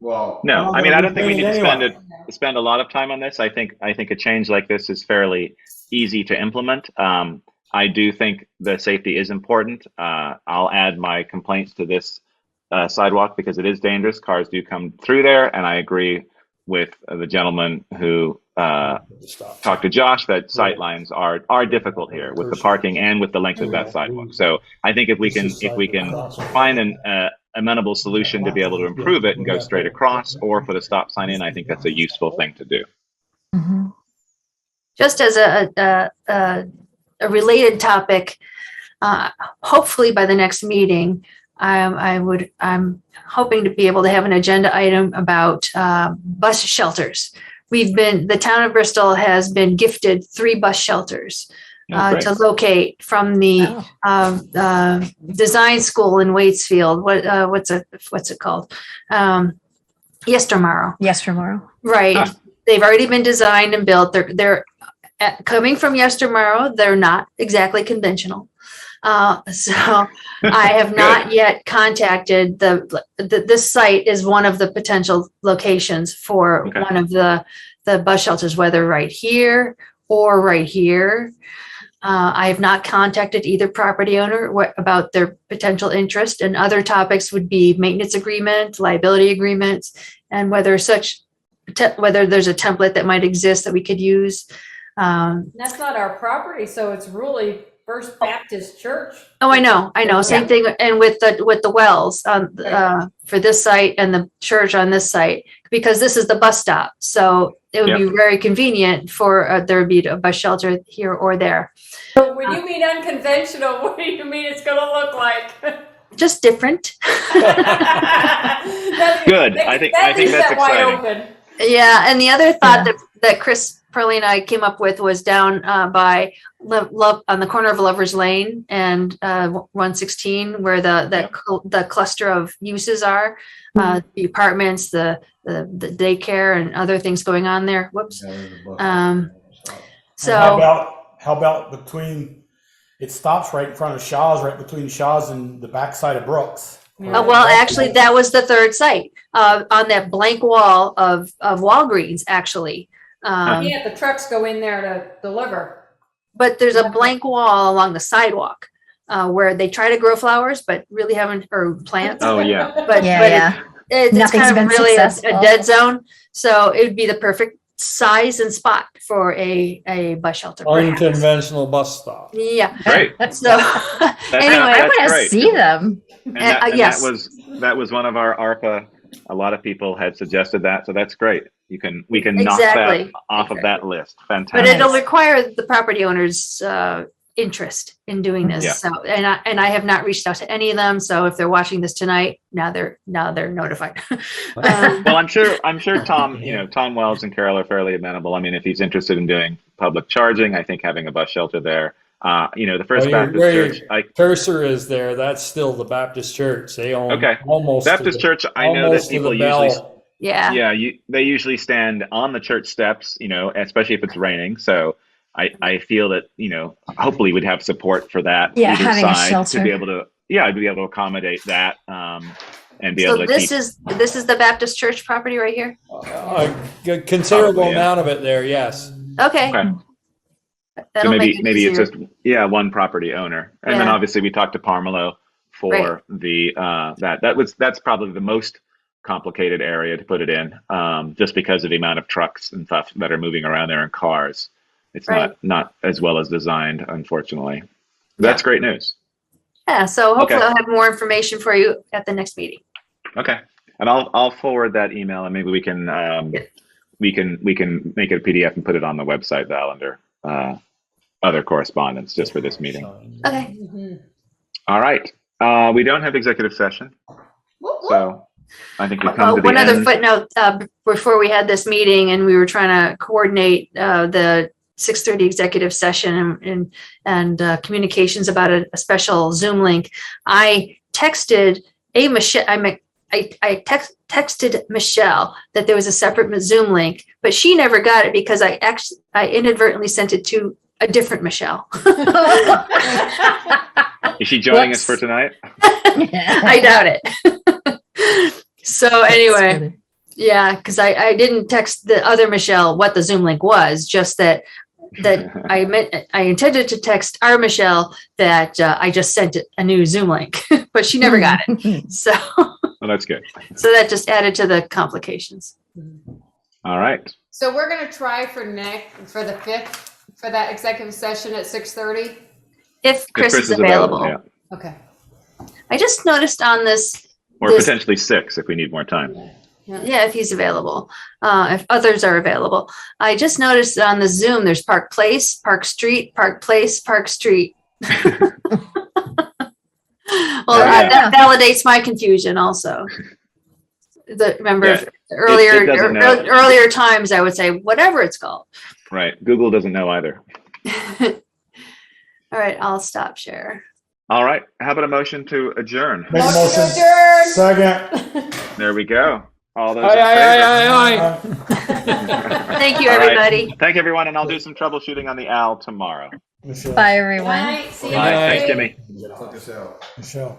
Well. No, I mean, I don't think we need to Anyway. spend a lot of time on this. I think a change like this is fairly easy to implement. I do think the safety is important. I'll add my complaints to this sidewalk because it is dangerous. Cars do come through there, and I agree with the gentleman who talked to Josh that sight lines are difficult here with the parking and with the length of that sidewalk. So I think if we can find an amenable solution to be able to improve it and go straight across or put a stop sign in, I think that's a useful thing to do. Mm-hmm. Just as a related topic, hopefully by the next meeting, I'm hoping to be able to have an agenda item about bus shelters. The town of Bristol has been gifted 3 bus shelters to locate from the design school in Waitsfield. What's it called? Yestermorrow. Yestermorrow. Right. Ah. They've already been designed and built. They're coming from Yestermorrow. They're not exactly conventional. So I have not yet contacted this site is one of the potential locations for one of the bus shelters, whether right here or right here. I have not contacted either property owner about their potential interest, and other topics would be maintenance agreement, liability agreements, and whether there's a template that might exist that we could use. That's not our property, so it's really First Baptist Church. Oh, I know. Same thing. And with the wells for this site and the church on this site, because this is the bus stop. So it would be very convenient for there would be a bus shelter here or there. So when you mean unconventional, what do you mean it's going to look like? Just different. Good. I think that's exciting. Yeah. And the other thought that Chris Perley and I came up with was down by Love on the corner of Lover's Lane and 116, where the cluster of uses are, the apartments, the daycare, and other things going on there. Whoops. So how about between? It stops right in front of Shaw's, right between Shaw's and the backside of Brooks. Well, actually, that was the third site on that blank wall of Walgreens. Actually, Yeah, the trucks go in there to deliver. But there's a blank wall along the sidewalk where they try to grow flowers, but really haven't, or plants. Oh, yeah. But, Yeah, but yeah. it's Nothing's kind of been really a successful. dead zone. So it would be the perfect size and spot for a bus shelter. perhaps. Unconventional bus stop. Yeah. Great. So That's anyway, I that's want to great. see them. And that yes. that was one of our ARPA. A lot of people had suggested that, so that's great. We can knock Exactly. that off of that list. But Fantastic. it'll require the property owner's interest in doing this. Yeah. So, and I have not reached out to any of them. So if they're watching this tonight, now they're notified. Well, I'm sure Tom, Tom Wells and Carol are fairly amenable. I mean, if he's interested in doing public charging, I think having a bus shelter there. The First Baptist Church. Cursor is there. That's still the Baptist Church. They own almost Baptist Church. I know that people usually. Yeah. They usually stand on the church steps, especially if it's raining. So I feel that, hopefully we'd have support for that. Yeah, either having a side shelter. to be able to, I'd be able to accommodate that and be So able to this keep. is the Baptist church property right here. A considerable Probably, yeah. amount of it there, yes. Okay. Okay. So That'll make maybe it's easier. just one property owner, and then Yeah. obviously we talked to Parmelo for the that's probably the most complicated area to put it in, just because of the amount of trucks and stuff that are moving around there and cars. It's not as well as designed, unfortunately. That's great news. Yeah. So hopefully Okay. I'll have more information for you at the next meeting. Okay, and I'll forward that email, and maybe we can make it a PDF and put it on the website, Val, under other correspondence, just for this meeting. Okay. All right. We don't have executive session, so I think we come to the One other end. footnote, before we had this meeting and we were trying to coordinate the 6:30 executive session and communications about a special Zoom link, I texted Michelle. I texted Michelle that there was a separate Zoom link, but she never got it because I inadvertently sent it to a different Michelle. Is she joining us for tonight? I doubt it. So anyway, yeah, because I didn't text the other Michelle what the Zoom link was, just that I intended to text our Michelle that I just sent a new Zoom link, but she never got it. So, Well, that's good. so that just added to the complications. All right. So we're gonna try for the 5th for that executive session at 6:30. If Chris is available. yeah. Okay. I just noticed on this, Or potentially 6 if we need more time. yeah, if he's available, if others are available. I just noticed that on the Zoom, there's Park Place, Park Street, Park Place, Park Street. Well, that validates my confusion also. Remember earlier, it doesn't know. earlier times I would say whatever it's called. Right. Google doesn't know either. All right, I'll stop share. All right. How about a motion to adjourn? Make a motion. Adjourn. Second. There we go. All those in favor. Thank you, All right. everybody. Thank you, everyone, and I'll do some troubleshooting on the OWL tomorrow. Michelle. Bye, everyone. Bye. See you All right. next Thanks, week. Jimmy. Check this out. Michelle.